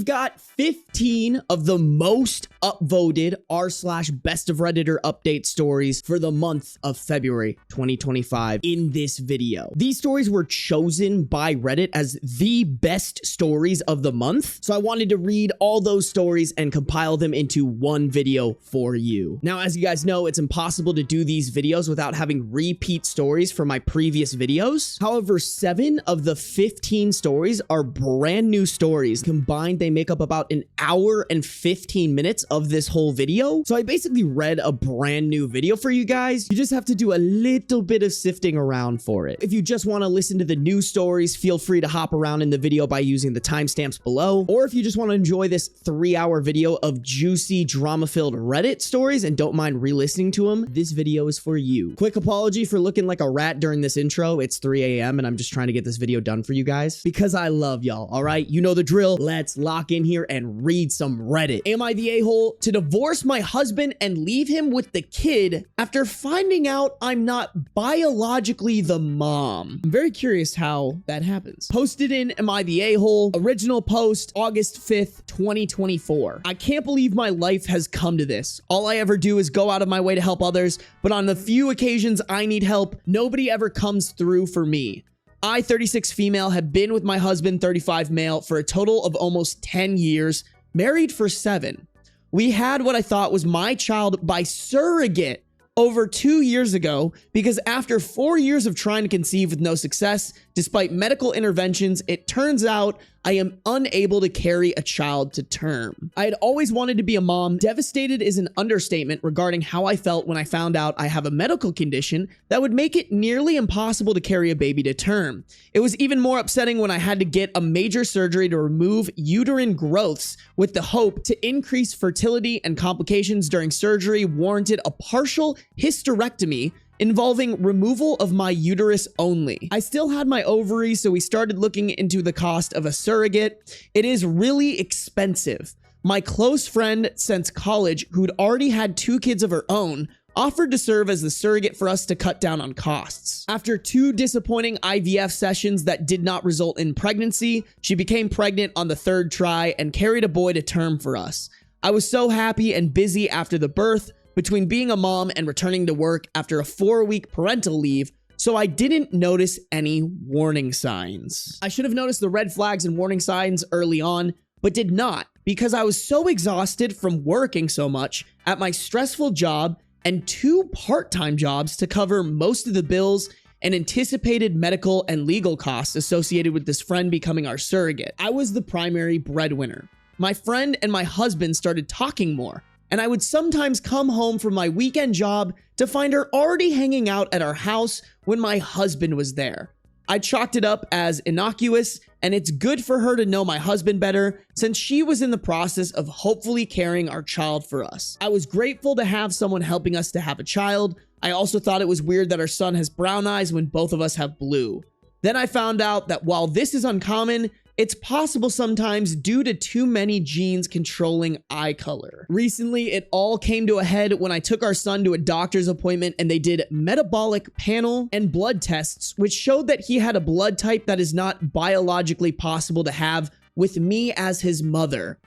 got 15 of the most upvoted r/best of Redditor update stories for the month of February 2025 in this video. These stories were chosen by Reddit as the best stories of the month, so I wanted to read all those stories and compile them into one video for you. Now, as you guys know, it's impossible to do these videos without having repeat stories from my previous videos. However, 7 of the 15 stories are brand new stories. Combined, they make up about an hour and 15 minutes of this whole video. So I basically read a brand new video for you guys. You just have to do a little bit of sifting around for it. If you just want to listen to the new stories, feel free to hop around in the video by using the timestamps below. Or if you just want to enjoy this 3-hour video of juicy, drama-filled Reddit stories and don't mind re-listening to them, this video is for you. Quick apology for looking like a rat during this intro. It's 3 a.m. and I'm just trying to get this video done for you guys because I love y'all, all right? You know the drill. Let's lock in here and read some Reddit. Am I the a-hole to divorce my husband and leave him with the kid after finding out I'm not biologically the mom? I'm very curious how that happens. Posted in Am I the a-hole? Original post August 5th, 2024. I can't believe my life has come to this. All I ever do is go out of my way to help others, but on the few occasions I need help, nobody ever comes through for me. I, 36 female, have been with my husband, 35 male, for a total of almost 10 years, married for 7. We had what I thought was my child by surrogate over 2 years ago because after 4 years of trying to conceive with no success, despite medical interventions, it turns out I am unable to carry a child to term. I had always wanted to be a mom. Devastated is an understatement regarding how I felt when I found out I have a medical condition that would make it nearly impossible to carry a baby to term. It was even more upsetting when I had to get a major surgery to remove uterine growths with the hope to increase fertility, and complications during surgery warranted a partial hysterectomy involving removal of my uterus only. I still had my ovaries, so we started looking into the cost of a surrogate. It is really expensive. My close friend since college, who'd already had 2 kids of her own, offered to serve as the surrogate for us to cut down on costs. After 2 disappointing IVF sessions that did not result in pregnancy, she became pregnant on the 3rd try and carried a boy to term for us. I was so happy and busy after the birth, between being a mom and returning to work after a 4-week parental leave, so I didn't notice any warning signs. I should have noticed the red flags and warning signs early on, but did not because I was so exhausted from working so much at my stressful job and 2 part-time jobs to cover most of the bills and anticipated medical and legal costs associated with this friend becoming our surrogate. I was the primary breadwinner. My friend and my husband started talking more, and I would sometimes come home from my weekend job to find her already hanging out at our house when my husband was there. I chalked it up as innocuous, and it's good for her to know my husband better since she was in the process of hopefully carrying our child for us. I was grateful to have someone helping us to have a child. I also thought it was weird that our son has brown eyes when both of us have blue. Then I found out that while this is uncommon, it's possible sometimes due to too many genes controlling eye color. Recently, it all came to a head when I took our son to a doctor's appointment and they did metabolic panel and blood tests, which showed that he had a blood type that is not biologically possible to have with me as his mother.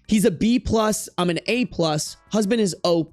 He's a B+, I'm an A+, husband is O+.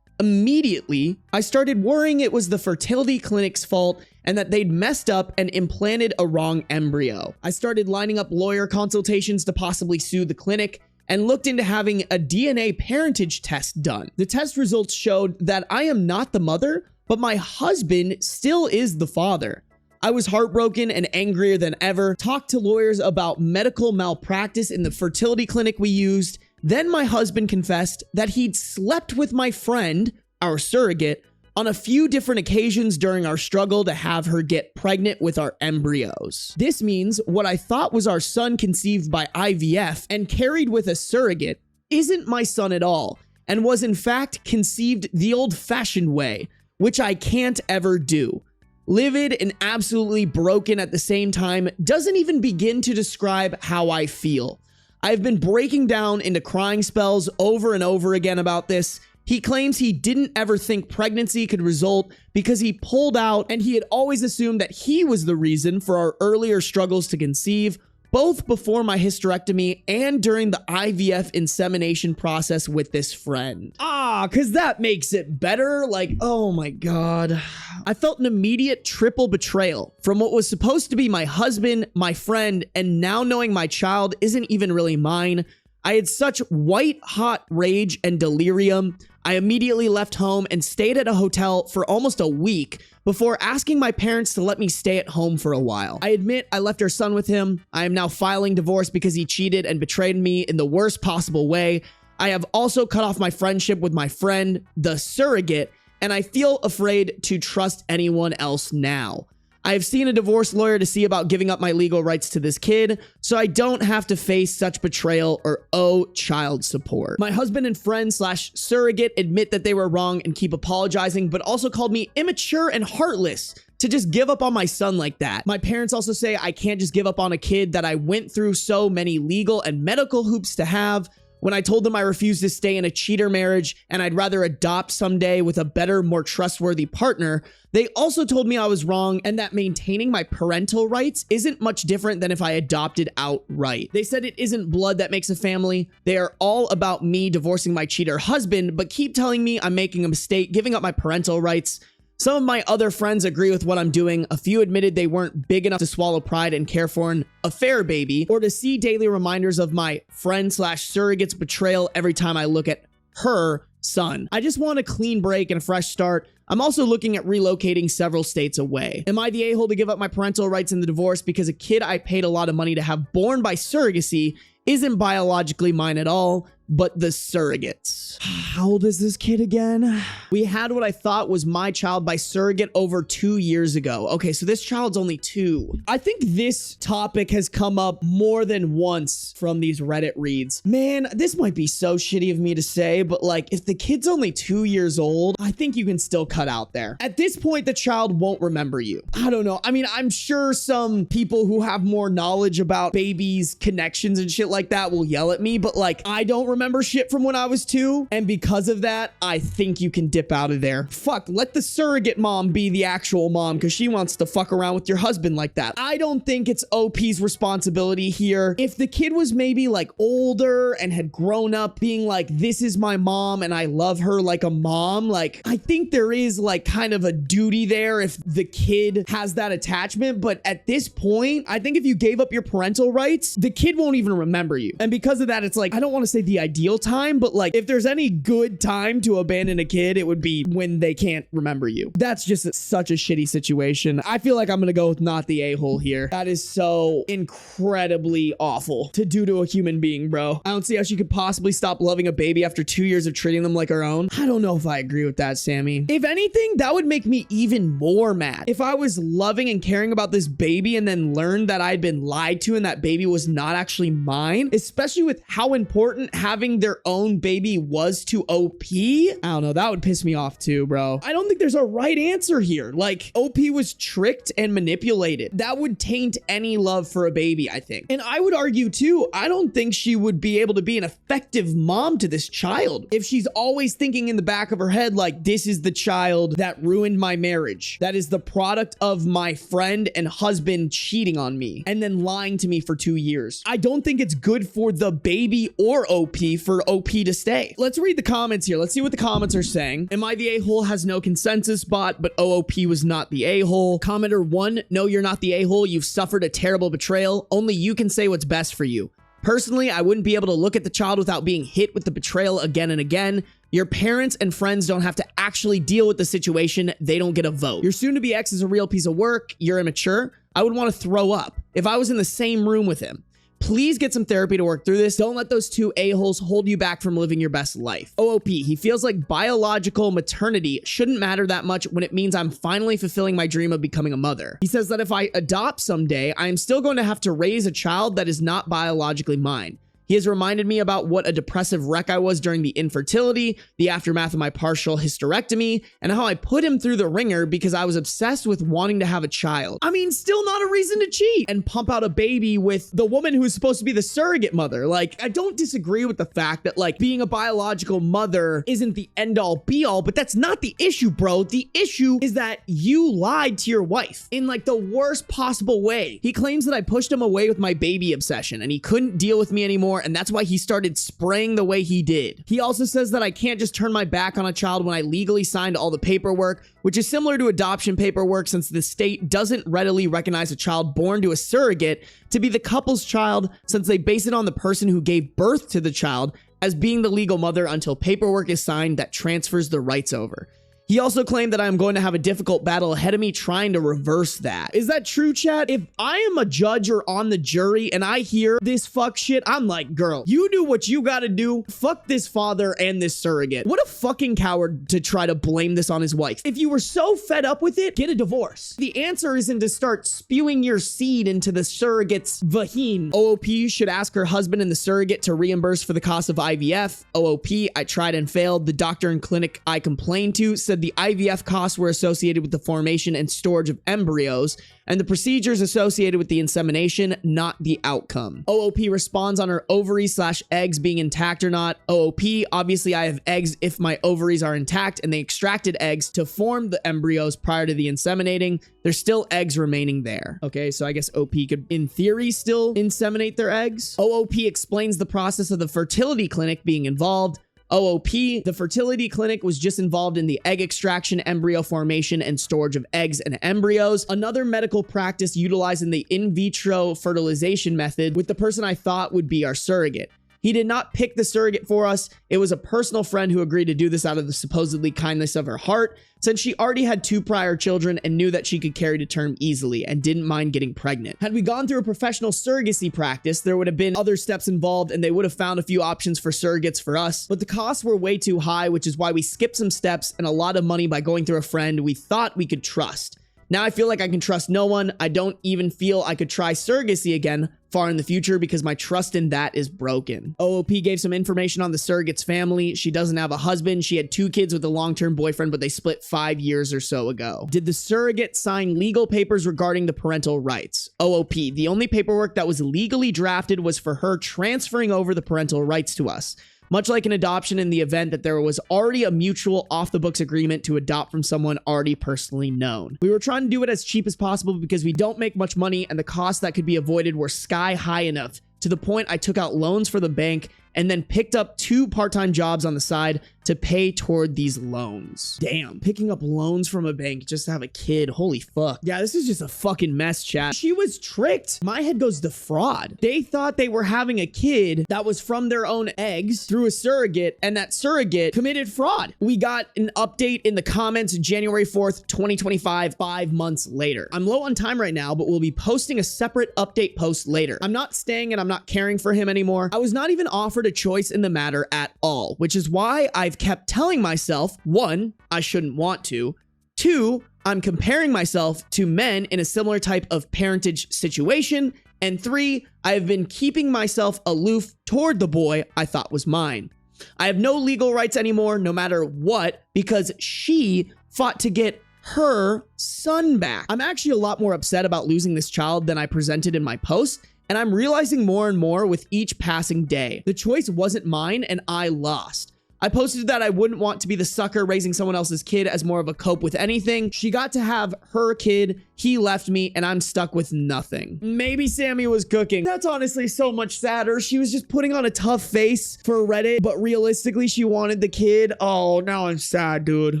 Immediately, I started worrying it was the fertility clinic's fault and that they'd messed up and implanted a wrong embryo. I started lining up lawyer consultations to possibly sue the clinic and looked into having a DNA parentage test done. The test results showed that I am not the mother, but my husband still is the father. I was heartbroken and angrier than ever, talked to lawyers about medical malpractice in the fertility clinic we used. Then my husband confessed that he'd slept with my friend, our surrogate, on a few different occasions during our struggle to have her get pregnant with our embryos. This means what I thought was our son conceived by IVF and carried with a surrogate isn't my son at all, and was in fact conceived the old-fashioned way, which I can't ever do. Livid and absolutely broken at the same time doesn't even begin to describe how I feel. I've been breaking down into crying spells over and over again about this. He claims he didn't ever think pregnancy could result because he pulled out and he had always assumed that he was the reason for our earlier struggles to conceive. both before my hysterectomy and during the IVF insemination process with this friend. Cause that makes it better. Like, oh my God. I felt an immediate triple betrayal from what was supposed to be my husband, my friend, and now knowing my child isn't even really mine. I had such white hot rage and delirium. I immediately left home and stayed at a hotel for almost a week before asking my parents to let me stay at home for a while. I admit I left our son with him. I am now filing divorce because he cheated and betrayed me in the worst possible way. I have also cut off my friendship with my friend, the surrogate, and I feel afraid to trust anyone else now. I have seen a divorce lawyer to see about giving up my legal rights to this kid, so I don't have to face such betrayal or owe child support. My husband and friend slash surrogate admit that they were wrong and keep apologizing, but also called me immature and heartless to just give up on my son like that. My parents also say I can't just give up on a kid that I went through so many legal and medical hoops to have. When I told them I refused to stay in a cheater marriage and I'd rather adopt someday with a better, more trustworthy partner, they also told me I was wrong and that maintaining my parental rights isn't much different than if I adopted outright. They said it isn't blood that makes a family. They are all about me divorcing my cheater husband, but keep telling me I'm making a mistake giving up my parental rights. Some of my other friends agree with what I'm doing. A few admitted they weren't big enough to swallow pride and care for an affair baby or to see daily reminders of my friend slash surrogate's betrayal every time I look at her son. I just want a clean break and a fresh start. I'm also looking at relocating several states away. Am I the a-hole to give up my parental rights in the divorce because a kid I paid a lot of money to have born by surrogacy isn't biologically mine at all, but the surrogates? How old is this kid again? We had what I thought was my child by surrogate over 2 years ago. Okay, so this child's only 2. I think this topic has come up more than once from these Reddit reads. Man, this might be so shitty of me to say, but like, if the kid's only 2 years old, I think you can still cut out there. At this point, the child won't remember you. I don't know. I mean, I'm sure some people who have more knowledge about babies' connections and shit like that will yell at me, but like, I don't remember shit from when I was 2, and because of that, I think you can dip out of there. Fuck, let the surrogate mom be the actual mom because she wants to fuck around with your husband like that. I don't think it's OP's responsibility here. If the kid was maybe like older and had grown up being like, this is my mom and I love her like a mom, like I think there is like kind of a duty there if the kid has that attachment. But at this point, I think if you gave up your parental rights, the kid won't even remember you. And because of that, it's like, I don't want to say the ideal time, but like if there's any good time to abandon a kid, it would be when they can't remember you. That's just such a shitty situation. I feel like I'm gonna go with not the a-hole here. That is so incredibly awful to do to a human being, bro. I don't see how she could possibly stop loving a baby after 2 years of treating them like her own. I don't know if I agree with that, Sammy. If anything, that would make me even more mad. If I was loving and caring about this baby and then learned that I'd been lied to and that baby was not actually mine, especially with how important having their own baby was to OP, I don't know, that would piss me off too, bro. I don't think there's a right answer here. Like, OP was tricked and manipulated. That would taint any love for a baby, I think. And I would argue too, I don't think she would be able to be an effective mom to this child if she's always thinking in the back of her head, like, this is the child that ruined my marriage. That is the product of my friend and husband cheating on me and then lying to me for 2 years. I don't think it's good for the baby or OP for OP to stay. Let's read the comments here. Let's see what the comments are saying. Am I the a-hole? Has no consensus bot, but OOP was not the a-hole. Commenter 1, no, you're not the a-hole. You've suffered a terrible betrayal. Only you can say what's best for you. Personally, I wouldn't be able to look at the child without being hit with the betrayal again and again. Your parents and friends don't have to actually deal with the situation. They don't get a vote. Your soon-to-be ex is a real piece of work. You're immature. I would want to throw up if I was in the same room with him. Please get some therapy to work through this. Don't let those 2 a-holes hold you back from living your best life. OOP, he feels like biological maternity shouldn't matter that much when it means I'm finally fulfilling my dream of becoming a mother. He says that if I adopt someday, I am still going to have to raise a child that is not biologically mine. He has reminded me about what a depressive wreck I was during the infertility, the aftermath of my partial hysterectomy, and how I put him through the ringer because I was obsessed with wanting to have a child. I mean, still not a reason to cheat and pump out a baby with the woman who's supposed to be the surrogate mother. Like, I don't disagree with the fact that, like, being a biological mother isn't the end-all be-all, but that's not the issue, bro. The issue is that you lied to your wife in, like, the worst possible way. He claims that I pushed him away with my baby obsession, and he couldn't deal with me anymore, and that's why he started spraying the way he did. He also says that I can't just turn my back on a child when I legally signed all the paperwork, which is similar to adoption paperwork since the state doesn't readily recognize a child born to a surrogate to be the couple's child, since they base it on the person who gave birth to the child as being the legal mother until paperwork is signed that transfers the rights over. He also claimed that I am going to have a difficult battle ahead of me trying to reverse that. Is that true, chat? If I am a judge or on the jury and I hear this fuck shit, I'm like, girl, you do what you gotta do. Fuck this father and this surrogate. What a fucking coward to try to blame this on his wife. If you were so fed up with it, get a divorce. The answer isn't to start spewing your seed into the surrogate's vagine. OOP should ask her husband and the surrogate to reimburse for the cost of IVF. OOP, I tried and failed. The doctor and clinic I complained to said the IVF costs were associated with the formation and storage of embryos, and the procedures associated with the insemination, not the outcome. OOP responds on her ovaries/eggs being intact or not. OOP, obviously I have eggs if my ovaries are intact, and they extracted eggs to form the embryos prior to the inseminating. There's still eggs remaining there. Okay, so I guess OP could, in theory, still inseminate their eggs. OOP explains the process of the fertility clinic being involved. OOP, the fertility clinic was just involved in the egg extraction, embryo formation, and storage of eggs and embryos. Another medical practice utilizing the in vitro fertilization method with the person I thought would be our surrogate. He did not pick the surrogate for us. It was a personal friend who agreed to do this out of the supposedly kindness of her heart, since she already had 2 prior children and knew that she could carry to term easily and didn't mind getting pregnant. Had we gone through a professional surrogacy practice, there would have been other steps involved and they would have found a few options for surrogates for us, but the costs were way too high, which is why we skipped some steps and a lot of money by going through a friend we thought we could trust. Now I feel like I can trust no one. I don't even feel I could try surrogacy again far in the future because my trust in that is broken. OOP gave some information on the surrogate's family. She doesn't have a husband. She had 2 kids with a long-term boyfriend, but they split 5 years or so ago. Did the surrogate sign legal papers regarding the parental rights? OOP, the only paperwork that was legally drafted was for her transferring over the parental rights to us. Much like an adoption in the event that there was already a mutual off-the-books agreement to adopt from someone already personally known. We were trying to do it as cheap as possible because we don't make much money and the costs that could be avoided were sky high enough, to the point I took out loans for the bank and then picked up 2 part-time jobs on the side to pay toward these loans. Damn, picking up loans from a bank just to have a kid. Holy fuck. Yeah, this is just a fucking mess, chat. She was tricked. My head goes to fraud. They thought they were having a kid that was from their own eggs through a surrogate, and that surrogate committed fraud. We got an update in the comments January 4th, 2025, 5 months later. I'm low on time right now, but we'll be posting a separate update post later. I'm not staying and I'm not caring for him anymore. I was not even offered a choice in the matter at all, which is why I've kept telling myself, 1, I shouldn't want to, 2, I'm comparing myself to men in a similar type of parentage situation, and 3, I have been keeping myself aloof toward the boy I thought was mine. I have no legal rights anymore, no matter what, because she fought to get her son back. I'm actually a lot more upset about losing this child than I presented in my post, and I'm realizing more and more with each passing day. The choice wasn't mine and I lost. I posted that I wouldn't want to be the sucker raising someone else's kid as more of a cope with anything. She got to have her kid, he left me, and I'm stuck with nothing. Maybe Sammy was cooking. That's honestly so much sadder. She was just putting on a tough face for Reddit, but realistically, she wanted the kid. Oh, now I'm sad, dude.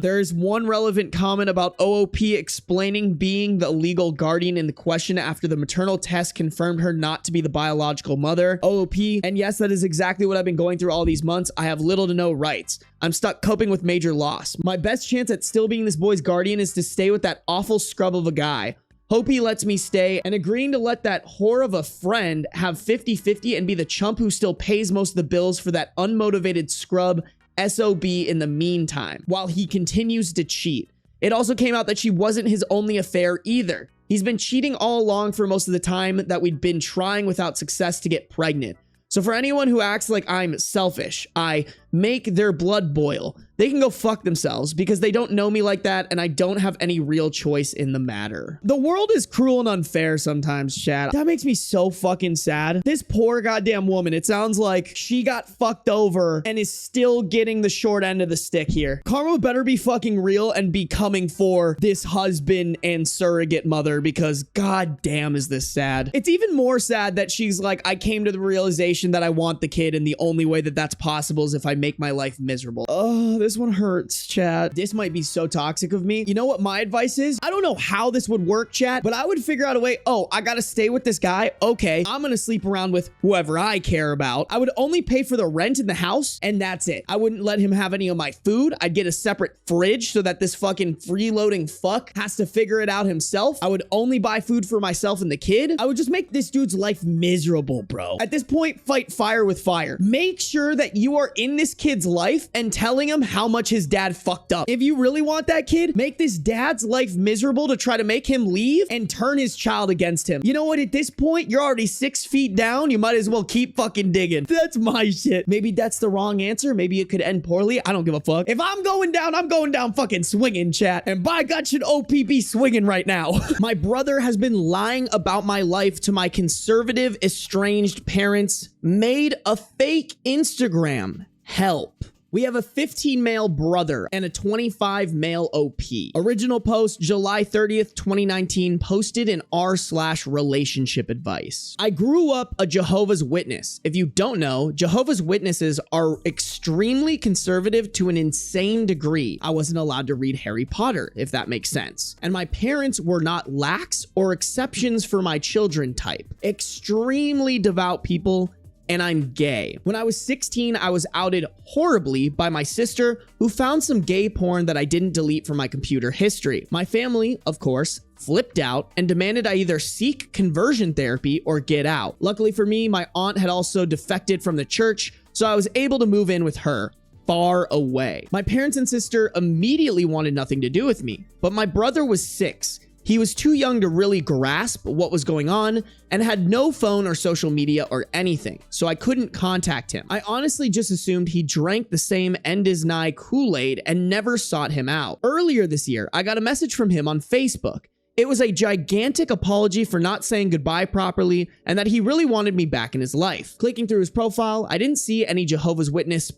There's one relevant comment about OOP explaining being the legal guardian in the question after the maternal test confirmed her not to be the biological mother. OOP, and yes, that is exactly what I've been going through all these months. I have little to no rights. I'm stuck coping with major loss. My best chance at still being this boy's guardian is to stay with that awful scrub of a guy. Hope he lets me stay, and agreeing to let that whore of a friend have 50-50 and be the chump who still pays most of the bills for that unmotivated scrub SOB in the meantime, while he continues to cheat. It also came out that she wasn't his only affair either. He's been cheating all along for most of the time that we'd been trying without success to get pregnant. So for anyone who acts like I'm selfish, I make their blood boil, they can go fuck themselves because they don't know me like that and I don't have any real choice in the matter. The world is cruel and unfair sometimes, chat. That makes me so fucking sad. This poor goddamn woman, it sounds like she got fucked over and is still getting the short end of the stick here. Karma better be fucking real and be coming for this husband and surrogate mother because goddamn is this sad. It's even more sad that she's like, I came to the realization that I want the kid and the only way that that's possible is if I make my life miserable. Oh, this one hurts, chat. This might be so toxic of me. You know what my advice is? I don't know how this would work, chat, but I would figure out a way. Oh, I gotta stay with this guy. Okay, I'm gonna sleep around with whoever I care about. I would only pay for the rent in the house and that's it. I wouldn't let him have any of my food. I'd get a separate fridge so that this fucking freeloading fuck has to figure it out himself. I would only buy food for myself and the kid. I would just make this dude's life miserable, bro. At this point, fight fire with fire. Make sure that you are in this kid's life and telling him how much his dad fucked up. If you really want that kid, make this dad's life miserable to try to make him leave and turn his child against him. You know what? At this point, you're already 6 feet down. You might as well keep fucking digging. That's my shit. Maybe that's the wrong answer. Maybe it could end poorly. I don't give a fuck. If I'm going down fucking swinging, chat. And by God, should OP be swinging right now. My brother has been lying about my life to my conservative, estranged parents, made a fake Instagram. Help. We have a 15 male brother and a 25 male OP. Original post July 30th, 2019, posted in r/relationship advice. I grew up a Jehovah's Witness. If you don't know, Jehovah's Witnesses are extremely conservative to an insane degree. I wasn't allowed to read Harry Potter, if that makes sense. And my parents were not lax or exceptions for my children type. Extremely devout people. And I'm gay. When I was 16, I was outed horribly by my sister, who found some gay porn that I didn't delete from my computer history. My family, of course, flipped out and demanded I either seek conversion therapy or get out. Luckily for me, my aunt had also defected from the church, so I was able to move in with her. Far away. My parents and sister immediately wanted nothing to do with me, but my brother was 6. He was too young to really grasp what was going on and had no phone or social media or anything, so I couldn't contact him. I honestly just assumed he drank the same End Is Nigh Kool-Aid and never sought him out. Earlier this year, I got a message from him on Facebook. It was a gigantic apology for not saying goodbye properly and that he really wanted me back in his life. Clicking through his profile, I didn't see any Jehovah's Witness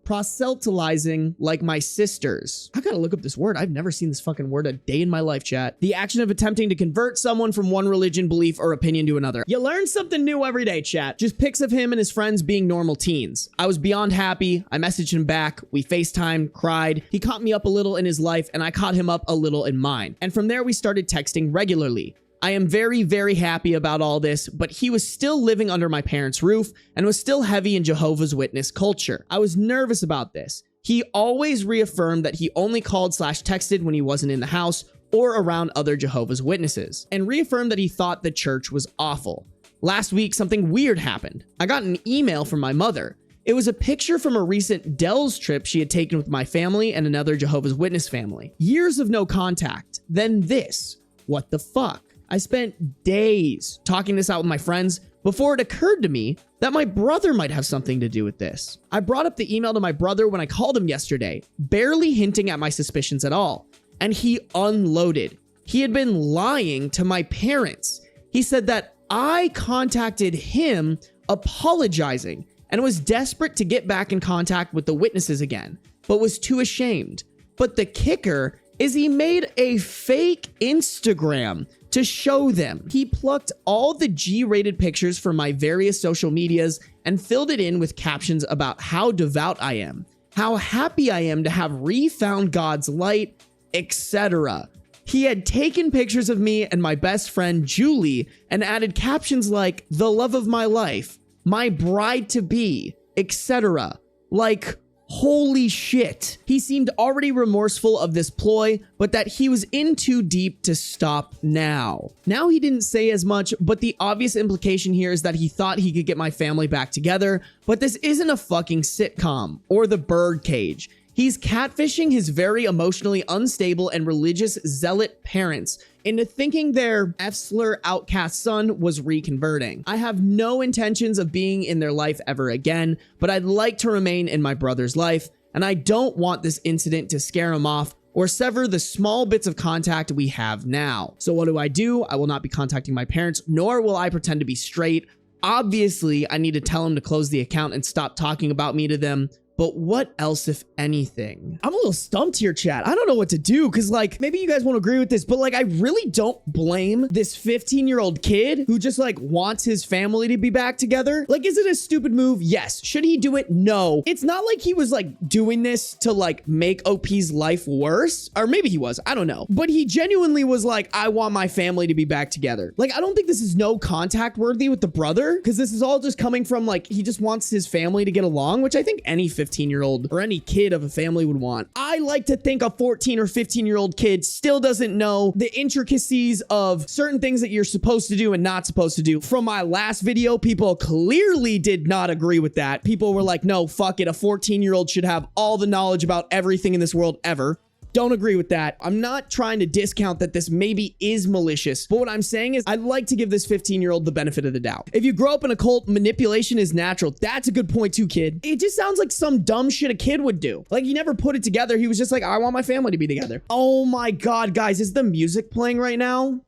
proselytizing like my sisters. I gotta look up this word. I've never seen this fucking word a day in my life, chat. The action of attempting to convert someone from one religion, belief, or opinion to another. You learn something new every day, chat. Just pics of him and his friends being normal teens. I was beyond happy. I messaged him back. We FaceTimed, cried. He caught me up a little in his life and I caught him up a little in mine. And from there, we started texting regularly. I am very, very happy about all this, but he was still living under my parents' roof and was still heavy in Jehovah's Witness culture. I was nervous about this. He always reaffirmed that he only called/texted when he wasn't in the house or around other Jehovah's Witnesses, and reaffirmed that he thought the church was awful. Last week, something weird happened. I got an email from my mother. It was a picture from a recent Dells trip she had taken with my family and another Jehovah's Witness family. Years of no contact. Then this. What the fuck? I spent days talking this out with my friends before it occurred to me that my brother might have something to do with this. I brought up the email to my brother when I called him yesterday, barely hinting at my suspicions at all, and he unloaded. He had been lying to my parents. He said that I contacted him apologizing and was desperate to get back in contact with the witnesses again, but was too ashamed. But the kicker is he made a fake Instagram to show them. He plucked all the G-rated pictures from my various social medias and filled it in with captions about how devout I am, how happy I am to have refound God's light, etc. He had taken pictures of me and my best friend Julie and added captions like the love of my life, my bride-to-be, etc. Like, holy shit. He seemed already remorseful of this ploy, but that he was in too deep to stop now. Now he didn't say as much, but the obvious implication here is that he thought he could get my family back together, but this isn't a fucking sitcom or The Birdcage. He's catfishing his very emotionally unstable and religious zealot parents into thinking their F-slur outcast son was reconverting. I have no intentions of being in their life ever again, but I'd like to remain in my brother's life, and I don't want this incident to scare him off or sever the small bits of contact we have now. So what do? I will not be contacting my parents, nor will I pretend to be straight. Obviously, I need to tell him to close the account and stop talking about me to them. But what else, if anything? I'm a little stumped here, chat. I don't know what to do, because like, maybe you guys won't agree with this, but like, I really don't blame this 15-year-old kid who just like wants his family to be back together. Like, is it a stupid move? Yes. Should he do it? No. It's not like he was like doing this to like make OP's life worse, or maybe he was, I don't know. But he genuinely was like, I want my family to be back together. Like, I don't think this is no contact worthy with the brother, because this is all just coming from like, he just wants his family to get along, which I think any 15-year-old or any kid of a family would want. I like to think a 14 or 15-year-old kid still doesn't know the intricacies of certain things that you're supposed to do and not supposed to do. From my last video, people clearly did not agree with that. People were like, no, fuck it. A 14-year-old should have all the knowledge about everything in this world ever. Don't agree with that. I'm not trying to discount that this maybe is malicious, but what I'm saying is I'd like to give this 15-year-old the benefit of the doubt. If you grow up in a cult, manipulation is natural. That's a good point too, kid. It just sounds like some dumb shit a kid would do. Like, he never put it together. He was just like, I want my family to be together. Oh my God, guys, is the music playing right now?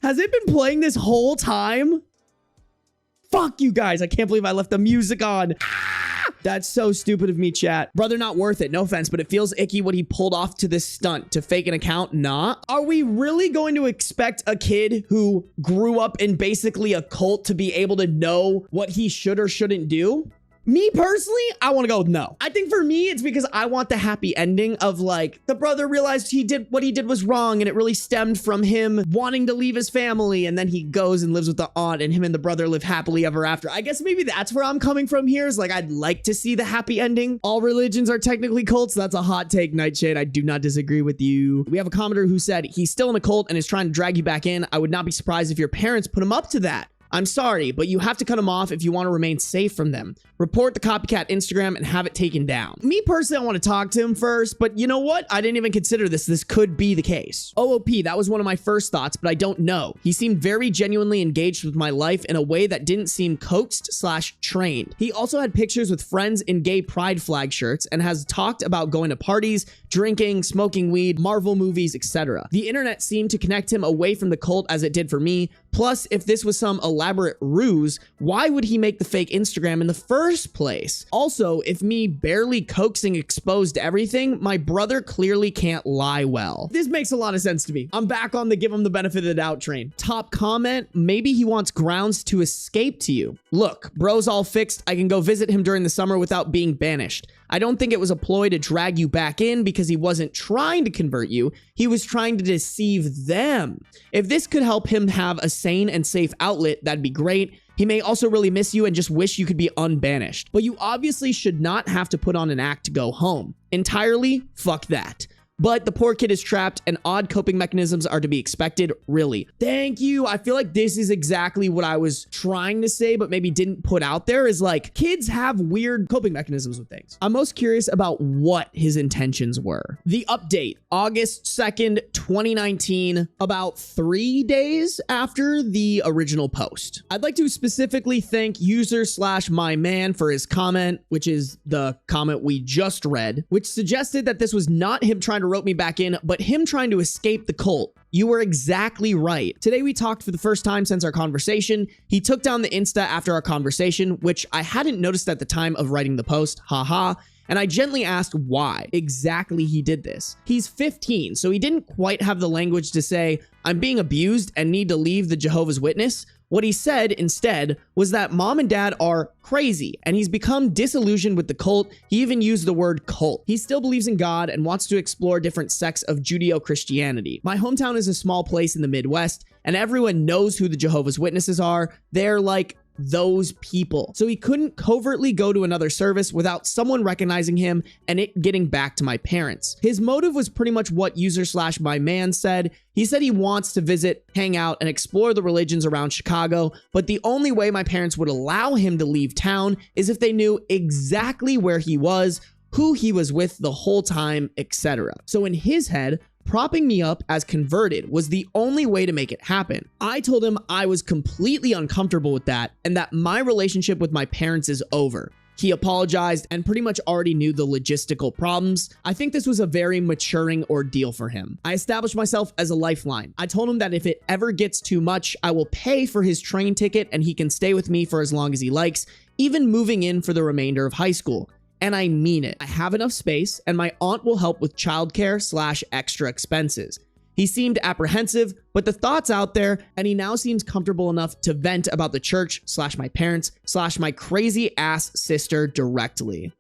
Has it been playing this whole time? Fuck you guys. I can't believe I left the music on. That's so stupid of me, chat. Brother, not worth it. No offense, but it feels icky what he pulled off to this stunt to fake an account. Nah. Are we really going to expect a kid who grew up in basically a cult to be able to know what he should or shouldn't do? Me personally, I want to go with no. I think for me, it's because I want the happy ending of like, the brother realized what he did was wrong, and it really stemmed from him wanting to leave his family, and then he goes and lives with the aunt, and him and the brother live happily ever after. I guess maybe that's where I'm coming from here, is like, I'd like to see the happy ending. All religions are technically cults. That's a hot take, Nightshade. I do not disagree with you. We have a commenter who said, he's still in a cult and is trying to drag you back in. I would not be surprised if your parents put him up to that. I'm sorry, but you have to cut him off if you want to remain safe from them. Report the copycat Instagram and have it taken down. Me personally, I want to talk to him first, but you know what? I didn't even consider this. This could be the case. OOP, that was one of my first thoughts, but I don't know. He seemed very genuinely engaged with my life in a way that didn't seem coaxed/trained. He also had pictures with friends in gay pride flag shirts and has talked about going to parties, drinking, smoking weed, Marvel movies, etc. The internet seemed to connect him away from the cult as it did for me. Plus, if this was some elaborate ruse, why would he make the fake Instagram in the first place? Also, if me barely coaxing exposed everything, my brother clearly can't lie well. This makes a lot of sense to me. I'm back on the give him the benefit of the doubt train. Top comment, maybe he wants grounds to escape to you. Look, bro's all fixed. I can go visit him during the summer without being banished. I don't think it was a ploy to drag you back in because he wasn't trying to convert you. He was trying to deceive them. If this could help him have a sane and safe outlet, that'd be great. He may also really miss you and just wish you could be unbanished. But you obviously should not have to put on an act to go home. Entirely, fuck that. But the poor kid is trapped and odd coping mechanisms are to be expected, really. Thank you. I feel like this is exactly what I was trying to say, but maybe didn't put out there, is like, kids have weird coping mechanisms with things. I'm most curious about what his intentions were. The update, August 2nd, 2019, about 3 days after the original post. I'd like to specifically thank user/myman for his comment, which is the comment we just read, which suggested that this was not him trying to rope me back in, but him trying to escape the cult. You were exactly right. Today we talked for the first time since our conversation. He took down the Insta after our conversation, which I hadn't noticed at the time of writing the post, haha, and I gently asked why exactly he did this. He's 15, so he didn't quite have the language to say, I'm being abused and need to leave the Jehovah's Witness. What he said instead was that mom and dad are crazy and he's become disillusioned with the cult. He even used the word cult. He still believes in God and wants to explore different sects of Judeo-Christianity. My hometown is a small place in the Midwest and everyone knows who the Jehovah's Witnesses are. They're like those people. So he couldn't covertly go to another service without someone recognizing him and it getting back to my parents. His motive was pretty much what user/myman said. He said he wants to visit, hang out, and explore the religions around Chicago, but the only way my parents would allow him to leave town is if they knew exactly where he was, who he was with the whole time, etc. So in his head, propping me up as converted was the only way to make it happen. I told him I was completely uncomfortable with that and that my relationship with my parents is over. He apologized and pretty much already knew the logistical problems. I think this was a very maturing ordeal for him. I established myself as a lifeline. I told him that if it ever gets too much, I will pay for his train ticket and he can stay with me for as long as he likes, even moving in for the remainder of high school. And I mean it. I have enough space and my aunt will help with childcare / extra expenses. He seemed apprehensive, but the thought's out there, and he now seems comfortable enough to vent about the church / my parents / my crazy ass sister directly.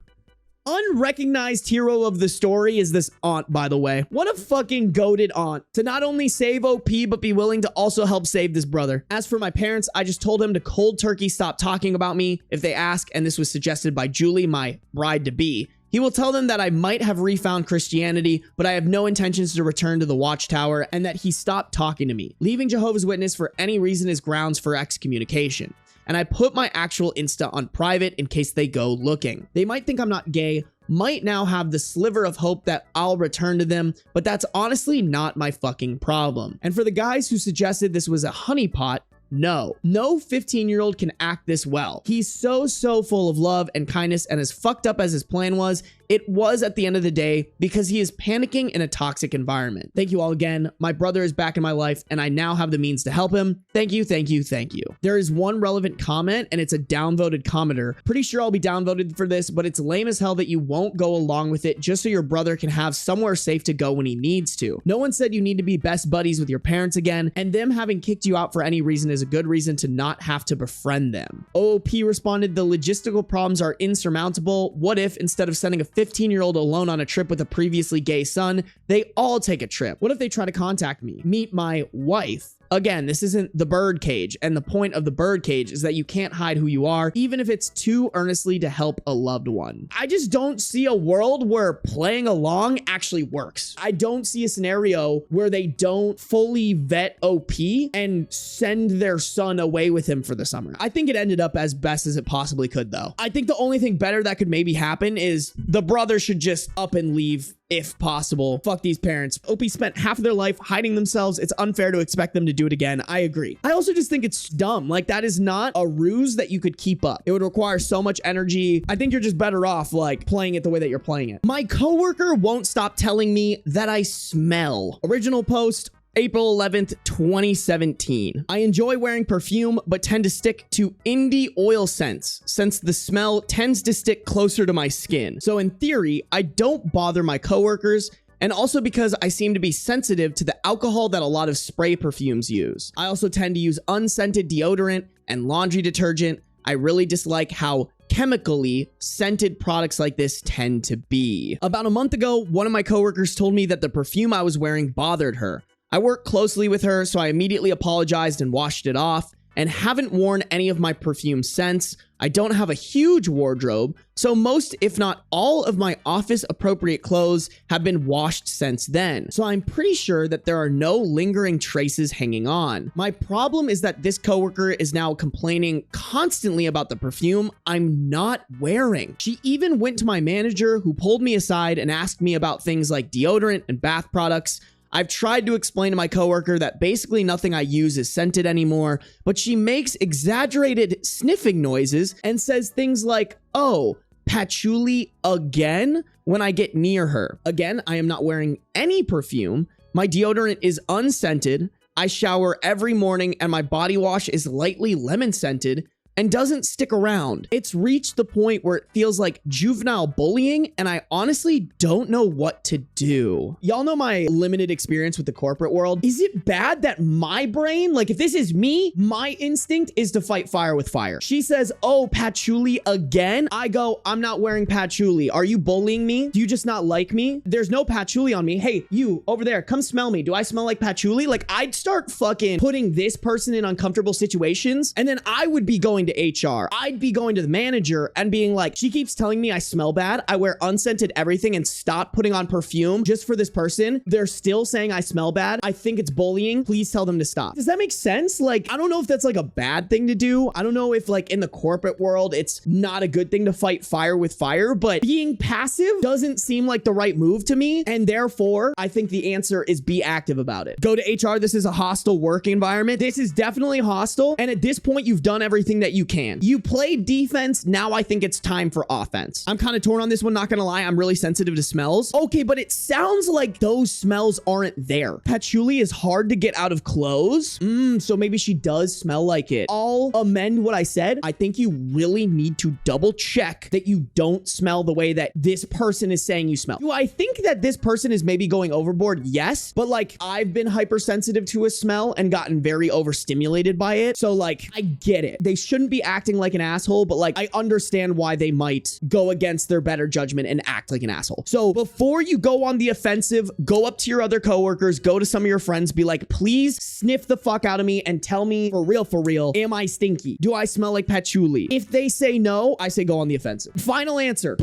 Unrecognized hero of the story is this aunt, by the way. What a fucking goated aunt to not only save OP, but be willing to also help save this brother. As for my parents, I just told him to cold turkey stop talking about me if they ask, and this was suggested by Julie, my bride-to-be. He will tell them that I might have refound Christianity, but I have no intentions to return to the Watchtower and that he stopped talking to me. Leaving Jehovah's Witness for any reason is grounds for excommunication. And I put my actual Insta on private in case they go looking. They might think I'm not gay, might now have the sliver of hope that I'll return to them, but that's honestly not my fucking problem. And for the guys who suggested this was a honeypot, no 15-year-old can act this well. He's so full of love and kindness, and as fucked up as his plan was, it was at the end of the day because he is panicking in a toxic environment. Thank you all again. My brother is back in my life and I now have the means to help him. Thank you. There is one relevant comment and it's a downvoted commenter. Pretty sure I'll be downvoted for this, but it's lame as hell that you won't go along with it just so your brother can have somewhere safe to go when he needs to. No one said you need to be best buddies with your parents again, and them having kicked you out for any reason is a good reason to not have to befriend them. OOP responded, the logistical problems are insurmountable. What if instead of sending a 15-year-old alone on a trip with a previously gay son, they all take a trip? What if they try to contact me? Meet my wife? Again, this isn't the birdcage, and the point of the birdcage is that you can't hide who you are, even if it's too earnestly to help a loved one. I just don't see a world where playing along actually works. I don't see a scenario where they don't fully vet OP and send their son away with him for the summer. I think it ended up as best as it possibly could, though. I think the only thing better that could maybe happen is the brother should just up and leave if possible. Fuck these parents. OP spent half of their life hiding themselves. It's unfair to expect them to do it again. I agree. I also just think it's dumb. Like, that is not a ruse that you could keep up. It would require so much energy. I think you're just better off like playing it the way that you're playing it. My coworker won't stop telling me that I smell. Original post, April 11th, 2017. I enjoy wearing perfume, but tend to stick to indie oil scents since the smell tends to stick closer to my skin. So in theory, I don't bother my coworkers, and also because I seem to be sensitive to the alcohol that a lot of spray perfumes use. I also tend to use unscented deodorant and laundry detergent. I really dislike how chemically scented products like this tend to be. About a month ago, one of my coworkers told me that the perfume I was wearing bothered her. I work closely with her, so I immediately apologized and washed it off, and haven't worn any of my perfume since. I don't have a huge wardrobe, so most, if not all, of my office-appropriate clothes have been washed since then. So I'm pretty sure that there are no lingering traces hanging on. My problem is that this coworker is now complaining constantly about the perfume I'm not wearing. She even went to my manager, who pulled me aside and asked me about things like deodorant and bath products. I've tried to explain to my coworker that basically nothing I use is scented anymore, but she makes exaggerated sniffing noises and says things like, "Oh, patchouli again?" when I get near her. Again, I am not wearing any perfume. My deodorant is unscented. I shower every morning and my body wash is lightly lemon scented and doesn't stick around. It's reached the point where it feels like juvenile bullying, and I honestly don't know what to do. Y'all know my limited experience with the corporate world. Is it bad that my brain, like if this is me, my instinct is to fight fire with fire? She says, "Oh, patchouli again?" I go, "I'm not wearing patchouli. Are you bullying me? Do you just not like me? There's no patchouli on me. Hey, you over there, come smell me. Do I smell like patchouli?" Like, I'd start fucking putting this person in uncomfortable situations, and then I would be going going to HR. I'd be going to the manager and being like, she keeps telling me I smell bad. I wear unscented everything and stop putting on perfume just for this person. They're still saying I smell bad. I think it's bullying. Please tell them to stop. Does that make sense? Like, I don't know if that's like a bad thing to do. I don't know if like in the corporate world, it's not a good thing to fight fire with fire, but being passive doesn't seem like the right move to me. And therefore, I think the answer is be active about it. Go to HR. This is a hostile work environment. This is definitely hostile. And at this point, you've done everything that you can. You played defense. Now I think it's time for offense. I'm kind of torn on this one. Not gonna lie. I'm really sensitive to smells. Okay, but it sounds like those smells aren't there. Patchouli is hard to get out of clothes. So maybe she does smell like it. I'll amend what I said. I think you really need to double check that you don't smell the way that this person is saying you smell. Do I think that this person is maybe going overboard? Yes. But like, I've been hypersensitive to a smell and gotten very overstimulated by it. So like, I get it. They shouldn't be acting like an asshole, but like, I understand why they might go against their better judgment and act like an asshole. So before you go on the offensive, go up to your other coworkers, go to some of your friends, be like, please sniff the fuck out of me and tell me for real, am I stinky? Do I smell like patchouli? If they say no, I say go on the offensive. Final answer.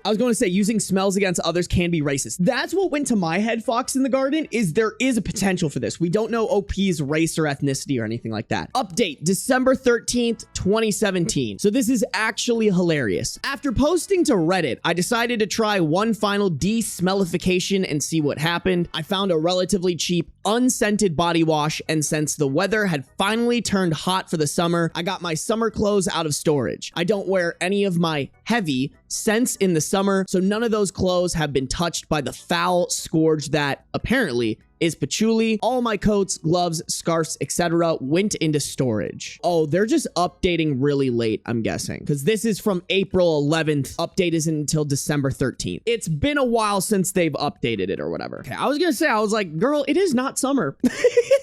I was going to say using smells against others can be racist. That's what went to my head, Fox in the Garden, is there is a potential for this. We don't know OP's race or ethnicity or anything like that. Update, December 13th, 2017. So this is actually hilarious. After posting to Reddit, I decided to try one final de-smellification and see what happened. I found a relatively cheap, unscented body wash, and since the weather had finally turned hot for the summer, I got my summer clothes out of storage. I don't wear any of my heavy scents in the summer, so none of those clothes have been touched by the foul scourge that apparently is patchouli. All my coats, gloves, scarves, etc. went into storage. Oh, they're just updating really late, I'm guessing, because this is from April 11th. Update isn't until December 13th. It's been a while since they've updated it or whatever. Okay, I was gonna say, I was like, girl, it is not summer.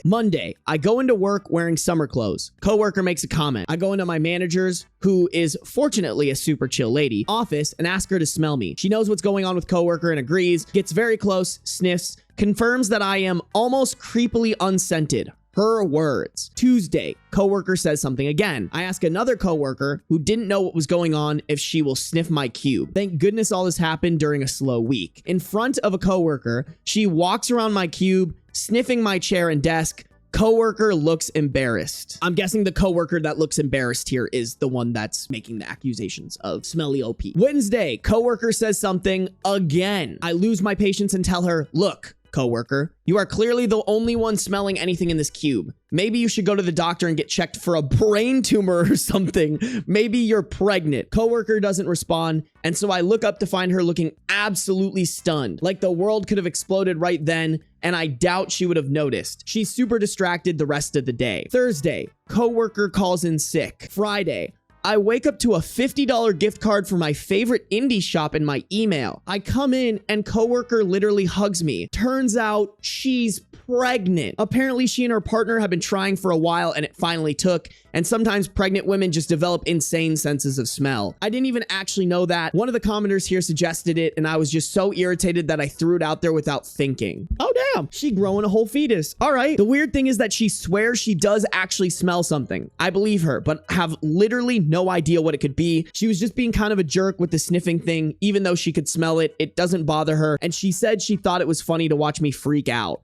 Monday, I go into work wearing summer clothes. Coworker makes a comment. I go into my manager's, who is fortunately a super chill lady, office and ask her to smell me. She knows what's going on with coworker and agrees, gets very close, sniffs, confirms that I am almost creepily unscented. Her words. Tuesday, coworker says something again. I ask another coworker who didn't know what was going on if she will sniff my cube. Thank goodness all this happened during a slow week. In front of a coworker, she walks around my cube, sniffing my chair and desk. Coworker looks embarrassed. I'm guessing the coworker that looks embarrassed here is the one that's making the accusations of smelly OP. Wednesday, coworker says something again. I lose my patience and tell her, look, coworker, you are clearly the only one smelling anything in this cube. Maybe you should go to the doctor and get checked for a brain tumor or something. Maybe you're pregnant. Coworker doesn't respond, and so I look up to find her looking absolutely stunned, like the world could have exploded right then, and I doubt she would have noticed. She's super distracted the rest of the day. Thursday, coworker calls in sick. Friday, I wake up to a $50 gift card for my favorite indie shop in my email. I come in and coworker literally hugs me. Turns out she's pregnant. Apparently she and her partner have been trying for a while and it finally took. And sometimes pregnant women just develop insane senses of smell. I didn't even actually know that. One of the commenters here suggested it and I was just so irritated that I threw it out there without thinking. Oh damn, she growing a whole fetus. All right. The weird thing is that she swears she does actually smell something. I believe her, but have literally no idea what it could be. She was just being kind of a jerk with the sniffing thing. Even though she could smell it, it doesn't bother her. And she said she thought it was funny to watch me freak out.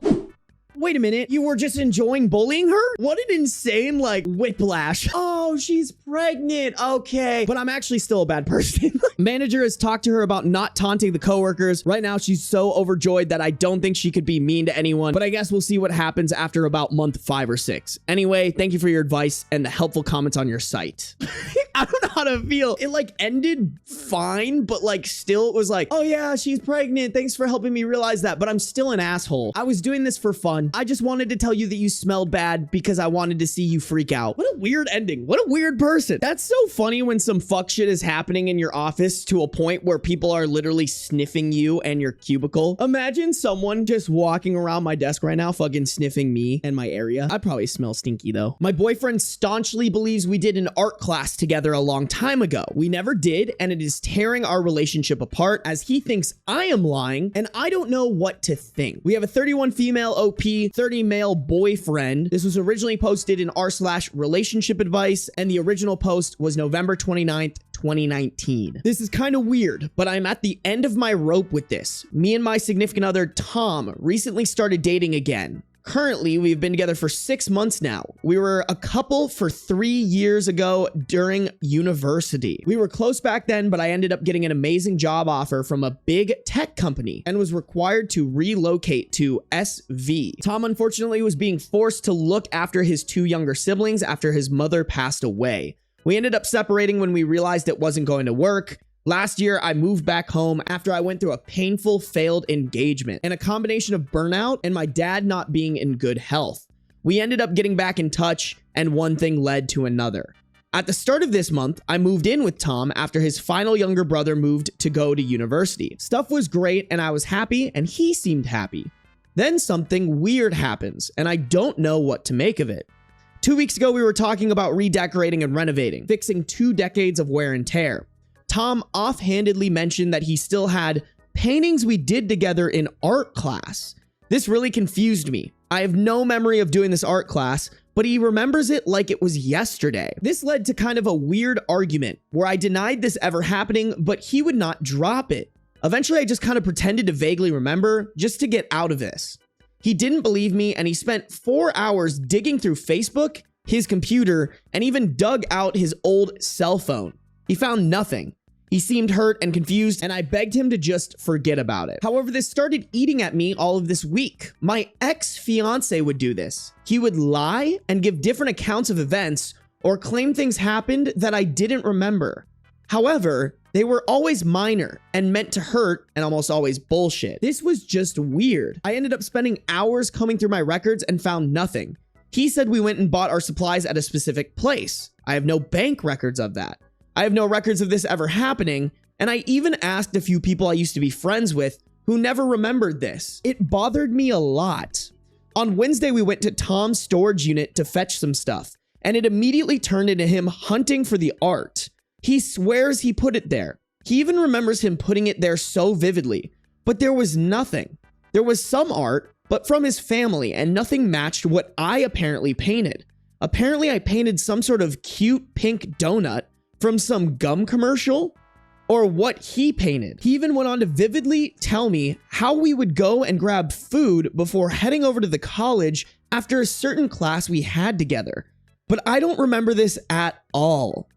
Wait a minute, you were just enjoying bullying her? What an insane, like, whiplash. Oh, she's pregnant. Okay. But I'm actually still a bad person. Manager has talked to her about not taunting the coworkers. Right now, she's so overjoyed that I don't think she could be mean to anyone. But I guess we'll see what happens after about month 5 or 6. Anyway, thank you for your advice and the helpful comments on your site. I don't know how to feel. It like ended fine, but like still it was like, oh yeah, she's pregnant. Thanks for helping me realize that. But I'm still an asshole. I was doing this for fun. I just wanted to tell you that you smelled bad because I wanted to see you freak out. What a weird ending. What a weird person. That's so funny when some fuck shit is happening in your office to a point where people are literally sniffing you and your cubicle. Imagine someone just walking around my desk right now fucking sniffing me and my area. I probably smell stinky though. My boyfriend staunchly believes we did an art class together together a long time ago. We never did, and it is tearing our relationship apart as he thinks I am lying, and I don't know what to think. We have a 31 female OP, 30 male boyfriend. This was originally posted in r/relationship advice, and the original post was November 29th, 2019. This is kind of weird, but I'm at the end of my rope with this. Me and my significant other, Tom, recently started dating again. Currently, we've been together for 6 months now. We were a couple for 3 years ago during university. We were close back then, but I ended up getting an amazing job offer from a big tech company and was required to relocate to SV. Tom, unfortunately, was being forced to look after his 2 younger siblings after his mother passed away. We ended up separating when we realized it wasn't going to work. Last year, I moved back home after I went through a painful failed engagement and a combination of burnout and my dad not being in good health. We ended up getting back in touch, and one thing led to another. At the start of this month, I moved in with Tom after his final younger brother moved to go to university. Stuff was great and I was happy, and he seemed happy. Then something weird happens, and I don't know what to make of it. 2 weeks ago, we were talking about redecorating and renovating, fixing 2 decades of wear and tear. Tom offhandedly mentioned that he still had paintings we did together in art class. This really confused me. I have no memory of doing this art class, but he remembers it like it was yesterday. This led to kind of a weird argument where I denied this ever happening, but he would not drop it. Eventually, I just kind of pretended to vaguely remember just to get out of this. He didn't believe me, and he spent 4 hours digging through Facebook, his computer, and even dug out his old cell phone. He found nothing. He seemed hurt and confused, and I begged him to just forget about it. However, this started eating at me all of this week. My ex-fiance would do this. He would lie and give different accounts of events or claim things happened that I didn't remember. However, they were always minor and meant to hurt and almost always bullshit. This was just weird. I ended up spending hours combing through my records and found nothing. He said we went and bought our supplies at a specific place. I have no bank records of that. I have no records of this ever happening, and I even asked a few people I used to be friends with who never remembered this. It bothered me a lot. On Wednesday, we went to Tom's storage unit to fetch some stuff, and it immediately turned into him hunting for the art. He swears he put it there. He even remembers him putting it there so vividly, but there was nothing. There was some art, but from his family, and nothing matched what I apparently painted. Apparently, I painted some sort of cute pink donut from some gum commercial, or what he painted. He even went on to vividly tell me how we would go and grab food before heading over to the college after a certain class we had together. But I don't remember this at all.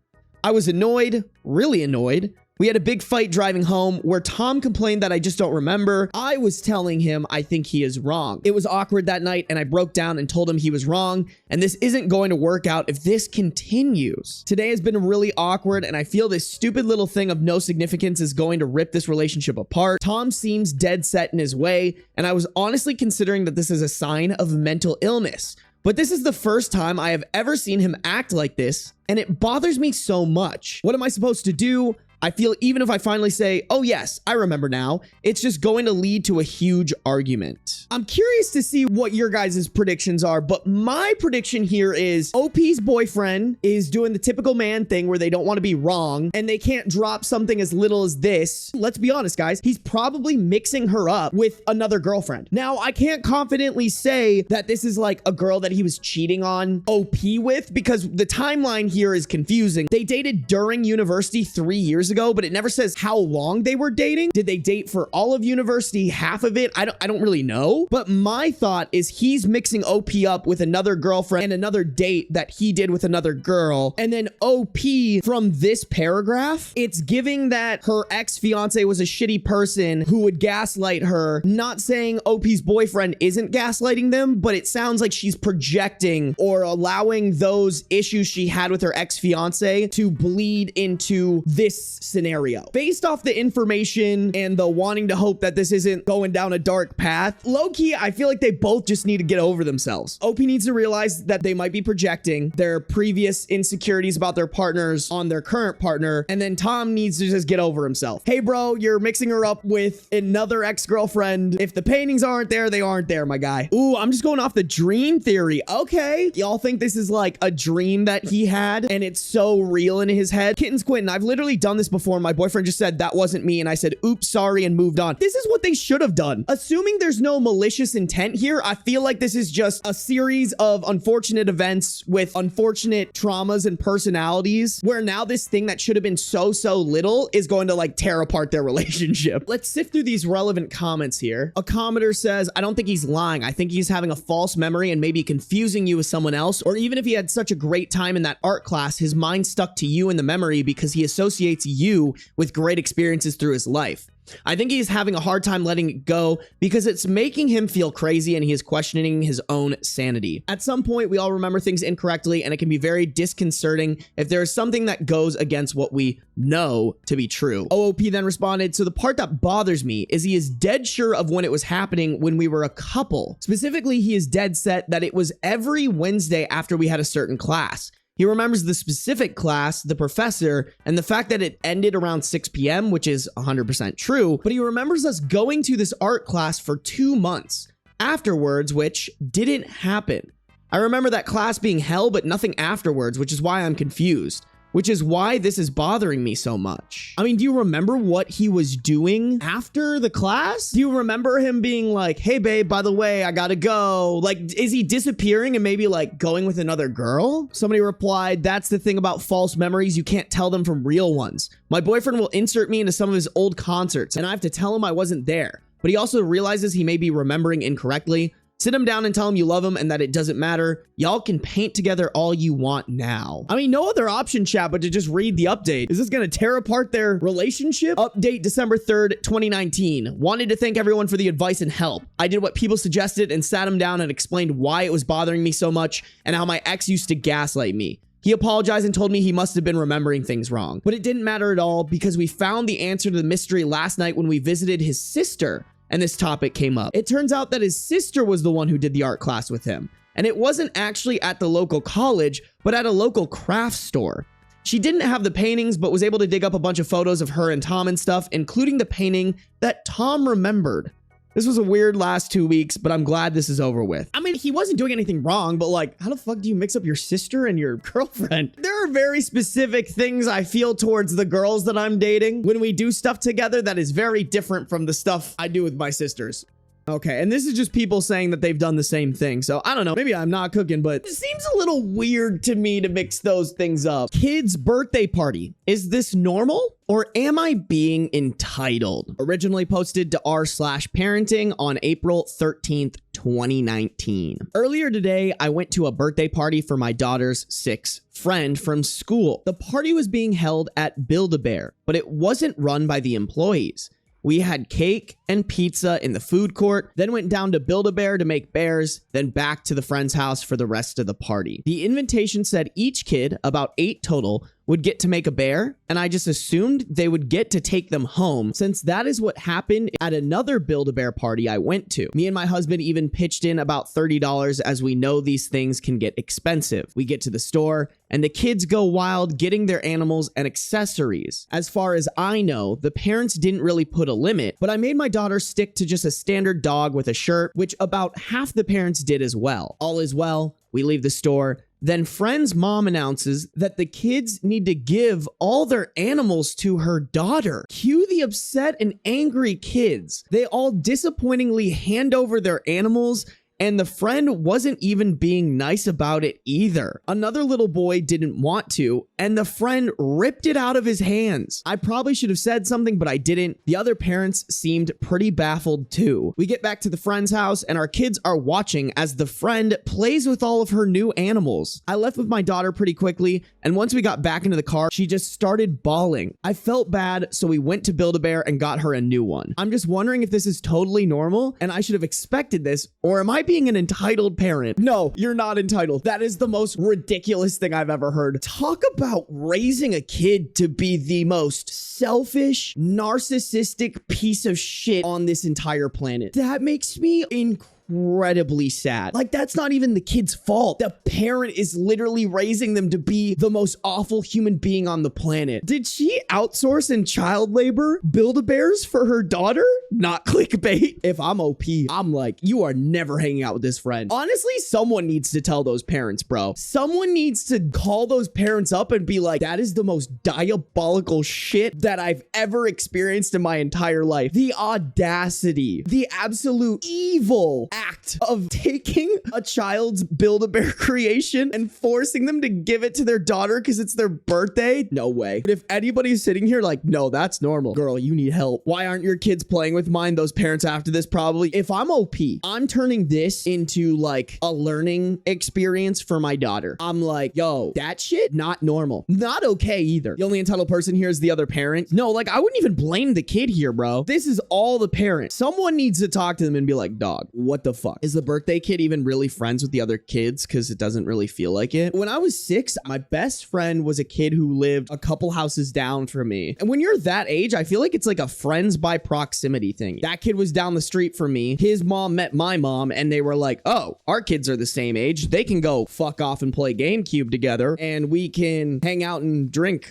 I was annoyed, really annoyed. We had a big fight driving home where Tom complained that I just don't remember. I was telling him I think he is wrong. It was awkward that night, and I broke down and told him he was wrong, and this isn't going to work out if this continues. Today has been really awkward, and I feel this stupid little thing of no significance is going to rip this relationship apart. Tom seems dead set in his way, and I was honestly considering that this is a sign of mental illness. But this is the first time I have ever seen him act like this, and it bothers me so much. What am I supposed to do? I feel even if I finally say, oh yes, I remember now, it's just going to lead to a huge argument. I'm curious to see what your guys' predictions are, but my prediction here is OP's boyfriend is doing the typical man thing where they don't want to be wrong and they can't drop something as little as this. Let's be honest, guys. He's probably mixing her up with another girlfriend. Now, I can't confidently say that this is like a girl that he was cheating on OP with because the timeline here is confusing. They dated during university 3 years ago, but it never says how long they were dating. Did they date for all of university, half of it? I don't really know. But my thought is he's mixing OP up with another girlfriend and another date that he did with another girl. And then OP from this paragraph, it's giving that her ex-fiance was a shitty person who would gaslight her. Not saying OP's boyfriend isn't gaslighting them, but it sounds like she's projecting or allowing those issues she had with her ex-fiance to bleed into this scenario. Based off the information and the wanting to hope that this isn't going down a dark path, low-key, I feel like they both just need to get over themselves. OP needs to realize that they might be projecting their previous insecurities about their partners on their current partner, and then Tom needs to just get over himself. Hey bro, you're mixing her up with another ex-girlfriend. If the paintings aren't there, they aren't there, my guy. Ooh, I'm just going off the dream theory. Okay, y'all think this is like a dream that he had and it's so real in his head? Kittens Quentin, I've literally done this before. My boyfriend just said that wasn't me and I said oops, sorry, and moved on. This is what they should have done. Assuming there's no malicious intent here, I feel like this is just a series of unfortunate events with unfortunate traumas and personalities where now this thing that should have been so little is going to like tear apart their relationship. Let's sift through these relevant comments here. A commenter says, I don't think he's lying. I think he's having a false memory and maybe confusing you with someone else, or even if he had such a great time in that art class, his mind stuck to you in the memory because he associates you with great experiences through his life. I think he's having a hard time letting it go because it's making him feel crazy and he is questioning his own sanity. At some point, we all remember things incorrectly and it can be very disconcerting if there is something that goes against what we know to be true. OOP then responded, so the part that bothers me is he is dead sure of when it was happening when we were a couple. Specifically, he is dead set that it was every Wednesday after we had a certain class. He remembers the specific class, the professor, and the fact that it ended around 6 p.m., which is 100% true, but he remembers us going to this art class for 2 months afterwards, which didn't happen. I remember that class being hell, but nothing afterwards, which is why I'm confused. Which is why this is bothering me so much. I mean, do you remember what he was doing after the class? Do you remember him being like, hey babe, by the way, I gotta go? Like, is he disappearing and maybe like going with another girl? Somebody replied, that's the thing about false memories. You can't tell them from real ones. My boyfriend will insert me into some of his old concerts and I have to tell him I wasn't there. But he also realizes he may be remembering incorrectly. Sit him down and tell him you love him and that it doesn't matter. Y'all can paint together all you want now. I mean, no other option, chat, but to just read the update. Is this going to tear apart their relationship? Update December 3rd, 2019. Wanted to thank everyone for the advice and help. I did what people suggested and sat him down and explained why it was bothering me so much and how my ex used to gaslight me. He apologized and told me he must have been remembering things wrong. But it didn't matter at all because we found the answer to the mystery last night when we visited his sister. And this topic came up. It turns out that his sister was the one who did the art class with him. And it wasn't actually at the local college, but at a local craft store. She didn't have the paintings, but was able to dig up a bunch of photos of her and Tom and stuff, including the painting that Tom remembered. This was a weird last 2 weeks, but I'm glad this is over with. I mean, he wasn't doing anything wrong, but like, how the fuck do you mix up your sister and your girlfriend? There are very specific things I feel towards the girls that I'm dating when we do stuff together that is very different from the stuff I do with my sisters. Okay, and this is just people saying that they've done the same thing. So I don't know, maybe I'm not cooking, but it seems a little weird to me to mix those things up. Kid's birthday party. Is this normal? Or am I being entitled? Originally posted to r/parenting on April 13th, 2019. Earlier today, I went to a birthday party for my daughter's 6th friend from school. The party was being held at Build-A-Bear, but it wasn't run by the employees. We had cake and pizza in the food court, then went down to Build-A-Bear to make bears, then back to the friend's house for the rest of the party. The invitation said each kid, about 8 total, would get to make a bear, and I just assumed they would get to take them home since that is what happened at another Build-A-Bear party I went to. Me and my husband even pitched in about $30 as we know these things can get expensive. We get to the store and the kids go wild getting their animals and accessories. As far as I know, the parents didn't really put a limit, but I made my daughter stick to just a standard dog with a shirt, which about half the parents did as well. All is well. We leave the store. Then friend's mom announces that the kids need to give all their animals to her daughter. Cue the upset and angry kids. They all disappointingly hand over their animals, and the friend wasn't even being nice about it either. Another little boy didn't want to, and the friend ripped it out of his hands. I probably should have said something, but I didn't. The other parents seemed pretty baffled too. We get back to the friend's house, and our kids are watching as the friend plays with all of her new animals. I left with my daughter pretty quickly, and once we got back into the car, she just started bawling. I felt bad, so we went to Build-A-Bear and got her a new one. I'm just wondering if this is totally normal, and I should have expected this, or am I I being an entitled parent? No, you're not entitled. That is the most ridiculous thing I've ever heard. Talk about raising a kid to be the most selfish, narcissistic piece of shit on this entire planet. That makes me incredibly sad. Like, that's not even the kid's fault. The parent is literally raising them to be the most awful human being on the planet. Did she outsource in child labor Build-A-Bears for her daughter? Not clickbait. If I'm OP, I'm like, you are never hanging out with this friend. Honestly, someone needs to tell those parents, bro. Someone needs to call those parents up and be like, that is the most diabolical shit that I've ever experienced in my entire life. The audacity, the absolute evil act of taking a child's Build-A-Bear creation and forcing them to give it to their daughter because it's their birthday. No way. But if anybody's sitting here like, no, that's normal. Girl, you need help. Why aren't your kids playing with mine? Those parents after this probably. If I'm OP, I'm turning this into like a learning experience for my daughter. I'm like, yo, that shit, not normal. Not okay either. The only entitled person here is the other parent. No, like I wouldn't even blame the kid here, bro. This is all the parent. Someone needs to talk to them and be like, dog, what the fuck? Is the birthday kid even really friends with the other kids? Because it doesn't really feel like it. When I was 6, my best friend was a kid who lived a couple houses down from me. And when you're that age, I feel like it's like a friends by proximity thing. That kid was down the street from me. His mom met my mom and they were like, oh, our kids are the same age. They can go fuck off and play GameCube together and we can hang out and drink.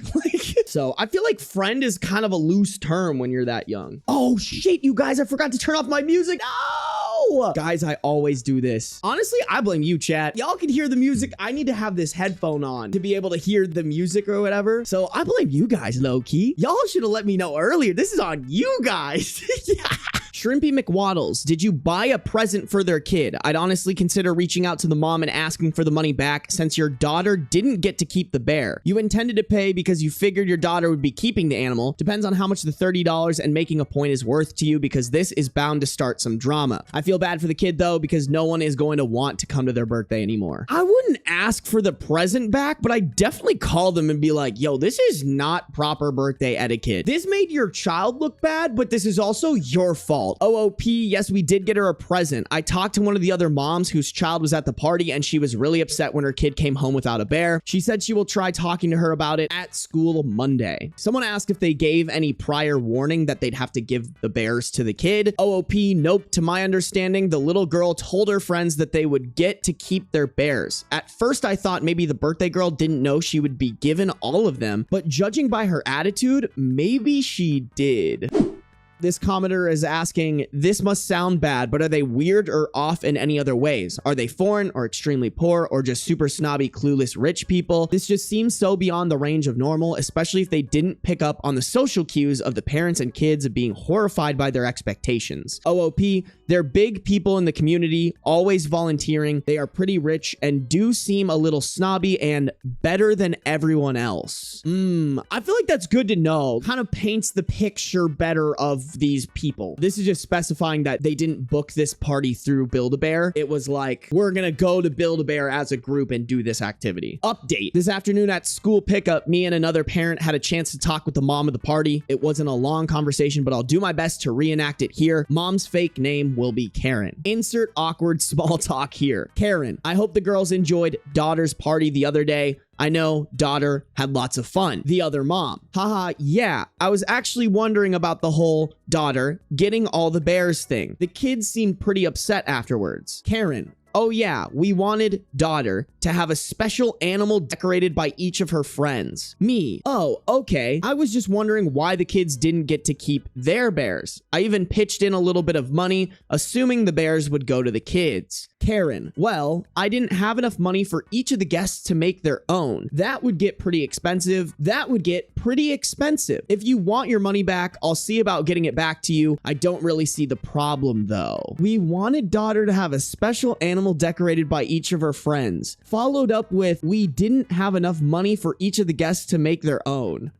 So I feel like friend is kind of a loose term when you're that young. Oh shit, you guys, I forgot to turn off my music. No! Guys, I always do this. Honestly, I blame you, chat. Y'all can hear the music. I need to have this headphone on to be able to hear the music or whatever. So I blame you guys, low-key. Y'all should have let me know earlier. This is on you guys. Yeah. Shrimpy McWaddles, did you buy a present for their kid? I'd honestly consider reaching out to the mom and asking for the money back since your daughter didn't get to keep the bear. You intended to pay because you figured your daughter would be keeping the animal. Depends on how much the $30 and making a point is worth to you because this is bound to start some drama. I feel bad for the kid though because no one is going to want to come to their birthday anymore. I wouldn't ask for the present back, but I definitely call them and be like, yo, this is not proper birthday etiquette. This made your child look bad, but this is also your fault. OOP, yes, we did get her a present. I talked to one of the other moms whose child was at the party and she was really upset when her kid came home without a bear. She said she will try talking to her about it at school Monday. Someone asked if they gave any prior warning that they'd have to give the bears to the kid. OOP, nope. To my understanding, the little girl told her friends that they would get to keep their bears. At first, I thought maybe the birthday girl didn't know she would be given all of them, but judging by her attitude, maybe she did. This commenter is asking, this must sound bad, but are they weird or off in any other ways? Are they foreign or extremely poor or just super snobby, clueless, rich people? This just seems so beyond the range of normal, especially if they didn't pick up on the social cues of the parents and kids of being horrified by their expectations. OOP, they're big people in the community, always volunteering. They are pretty rich and do seem a little snobby and better than everyone else. I feel like that's good to know. Kind of paints the picture better of these people. This is just specifying that they didn't book this party through Build-A-Bear. It was like, we're gonna go to Build-A-Bear as a group and do this activity. Update. This afternoon at school pickup, me and another parent had a chance to talk with the mom of the party. It wasn't a long conversation, but I'll do my best to reenact it here. Mom's fake name will be Karen. Insert awkward small talk here. Karen, I hope the girls enjoyed daughter's party the other day. I know daughter had lots of fun. The other mom. Haha, yeah. I was actually wondering about the whole daughter getting all the bears thing. The kids seemed pretty upset afterwards. Karen. Oh yeah, we wanted daughter to have a special animal decorated by each of her friends. Me. Oh, okay. I was just wondering why the kids didn't get to keep their bears. I even pitched in a little bit of money, assuming the bears would go to the kids. Karen. Well, I didn't have enough money for each of the guests to make their own. That would get pretty expensive. If you want your money back, I'll see about getting it back to you. I don't really see the problem though. We wanted daughter to have a special animal decorated by each of her friends. Followed up with, we didn't have enough money for each of the guests to make their own.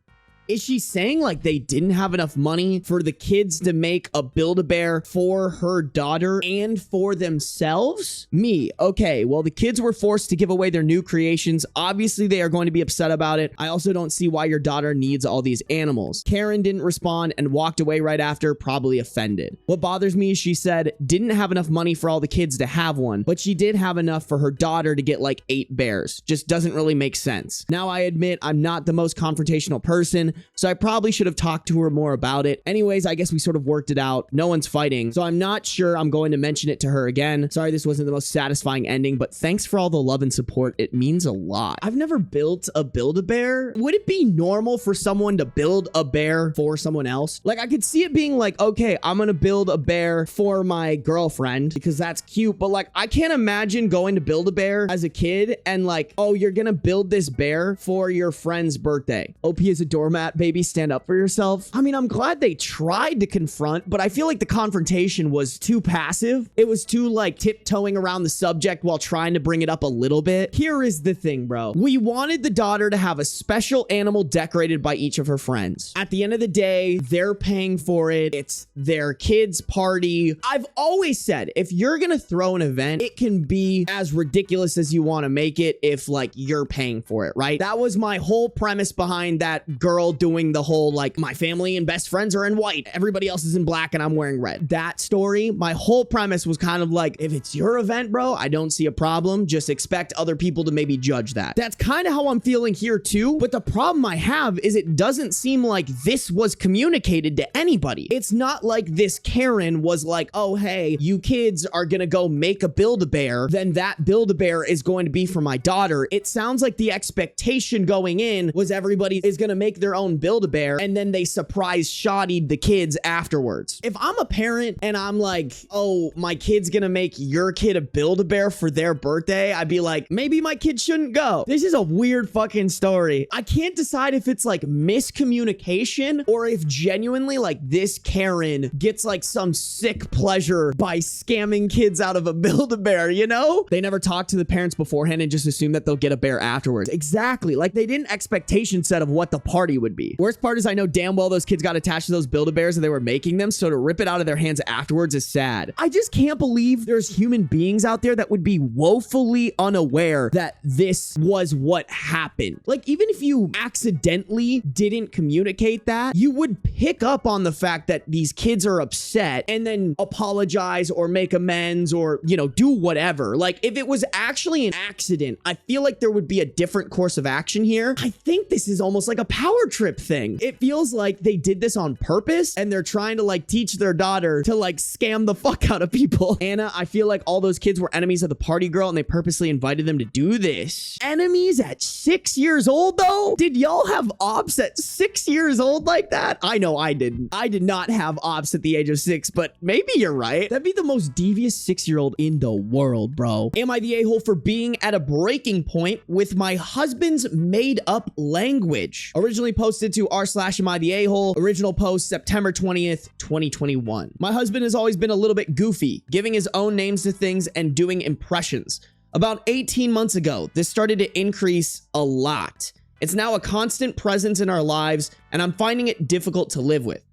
Is she saying like they didn't have enough money for the kids to make a Build-A-Bear for her daughter and for themselves? Me, okay, well, the kids were forced to give away their new creations. Obviously, they are going to be upset about it. I also don't see why your daughter needs all these animals. Karen didn't respond and walked away right after, probably offended. What bothers me is she said didn't have enough money for all the kids to have one, but she did have enough for her daughter to get like 8 bears. Just doesn't really make sense. Now, I admit I'm not the most confrontational person, so I probably should have talked to her more about it. Anyways, I guess we sort of worked it out. No one's fighting, so I'm not sure I'm going to mention it to her again. Sorry this wasn't the most satisfying ending, but thanks for all the love and support. It means a lot. I've never built a Build-A-Bear. Would it be normal for someone to build a bear for someone else? Like, I could see it being like, okay, I'm gonna build a bear for my girlfriend because that's cute, but like, I can't imagine going to Build-A-Bear as a kid and like, oh, you're gonna build this bear for your friend's birthday. OP is a doormat, baby, stand up for yourself. I mean, I'm glad they tried to confront, but I feel like the confrontation was too passive. It was too like tiptoeing around the subject while trying to bring it up a little bit. Here is the thing, bro. We wanted the daughter to have a special animal decorated by each of her friends. At the end of the day, they're paying for it. It's their kids' party. I've always said, if you're gonna throw an event, it can be as ridiculous as you want to make it if like you're paying for it, right? That was my whole premise behind that girl doing the whole like, my family and best friends are in white, everybody else is in black and I'm wearing red. That story, my whole premise was kind of like, if it's your event, bro, I don't see a problem. Just expect other people to maybe judge that. That's kind of how I'm feeling here too. But the problem I have is it doesn't seem like this was communicated to anybody. It's not like this Karen was like, oh, hey, you kids are gonna go make a Build-A-Bear, then that Build-A-Bear is going to be for my daughter. It sounds like the expectation going in was everybody is gonna make their own Build-A-Bear, and then they surprise shottied the kids afterwards. If I'm a parent and I'm like, oh, my kid's gonna make your kid a Build-A-Bear for their birthday, I'd be like, maybe my kid shouldn't go. This is a weird fucking story. I can't decide if it's like miscommunication or if genuinely like this Karen gets like some sick pleasure by scamming kids out of a Build-A-Bear, you know? They never talk to the parents beforehand and just assume that they'll get a bear afterwards. Exactly. Like they didn't expectation set of what the party would be. Worst part is I know damn well those kids got attached to those Build-A-Bears and they were making them, so to rip it out of their hands afterwards is sad. I just can't believe there's human beings out there that would be woefully unaware that this was what happened. Like even if you accidentally didn't communicate that, you would pick up on the fact that these kids are upset and then apologize or make amends or, you know, do whatever. Like if it was actually an accident, I feel like there would be a different course of action here. I think this is almost like a power trip thing. It feels like they did this on purpose and they're trying to like teach their daughter to like scam the fuck out of people. Anna, I feel like all those kids were enemies of the party girl and they purposely invited them to do this. Enemies at 6 years old though? Did y'all have ops at 6 years old like that? I know I didn't. I did not have ops at the age of 6, but maybe you're right. That'd be the most devious 6-year-old in the world, bro. Am I the a-hole for being at a breaking point with my husband's made up language? Originally posted to r/am I the a-hole. Original post September 20th, 2021. My husband has always been a little bit goofy, giving his own names to things and doing impressions. About 18 months ago, this started to increase a lot. It's now a constant presence in our lives, and I'm finding it difficult to live with.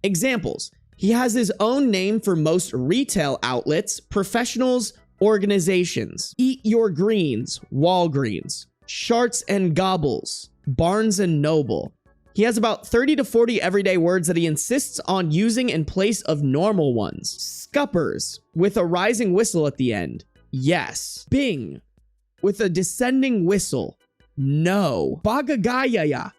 Examples: he has his own name for most retail outlets, professionals, organizations. Eat Your Greens, Walgreens, Sharts and Gobbles, Barnes and Noble. He has about 30 to 40 everyday words that he insists on using in place of normal ones. Scuppers, with a rising whistle at the end. Yes. Bing, with a descending whistle. No. Bagagayaya.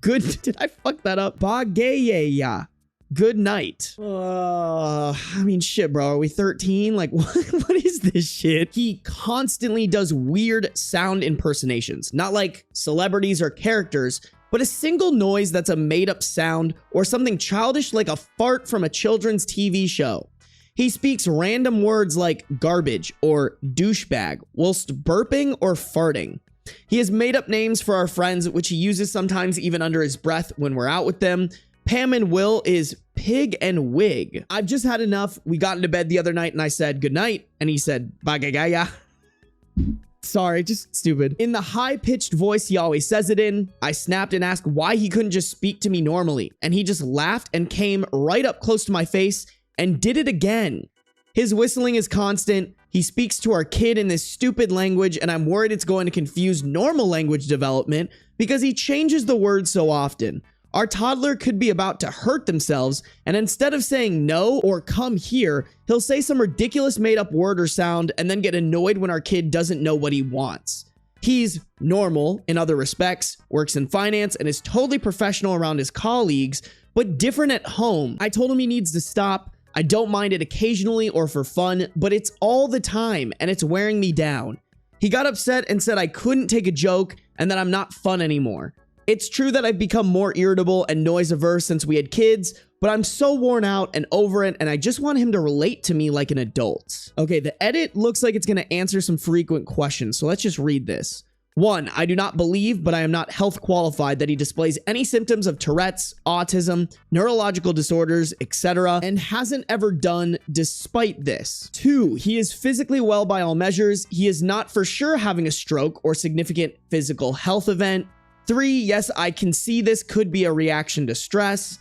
Good. Did I fuck that up? Bagayaya. Good night. I mean, shit, bro. Are we 13? Like, what is this shit? He constantly does weird sound impersonations. Not like celebrities or characters, but a single noise that's a made-up sound or something childish like a fart from a children's TV show. He speaks random words like garbage or douchebag whilst burping or farting. He has made up names for our friends, which he uses sometimes even under his breath when we're out with them. Pam and Will is Pig and Wig. I've just had enough. We got into bed the other night and I said good night and he said bagagaya. Sorry. Sorry, just stupid. In the high-pitched voice he always says it in, I snapped and asked why he couldn't just speak to me normally, and he just laughed and came right up close to my face and did it again. His whistling is constant. He speaks to our kid in this stupid language, and I'm worried it's going to confuse normal language development because he changes the words so often. Our toddler could be about to hurt themselves, and instead of saying no or come here, he'll say some ridiculous made-up word or sound and then get annoyed when our kid doesn't know what he wants. He's normal in other respects, works in finance, and is totally professional around his colleagues, but different at home. I told him he needs to stop. I don't mind it occasionally or for fun, but it's all the time, and it's wearing me down. He got upset and said I couldn't take a joke and that I'm not fun anymore. It's true that I've become more irritable and noise averse since we had kids, but I'm so worn out and over it, and I just want him to relate to me like an adult. Okay, the edit looks like it's going to answer some frequent questions, so let's just read this. 1, I do not believe, but I am not health qualified, that he displays any symptoms of Tourette's, autism, neurological disorders, etc., and hasn't ever done despite this. 2, he is physically well by all measures. He is not for sure having a stroke or significant physical health event. 3, yes, I can see this could be a reaction to stress.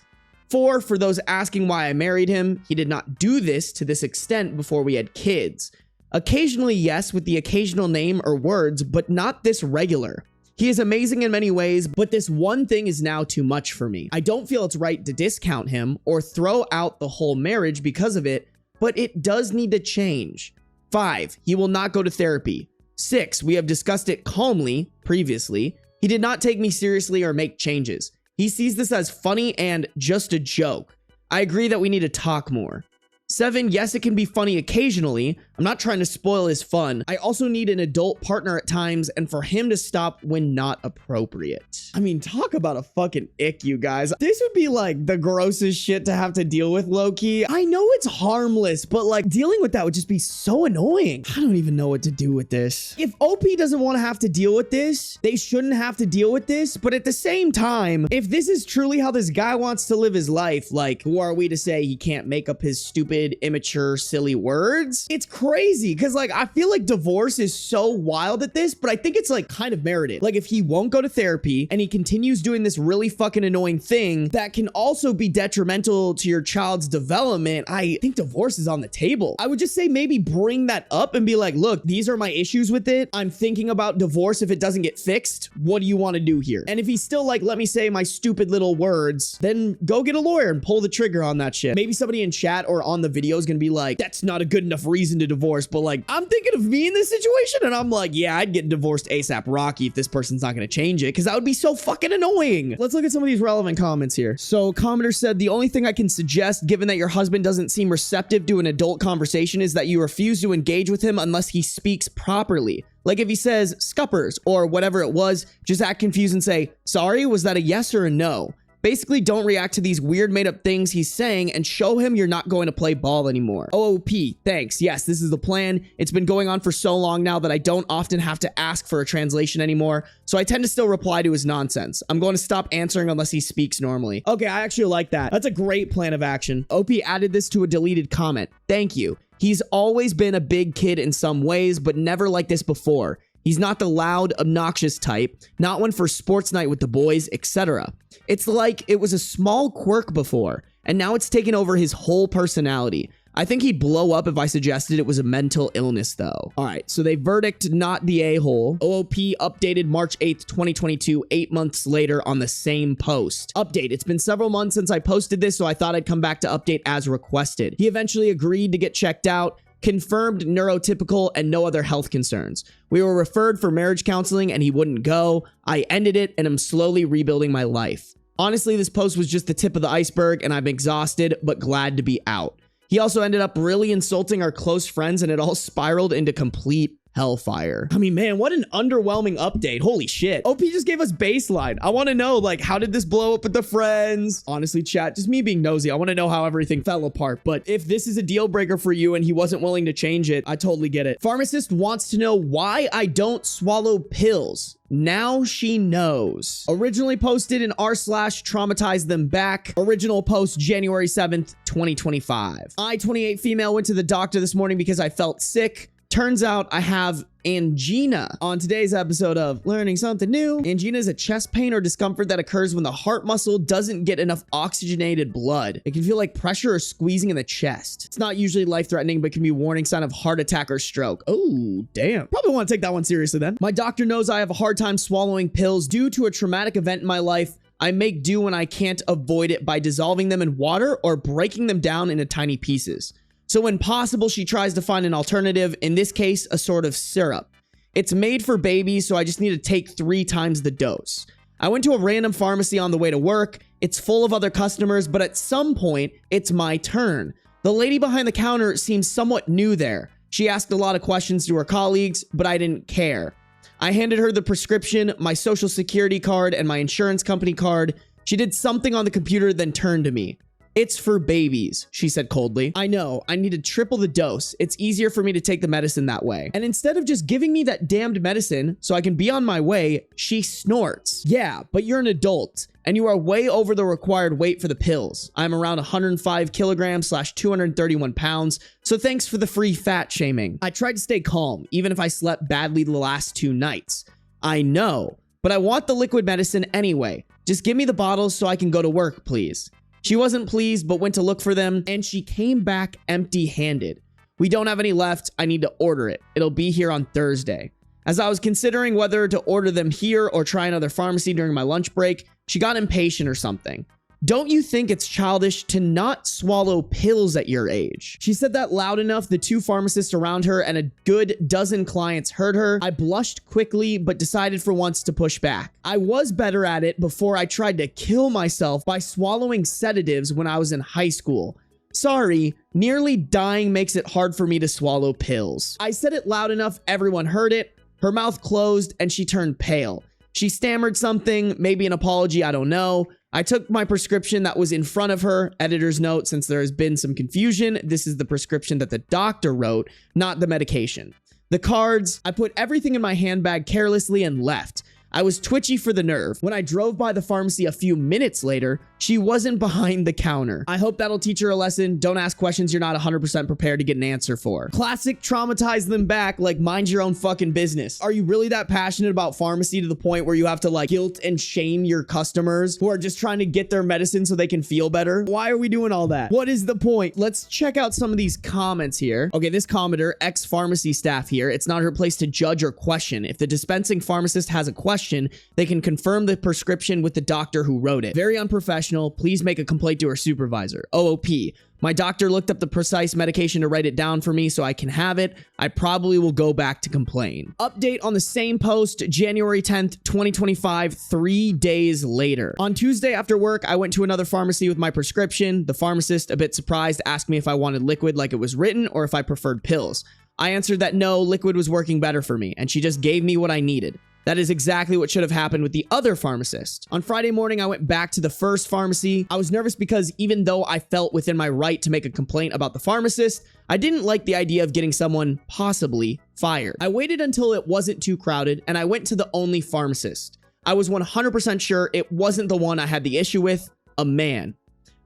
4, for those asking why I married him, he did not do this to this extent before we had kids. Occasionally, yes, with the occasional name or words, but not this regular. He is amazing in many ways, but this one thing is now too much for me. I don't feel it's right to discount him or throw out the whole marriage because of it, but it does need to change. 5, he will not go to therapy. 6, we have discussed it calmly previously. He did not take me seriously or make changes. He sees this as funny and just a joke. I agree that we need to talk more. 7, yes, it can be funny occasionally. I'm not trying to spoil his fun. I also need an adult partner at times and for him to stop when not appropriate. I mean, talk about a fucking ick, you guys. This would be like the grossest shit to have to deal with, low-key. I know it's harmless, but like dealing with that would just be so annoying. I don't even know what to do with this. If OP doesn't want to have to deal with this, they shouldn't have to deal with this. But at the same time, if this is truly how this guy wants to live his life, like, who are we to say he can't make up his stupid, immature, silly words? It's crazy because like I feel like divorce is so wild at this, but I think it's like kind of merited. Like if he won't go to therapy and he continues doing this really fucking annoying thing that can also be detrimental to your child's development, I think divorce is on the table. I would just say maybe bring that up and be like, look, these are my issues with it. I'm thinking about divorce if it doesn't get fixed. What do you want to do here? And if he's still like, let me say my stupid little words, then go get a lawyer and pull the trigger on that shit. Maybe somebody in chat or on the video is gonna be like, that's not a good enough reason to divorce, but like I'm thinking of me in this situation and I'm like, yeah, I'd get divorced ASAP Rocky if this person's not gonna change it, because that would be so fucking annoying. Let's look at some of these relevant comments here. So commenter said, the only thing I can suggest, given that your husband doesn't seem receptive to an adult conversation, is that you refuse to engage with him unless he speaks properly. Like if he says scuppers or whatever it was, just act confused and say, sorry, was that a yes or a no? Basically, don't react to these weird made-up things he's saying and show him you're not going to play ball anymore. OOP, thanks. Yes, this is the plan. It's been going on for so long now that I don't often have to ask for a translation anymore, so I tend to still reply to his nonsense. I'm going to stop answering unless he speaks normally. Okay, I actually like that. That's a great plan of action. OP added this to a deleted comment. Thank you. He's always been a big kid in some ways, but never like this before. He's not the loud, obnoxious type, not one for sports night with the boys, etc. It's like it was a small quirk before, and now it's taken over his whole personality. I think he'd blow up if I suggested it was a mental illness, though. All right, so they verdict not the a-hole. OOP updated March 8th, 2022, 8 months later on the same post. Update, it's been several months since I posted this, so I thought I'd come back to update as requested. He eventually agreed to get checked out, confirmed neurotypical and no other health concerns. We were referred for marriage counseling and he wouldn't go. I ended it and I'm slowly rebuilding my life. Honestly, this post was just the tip of the iceberg and I'm exhausted, but glad to be out. He also ended up really insulting our close friends and it all spiraled into complete hellfire. I mean, man, what an underwhelming update. Holy shit. OP just gave us baseline. I want to know, like, how did this blow up with the friends? Honestly, chat, just me being nosy. I want to know how everything fell apart. But if this is a deal breaker for you and he wasn't willing to change it, I totally get it. Pharmacist wants to know why I don't swallow pills. Now she knows. Originally posted in r/traumatize them back. Original post January 7th, 2025. I, 28 female, went to the doctor this morning because I felt sick. Turns out I have angina. On today's episode of Learning Something New, angina is a chest pain or discomfort that occurs when the heart muscle doesn't get enough oxygenated blood. It can feel like pressure or squeezing in the chest. It's not usually life-threatening, but can be a warning sign of heart attack or stroke. Oh, damn. Probably want to take that one seriously then. My doctor knows I have a hard time swallowing pills due to a traumatic event in my life. I make do when I can't avoid it by dissolving them in water or breaking them down into tiny pieces. So when possible, she tries to find an alternative, in this case, a sort of syrup. It's made for babies, so I just need to take 3 times the dose. I went to a random pharmacy on the way to work. It's full of other customers, but at some point, it's my turn. The lady behind the counter seems somewhat new there. She asked a lot of questions to her colleagues, but I didn't care. I handed her the prescription, my social security card, and my insurance company card. She did something on the computer, then turned to me. "It's for babies," she said coldly. I know, I need to triple the dose. It's easier for me to take the medicine that way. And instead of just giving me that damned medicine so I can be on my way, she snorts. "Yeah, but you're an adult, and you are way over the required weight for the pills. I'm around 105 kilograms / 231 pounds, so thanks for the free fat shaming." I tried to stay calm, even if I slept badly the last 2 nights. "I know, but I want the liquid medicine anyway. Just give me the bottles so I can go to work, please." She wasn't pleased, but went to look for them, and she came back empty-handed. "We don't have any left. I need to order it. It'll be here on Thursday." As I was considering whether to order them here or try another pharmacy during my lunch break, she got impatient or something. "Don't you think it's childish to not swallow pills at your age?" She said that loud enough the 2 pharmacists around her and a good dozen clients heard her. I blushed quickly, but decided for once to push back. I was better at it before I tried to kill myself by swallowing sedatives when I was in high school. "Sorry, nearly dying makes it hard for me to swallow pills." I said it loud enough everyone heard it. Her mouth closed and she turned pale. She stammered something, maybe an apology, I don't know. I took my prescription that was in front of her. Editor's note, since there has been some confusion, this is the prescription that the doctor wrote, not the medication. The cards, I put everything in my handbag carelessly and left. I was twitchy for the nerve. When I drove by the pharmacy a few minutes later, she wasn't behind the counter. I hope that'll teach her a lesson. Don't ask questions you're not 100% prepared to get an answer for. Classic traumatize them back, like mind your own fucking business. Are you really that passionate about pharmacy to the point where you have to like guilt and shame your customers who are just trying to get their medicine so they can feel better? Why are we doing all that? What is the point? Let's check out some of these comments here. Okay, this commenter, ex-pharmacy staff here, it's not her place to judge or question. If the dispensing pharmacist has a question, they can confirm the prescription with the doctor who wrote it. Very unprofessional. Please make a complaint to her supervisor. OOP. My doctor looked up the precise medication to write it down for me so I can have it. I probably will go back to complain. Update on the same post, January 10th, 2025, 3 days later. On Tuesday after work, I went to another pharmacy with my prescription. The pharmacist, a bit surprised, asked me if I wanted liquid like it was written or if I preferred pills. I answered that no, liquid was working better for me, and she just gave me what I needed. That is exactly what should have happened with the other pharmacist. On Friday morning, I went back to the first pharmacy. I was nervous because even though I felt within my right to make a complaint about the pharmacist, I didn't like the idea of getting someone possibly fired. I waited until it wasn't too crowded, and I went to the only pharmacist. I was 100% sure it wasn't the one I had the issue with, a man.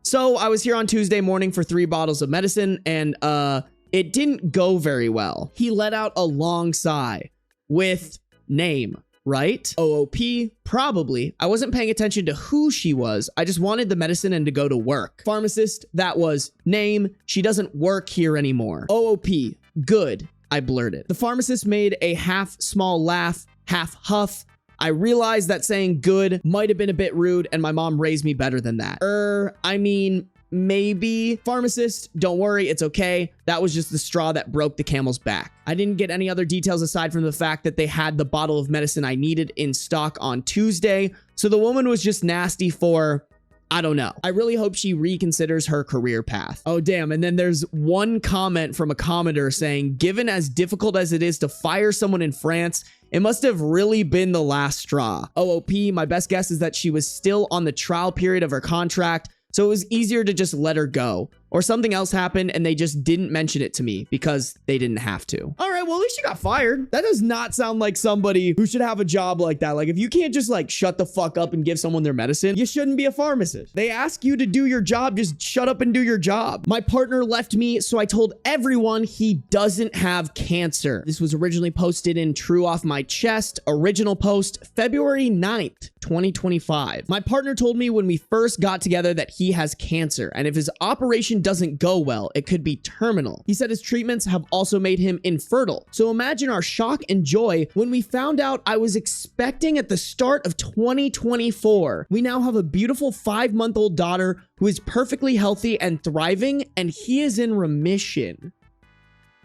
So I was here on Tuesday morning for 3 bottles of medicine, and it didn't go very well. He let out a long sigh with name. Right? OOP? Probably. I wasn't paying attention to who she was. I just wanted the medicine and to go to work. Pharmacist? That was name. She doesn't work here anymore. OOP. Good. I blurted. The pharmacist made a half small laugh, half huff. I realized that saying good might have been a bit rude, and my mom raised me better than that. I mean, maybe. Pharmacist, don't worry, it's okay. That was just the straw that broke the camel's back. I didn't get any other details aside from the fact that they had the bottle of medicine I needed in stock on Tuesday, so the woman was just nasty for, I don't know. I really hope she reconsiders her career path. Oh, damn. And then there's one comment from a commenter saying, given as difficult as it is to fire someone in France, it must have really been the last straw. OOP, my best guess is that she was still on the trial period of her contract, so it was easier to just let her go. or something else happened and they just didn't mention it to me because they didn't have to. All right, well, at least you got fired. That does not sound like somebody who should have a job like that. Like, if you can't just like shut the fuck up and give someone their medicine, you shouldn't be a pharmacist. They ask you to do your job, just shut up and do your job. My partner left me, so I told everyone he doesn't have cancer. This was originally posted in True Off My Chest, original post February 9th, 2025. My partner told me when we first got together that he has cancer, and if his operation doesn't go well, it could be terminal. He said his treatments have also made him infertile. So imagine our shock and joy when we found out I was expecting at the start of 2024. We now have a beautiful 5-month-old daughter who is perfectly healthy and thriving, and he is in remission.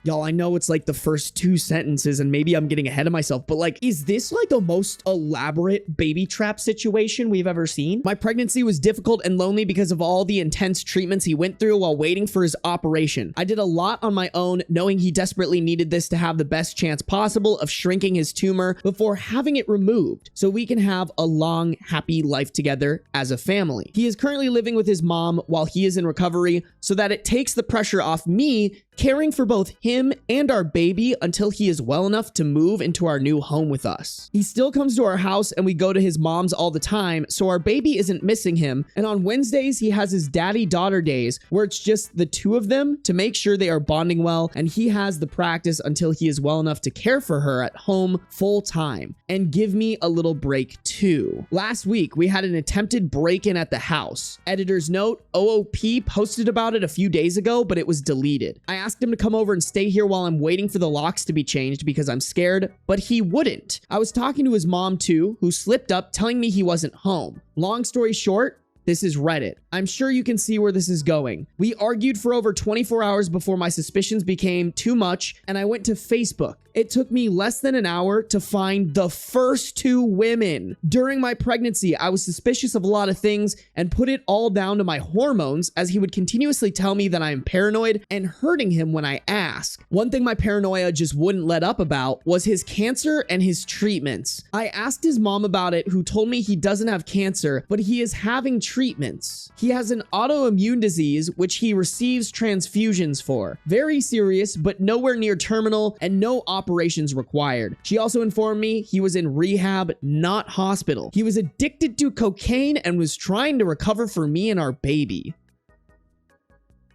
Y'all, I know it's like the first 2 sentences and maybe I'm getting ahead of myself, but like, is this like the most elaborate baby trap situation we've ever seen? My pregnancy was difficult and lonely because of all the intense treatments he went through while waiting for his operation. I did a lot on my own, knowing he desperately needed this to have the best chance possible of shrinking his tumor before having it removed so we can have a long, happy life together as a family. He is currently living with his mom while he is in recovery so that it takes the pressure off me caring for both him and our baby until he is well enough to move into our new home with us. He still comes to our house and we go to his mom's all the time, so our baby isn't missing him. And on Wednesdays, he has his daddy-daughter days where it's just the 2 of them to make sure they are bonding well, and he has the practice until he is well enough to care for her at home full time and give me a little break too. Last week, we had an attempted break-in at the house. Editor's note, OOP posted about it a few days ago, but it was deleted. I asked him to come over and stay here while I'm waiting for the locks to be changed because I'm scared, but he wouldn't. I was talking to his mom too, who slipped up telling me he wasn't home. Long story short, this is Reddit. I'm sure you can see where this is going. We argued for over 24 hours before my suspicions became too much, and I went to Facebook. It took me less than an hour to find the first 2 women. During my pregnancy, I was suspicious of a lot of things and put it all down to my hormones, as he would continuously tell me that I am paranoid and hurting him when I ask. One thing my paranoia just wouldn't let up about was his cancer and his treatments. I asked his mom about it, who told me he doesn't have cancer, but he is having treatments. He has an autoimmune disease, which he receives transfusions for. Very serious, but nowhere near terminal, and no operations required. She also informed me he was in rehab, not hospital. He was addicted to cocaine and was trying to recover for me and our baby.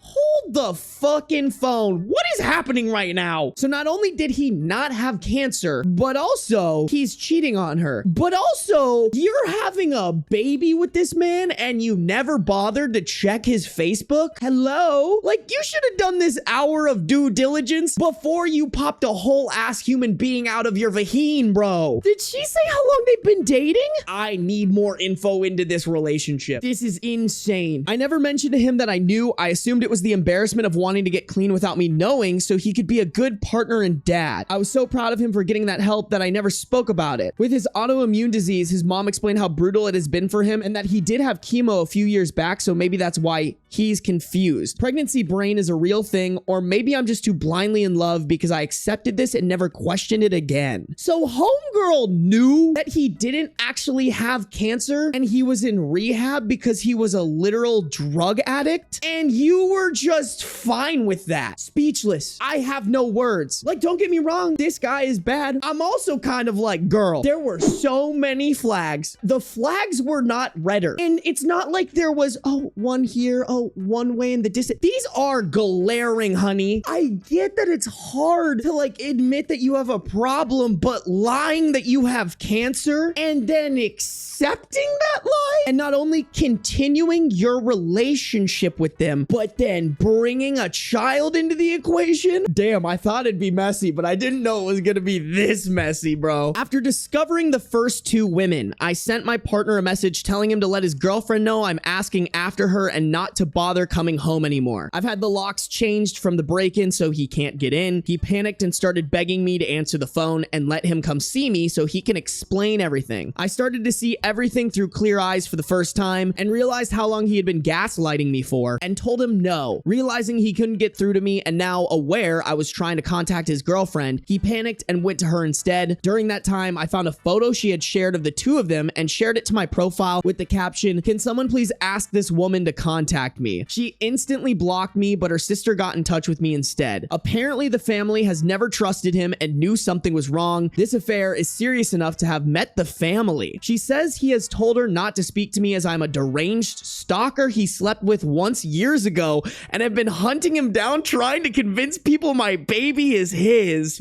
Hold the fucking phone. What is happening right now? So not only did he not have cancer, but also he's cheating on her. But also, you're having a baby with this man and you never bothered to check his Facebook? Hello? Like, you should have done this hour of due diligence before you popped a whole ass human being out of your vagine, bro. Did she say how long they've been dating? I need more info into this relationship. This is insane. I never mentioned to him that I knew. I assumed it was the embarrassment of wanting to get clean without me knowing so he could be a good partner and dad. I was so proud of him for getting that help that I never spoke about it. With his autoimmune disease, his mom explained how brutal it has been for him and that he did have chemo a few years back, so maybe that's why he's confused. Pregnancy brain is a real thing, or maybe I'm just too blindly in love because I accepted this and never questioned it again. So homegirl knew that he didn't actually have cancer and he was in rehab because he was a literal drug addict, and you were just fine with that. Speechless. I have no words. Like, don't get me wrong, this guy is bad. I'm also kind of like, girl, there were so many flags. The flags were not redder. And it's not like there was, oh, one here, oh, one way in the distance. These are glaring, honey. I get that it's hard to like admit that you have a problem, but lying that you have cancer and then accepting that lie and not only continuing your relationship with them, but then bringing a child into the equation? Damn, I thought it'd be messy, but I didn't know it was gonna be this messy, bro. After discovering the first 2 women, I sent my partner a message telling him to let his girlfriend know I'm asking after her and not to bother coming home anymore. I've had the locks changed from the break-in so he can't get in. He panicked and started begging me to answer the phone and let him come see me so he can explain everything. I started to see everything through clear eyes for the first time and realized how long he had been gaslighting me for, and told him no. Realizing he couldn't get through to me and now aware I was trying to contact his girlfriend, he panicked and went to her instead. During that time, I found a photo she had shared of the two of them and shared it to my profile with the caption, "Can someone please ask this woman to contact me?" She instantly blocked me, but her sister got in touch with me instead. Apparently, the family has never trusted him and knew something was wrong. This affair is serious enough to have met the family. She says he has told her not to speak to me as I'm a deranged stalker he slept with once years ago and have been hunting him down trying to convince people my baby is his.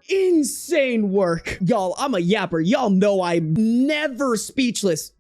Insane work. Y'all, I'm a yapper. Y'all know I'm never speechless,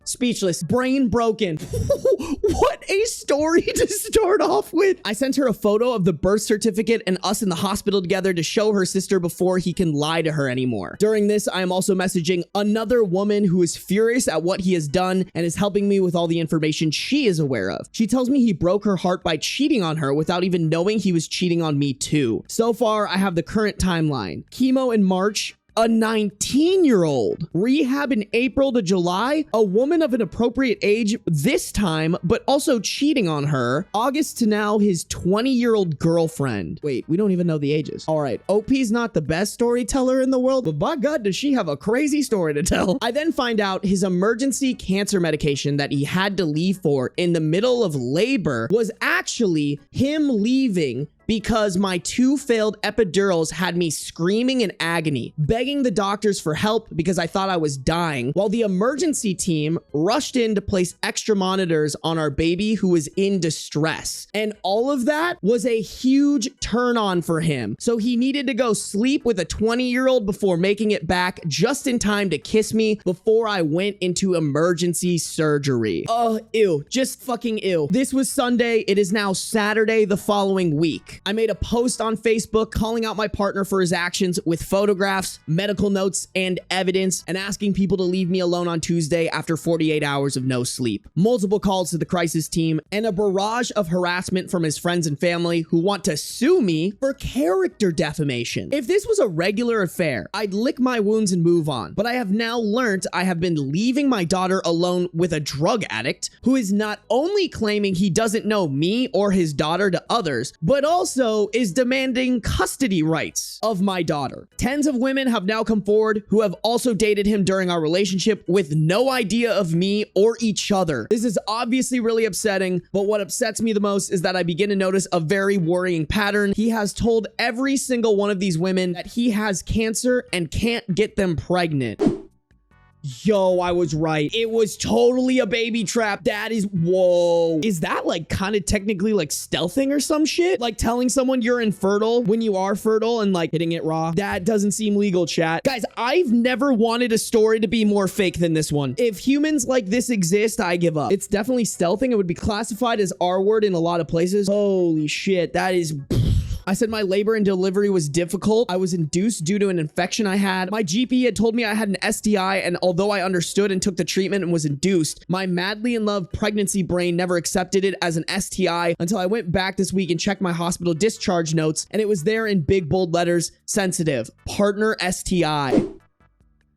brain broken. What a story to start off with. I sent her a photo of the birth certificate and us in the hospital together to show her sister before he can lie to her anymore. During this, I am also messaging another woman who is furious at what he has done and is helping me with all the information she is aware of. She tells me he broke her heart by cheating on her without even knowing he was cheating on me too. So far, I have the current timeline. Chemo in March, a 19-year-old. Rehab in April to July, a woman of an appropriate age this time, but also cheating on her. August to now, his 20-year-old girlfriend. Wait, we don't even know the ages. All right, OP's not the best storyteller in the world, but by God, does she have a crazy story to tell. I then find out his emergency cancer medication that he had to leave for in the middle of labor was actually him leaving because my 2 failed epidurals had me screaming in agony, begging the doctors for help because I thought I was dying, while the emergency team rushed in to place extra monitors on our baby who was in distress. And all of that was a huge turn on for him. So he needed to go sleep with a 20-year-old before making it back just in time to kiss me before I went into emergency surgery. Oh, ew. Just fucking ew. This was Sunday. It is now Saturday the following week. I made a post on Facebook calling out my partner for his actions with photographs, medical notes, and evidence, and asking people to leave me alone on Tuesday after 48 hours of no sleep. Multiple calls to the crisis team, and a barrage of harassment from his friends and family who want to sue me for character defamation. If this was a regular affair, I'd lick my wounds and move on. But I have now learned I have been leaving my daughter alone with a drug addict who is not only claiming he doesn't know me or his daughter to others, but also is demanding custody rights of my daughter. Tens of women have now come forward who have also dated him during our relationship with no idea of me or each other. This is obviously really upsetting, but what upsets me the most is that I begin to notice a very worrying pattern. He has told every single one of these women that he has cancer and can't get them pregnant. Yo, I was right. It was totally a baby trap. That is, whoa. Is that like kind of technically like stealthing or some shit? Like telling someone you're infertile when you are fertile and like hitting it raw? That doesn't seem legal, chat. Guys, I've never wanted a story to be more fake than this one. If humans like this exist, I give up. It's definitely stealthing. It would be classified as R-word in a lot of places. Holy shit, that is... I said my labor and delivery was difficult. I was induced due to an infection I had. My GP had told me I had an STI, and although I understood and took the treatment and was induced, my madly in love pregnancy brain never accepted it as an STI until I went back this week and checked my hospital discharge notes, and it was there in big bold letters, sensitive, partner STI.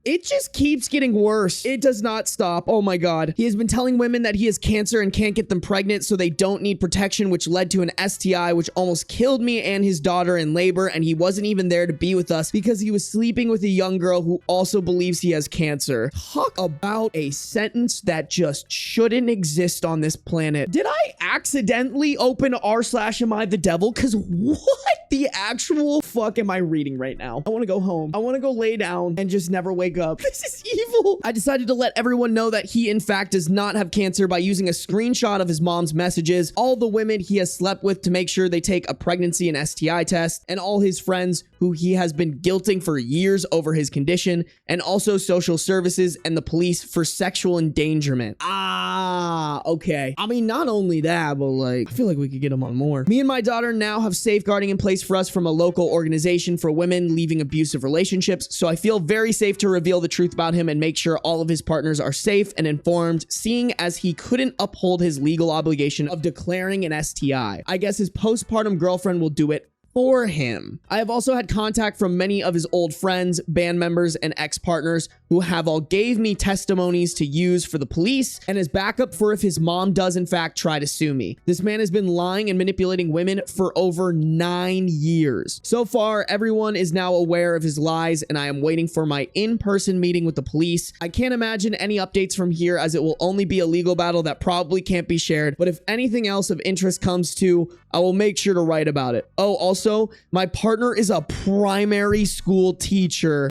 It just keeps getting worse. It does not stop. Oh my God. He has been telling women that he has cancer and can't get them pregnant so they don't need protection, which led to an STI, which almost killed me and his daughter in labor. And he wasn't even there to be with us because he was sleeping with a young girl who also believes he has cancer. Talk about a sentence that just shouldn't exist on this planet. Did I accidentally open r/am I the devil? Cause what the actual fuck am I reading right now? I want to go home. I want to go lay down and just never wake up. This is evil. I decided to let everyone know that he in fact does not have cancer by using a screenshot of his mom's messages, all the women he has slept with to make sure they take a pregnancy and STI test, and all his friends who he has been guilting for years over his condition, and also social services and the police for sexual endangerment. Ah, okay. I mean, not only that, but like, I feel like we could get him on more. Me and my daughter now have safeguarding in place for us from a local organization for women leaving abusive relationships, so I feel very safe to reveal the truth about him and make sure all of his partners are safe and informed, seeing as he couldn't uphold his legal obligation of declaring an STI. I guess his postpartum girlfriend will do it for him. I have also had contact from many of his old friends, band members, and ex-partners who have all gave me testimonies to use for the police and as backup for if his mom does in fact try to sue me. This man has been lying and manipulating women for over 9 years. So far, everyone is now aware of his lies, and I am waiting for my in-person meeting with the police. I can't imagine any updates from here, as it will only be a legal battle that probably can't be shared, but if anything else of interest comes to, I will make sure to write about it. Oh, also, my partner is a primary school teacher.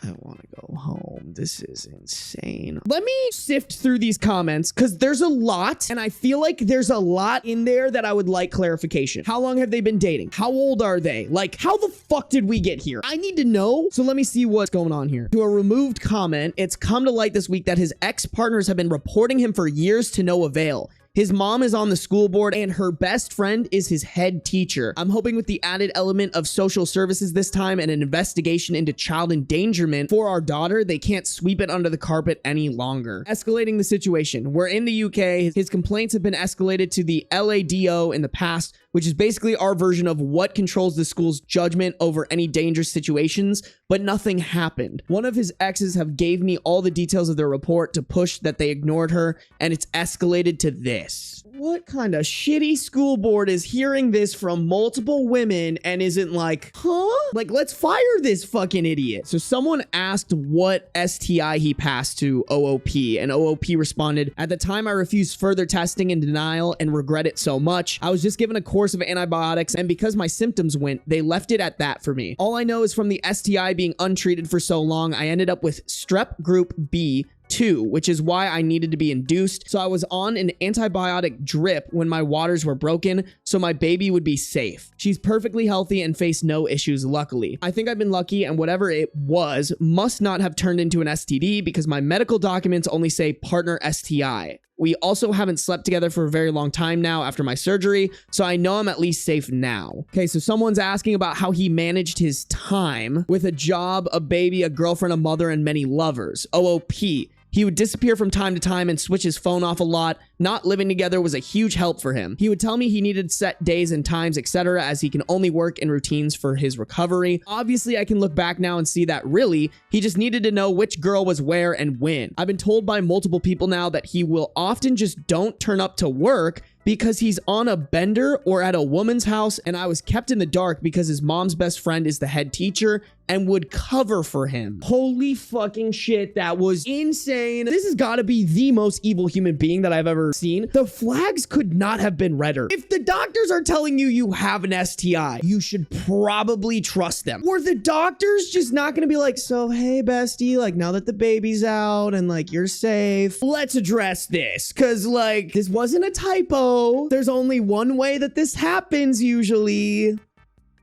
I want to go home. This is insane. Let me sift through these comments because there's a lot, and I feel like there's a lot in there that I would like clarification. How long have they been dating? How old are they? Like, how the fuck did we get here? I need to know. So let me see what's going on here. To a removed comment, it's come to light this week that his ex-partners have been reporting him for years to no avail. His mom is on the school board and her best friend is his head teacher. I'm hoping with the added element of social services this time and an investigation into child endangerment for our daughter, they can't sweep it under the carpet any longer. Escalating the situation. We're in the UK. His complaints have been escalated to the LADO in the past, which is basically our version of what controls the school's judgment over any dangerous situations, but nothing happened. One of his exes have gave me all the details of their report to push that they ignored her, and it's escalated to this. What kind of shitty school board is hearing this from multiple women and isn't like, huh? Like, let's fire this fucking idiot. So someone asked what STI he passed to OOP, and OOP responded, "At the time, I refused further testing in denial and regret it so much. I was just given a course of antibiotics, and because my symptoms went, they left it at that for me. All I know is from the STI being untreated for so long, I ended up with strep group B, 2, which is why I needed to be induced. So I was on an antibiotic drip when my waters were broken, so my baby would be safe. She's perfectly healthy and faced no issues, luckily. I think I've been lucky, and whatever it was must not have turned into an STD because my medical documents only say partner STI. We also haven't slept together for a very long time now after my surgery, so I know I'm at least safe now." Okay, so someone's asking about how he managed his time with a job, a baby, a girlfriend, a mother, and many lovers. OOP. He would disappear from time to time and switch his phone off a lot. Not living together was a huge help for him. He would tell me he needed set days and times, etc., as he can only work in routines for his recovery. Obviously, I can look back now and see that really, he just needed to know which girl was where and when. I've been told by multiple people now that he will often just don't turn up to work because he's on a bender or at a woman's house, and I was kept in the dark because his mom's best friend is the head teacher and would cover for him. Holy fucking shit, that was insane. This has got to be the most evil human being that I've ever seen. The flags could not have been redder. If the doctors are telling you you have an STI, you should probably trust them. Were the doctors just not going to be like, "So, hey, bestie, like, now that the baby's out and, like, you're safe, let's address this, because, like, this wasn't a typo. There's only one way that this happens usually."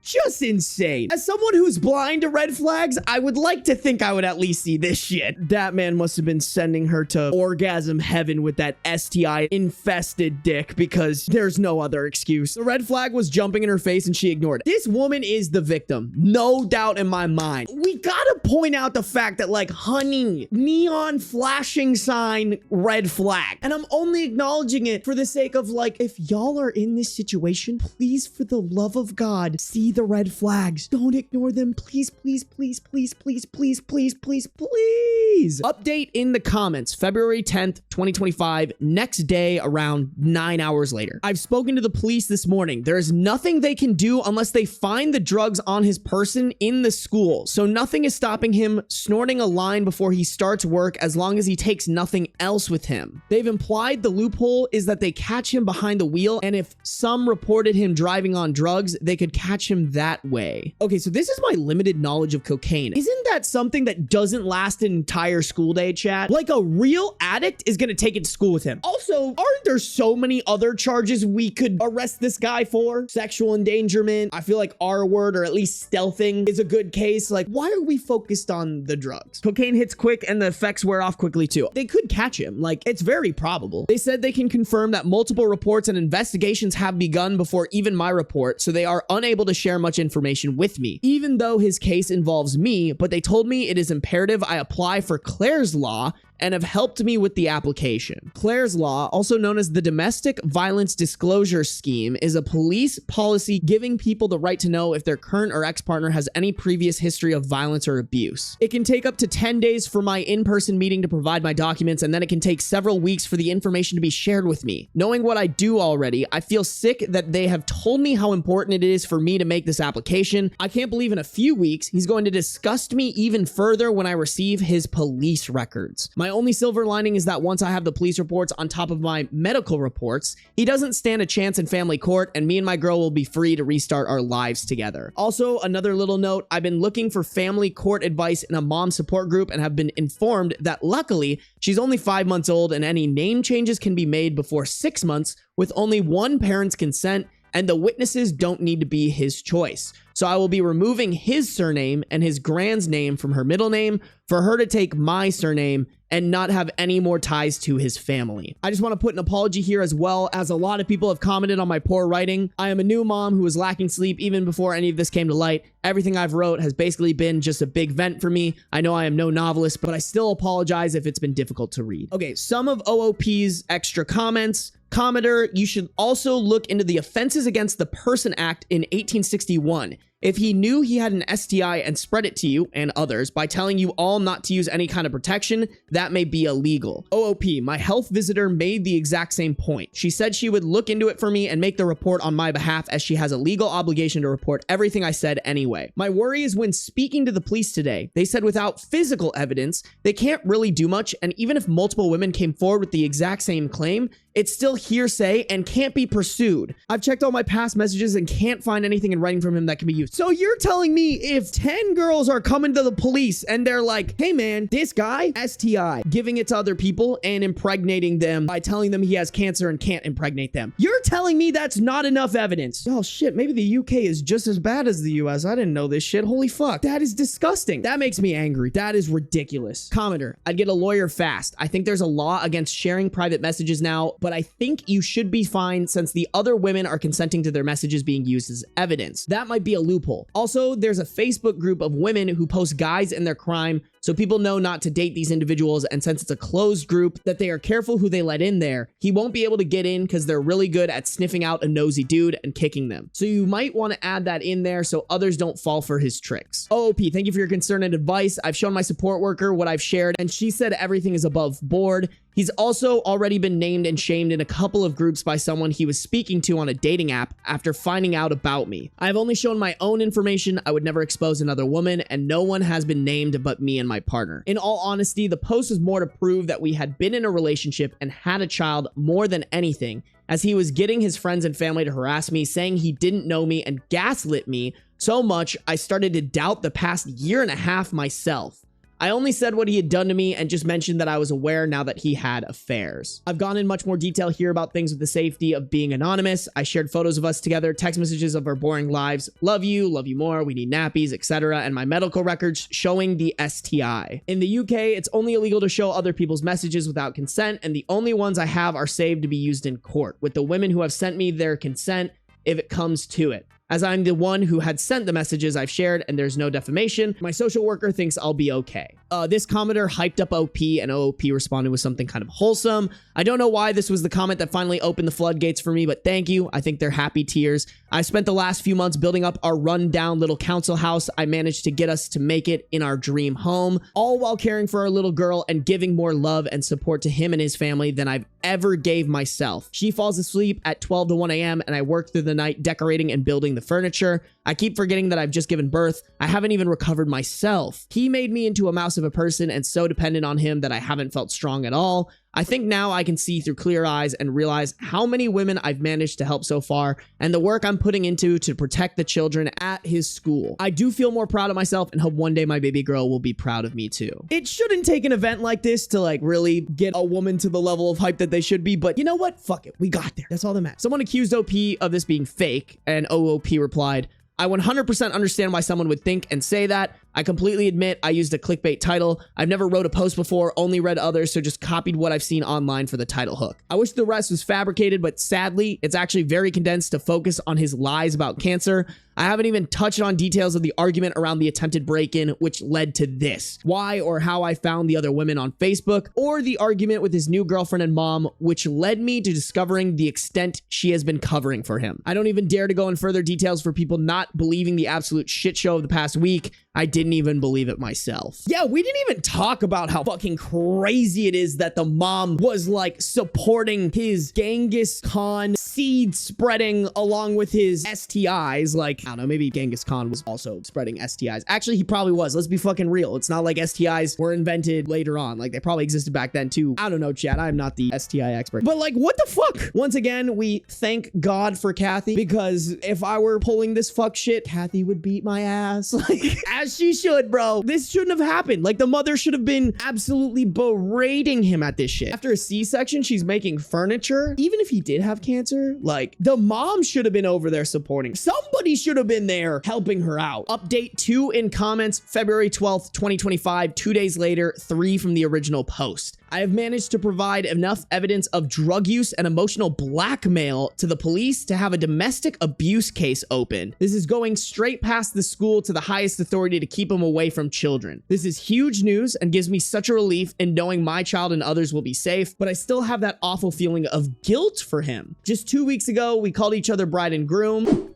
Just insane. As someone who's blind to red flags, I would like to think I would at least see this shit. That man must have been sending her to orgasm heaven with that STI infested dick because there's no other excuse. The red flag was jumping in her face and she ignored it. This woman is the victim. No doubt in my mind. We gotta point out the fact that, like, honey, neon flashing sign, red flag. And I'm only acknowledging it for the sake of, like, if y'all are in this situation, please, for the love of God, see the red flags. Don't ignore them. Please, please, please, please, please, please, please, please, please. Update in the comments, February 10th, 2025, next day around 9 hours later. I've spoken to the police this morning. There is nothing they can do unless they find the drugs on his person in the school. So nothing is stopping him snorting a line before he starts work as long as he takes nothing else with him. They've implied the loophole is that they catch him behind the wheel, and if some reported him driving on drugs, they could catch him that way. Okay, so this is my limited knowledge of cocaine. Isn't that something that doesn't last an entire school day, chat? Like, a real addict is gonna take it to school with him. Also, aren't there so many other charges we could arrest this guy for? Sexual endangerment. I feel like R-word or at least stealthing is a good case. Like, why are we focused on the drugs? Cocaine hits quick and the effects wear off quickly too. They could catch him. Like, it's very probable. They said they can confirm that multiple reports and investigations have begun before even my report, so they are unable to share much information with me, even though his case involves me, but they told me it is imperative I apply for Claire's law and have helped me with the application. Claire's Law, also known as the Domestic Violence Disclosure Scheme, is a police policy giving people the right to know if their current or ex-partner has any previous history of violence or abuse. It can take up to 10 days for my in-person meeting to provide my documents, and then it can take several weeks for the information to be shared with me. Knowing what I do already, I feel sick that they have told me how important it is for me to make this application. I can't believe in a few weeks, he's going to disgust me even further when I receive his police records. My only silver lining is that once I have the police reports on top of my medical reports, he doesn't stand a chance in family court, and me and my girl will be free to restart our lives together. Also, another little note, I've been looking for family court advice in a mom support group and have been informed that luckily, she's only 5 months old and any name changes can be made before 6 months with only one parent's consent, and the witnesses don't need to be his choice. So I will be removing his surname and his grand's name from her middle name for her to take my surname and not have any more ties to his family. I just want to put an apology here as well, as a lot of people have commented on my poor writing. I am a new mom who was lacking sleep even before any of this came to light. Everything I've wrote has basically been just a big vent for me. I know I am no novelist, but I still apologize if it's been difficult to read. Okay, some of OOP's extra comments. Commenter, you should also look into the Offenses Against the Person Act in 1861. If he knew he had an STI and spread it to you and others by telling you all not to use any kind of protection, that may be illegal. OOP, my health visitor made the exact same point. She said she would look into it for me and make the report on my behalf, as she has a legal obligation to report everything I said anyway. My worry is when speaking to the police today, they said without physical evidence, they can't really do much, and even if multiple women came forward with the exact same claim, it's still hearsay and can't be pursued. I've checked all my past messages and can't find anything in writing from him that can be used. So you're telling me if 10 girls are coming to the police and they're like, hey man, this guy, STI, giving it to other people and impregnating them by telling them he has cancer and can't impregnate them, you're telling me that's not enough evidence? Oh shit, maybe the UK is just as bad as the US. I didn't know this shit. Holy fuck. That is disgusting. That makes me angry. That is ridiculous. Commenter, I'd get a lawyer fast. I think there's a law against sharing private messages now, but I think you should be fine since the other women are consenting to their messages being used as evidence. That might be a loophole. Also, there's a Facebook group of women who post guys in their crime, so people know not to date these individuals, and since it's a closed group, that they are careful who they let in there. He won't be able to get in because they're really good at sniffing out a nosy dude and kicking them. So you might want to add that in there so others don't fall for his tricks. OOP, thank you for your concern and advice. I've shown my support worker what I've shared, and she said everything is above board. He's also already been named and shamed in a couple of groups by someone he was speaking to on a dating app after finding out about me. I've only shown my own information. I would never expose another woman, and no one has been named but me and my partner. In all honesty, the post was more to prove that we had been in a relationship and had a child more than anything, as he was getting his friends and family to harass me, saying he didn't know me and gaslit me so much I started to doubt the past year and a half myself. I only said what he had done to me and just mentioned that I was aware now that he had affairs. I've gone in much more detail here about things with the safety of being anonymous. I shared photos of us together, text messages of our boring lives, love you more, we need nappies, etc., and my medical records showing the STI. In the UK, it's only illegal to show other people's messages without consent, and the only ones I have are saved to be used in court, with the women who have sent me their consent if it comes to it. As I'm the one who had sent the messages I've shared and there's no defamation, my social worker thinks I'll be okay. This commenter hyped up OP and OOP responded with something kind of wholesome. I don't know why this was the comment that finally opened the floodgates for me, but thank you. I think they're happy tears. I spent the last few months building up our rundown little council house. I managed to get us to make it in our dream home, all while caring for our little girl and giving more love and support to him and his family than I've ever gave myself. She falls asleep at 12 to 1 a.m. and I work through the night decorating and building the furniture. I keep forgetting that I've just given birth. I haven't even recovered myself. He made me into a mouse of a person and so dependent on him that I haven't felt strong at all. I think now I can see through clear eyes and realize how many women I've managed to help so far and the work I'm putting into to protect the children at his school. I do feel more proud of myself and hope one day my baby girl will be proud of me too. It shouldn't take an event like this to like really get a woman to the level of hype that they should be, but you know what? Fuck it. We got there. That's all that matters. Someone accused OP of this being fake and OOP replied, I 100% understand why someone would think and say that. I completely admit I used a clickbait title. I've never wrote a post before, only read others, so just copied what I've seen online for the title hook. I wish the rest was fabricated, but sadly, it's actually very condensed to focus on his lies about cancer. I haven't even touched on details of the argument around the attempted break-in, which led to this. Why or how I found the other women on Facebook, or the argument with his new girlfriend and mom, which led me to discovering the extent she has been covering for him. I don't even dare to go in further details for people not believing the absolute shit show of the past week. I didn't even believe it myself. Yeah, we didn't even talk about how fucking crazy it is that the mom was like supporting his Genghis Khan seed spreading along with his STIs. Like, I don't know, maybe Genghis Khan was also spreading STIs. Actually, he probably was. Let's be fucking real. It's not like STIs were invented later on. Like, they probably existed back then too. I don't know, chat. I'm not the STI expert. But like, what the fuck? Once again, we thank God for Kathy, because if I were pulling this fuck shit, Kathy would beat my ass. Like, as she should, bro. This shouldn't have happened. Like, the mother should have been absolutely berating him at this shit. After a C-section, she's making furniture. Even if he did have cancer, like, the mom should have been over there supporting. Somebody should have been there helping her out. Update 2 in comments, February 12th, 2025, 2 days later, 3 from the original post. I have managed to provide enough evidence of drug use and emotional blackmail to the police to have a domestic abuse case open. This is going straight past the school to the highest authority to keep them away from children. This is huge news and gives me such a relief in knowing my child and others will be safe, but I still have that awful feeling of guilt for him. Just 2 weeks ago, we called each other bride and groom.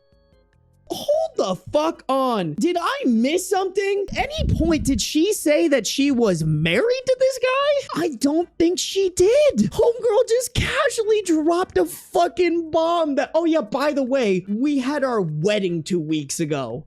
Hold the fuck on. Did I miss something? Any point did she say that she was married to this guy? I don't think she did. Homegirl just casually dropped a fucking bomb that, oh yeah, by the way, we had our wedding 2 weeks ago.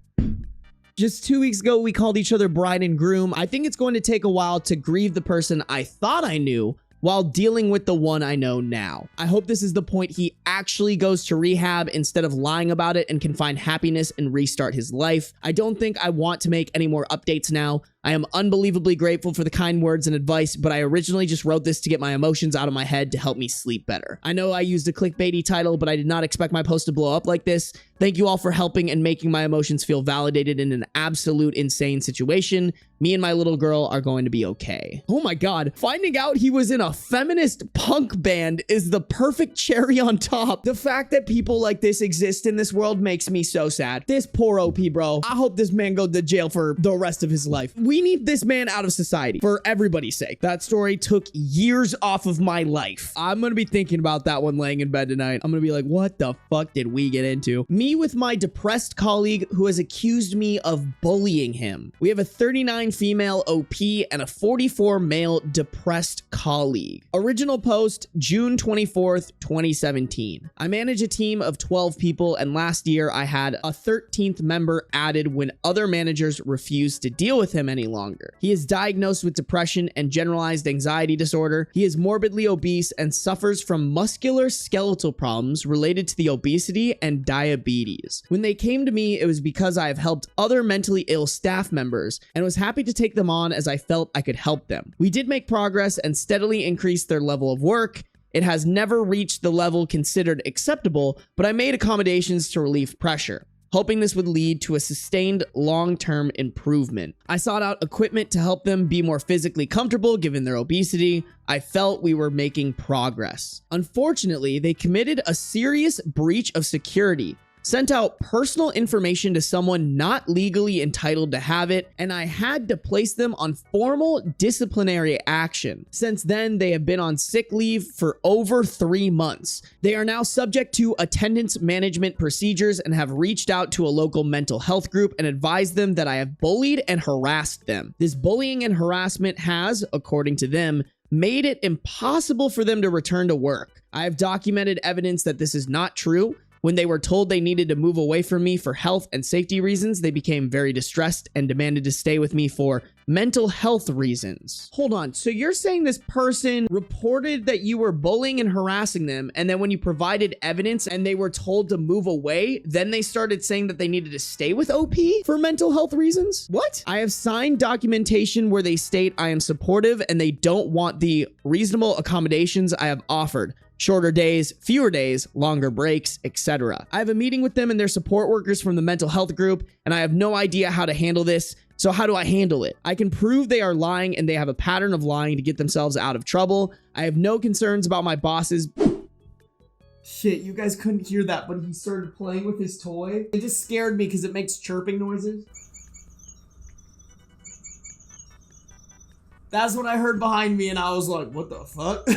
Just 2 weeks ago, we called each other bride and groom. I think it's going to take a while to grieve the person I thought I knew while dealing with the one I know now. I hope this is the point he actually goes to rehab instead of lying about it and can find happiness and restart his life. I don't think I want to make any more updates now. I am unbelievably grateful for the kind words and advice, but I originally just wrote this to get my emotions out of my head to help me sleep better. I know I used a clickbaity title, but I did not expect my post to blow up like this. Thank you all for helping and making my emotions feel validated in an absolute insane situation. Me and my little girl are going to be okay. Oh my God. Finding out he was in a feminist punk band is the perfect cherry on top. The fact that people like this exist in this world makes me so sad. This poor OP, bro. I hope this man goes to jail for the rest of his life. We need this man out of society for everybody's sake. That story took years off of my life. I'm gonna be thinking about that one laying in bed tonight. I'm gonna be like, what the fuck did we get into? Me with my depressed colleague who has accused me of bullying him. We have a 39 female OP and a 44 male depressed colleague. Original post, June 24th, 2017. I manage a team of 12 people, and last year I had a 13th member added when other managers refused to deal with him any longer. He is diagnosed with depression and generalized anxiety disorder. He is morbidly obese and suffers from muscular skeletal problems related to the obesity and diabetes. When they came to me, it was because I have helped other mentally ill staff members and was happy to take them on as I felt I could help them. We did make progress and steadily increased their level of work. It has never reached the level considered acceptable, but I made accommodations to relieve pressure, hoping this would lead to a sustained long-term improvement. I sought out equipment to help them be more physically comfortable given their obesity. I felt we were making progress. Unfortunately, they committed a serious breach of security, sent out personal information to someone not legally entitled to have it, and I had to place them on formal disciplinary action. Since then, they have been on sick leave for over 3 months. They are now subject to attendance management procedures and have reached out to a local mental health group and advised them that I have bullied and harassed them. This bullying and harassment has, according to them, made it impossible for them to return to work. I have documented evidence that this is not true. When they were told they needed to move away from me for health and safety reasons, they became very distressed and demanded to stay with me for mental health reasons. Hold on. So you're saying this person reported that you were bullying and harassing them, and then when you provided evidence and they were told to move away, then they started saying that they needed to stay with OP for mental health reasons? What? I have signed documentation where they state I am supportive and they don't want the reasonable accommodations I have offered. shorter days, fewer days, longer breaks, etc. I have a meeting with them and their support workers from the mental health group, and I have no idea how to handle this. So how do I handle it? I can prove they are lying and they have a pattern of lying to get themselves out of trouble. I have no concerns about my bosses. Shit, you guys couldn't hear that, but he started playing with his toy. It just scared me because it makes chirping noises. That's what I heard behind me, and I was like, what the fuck?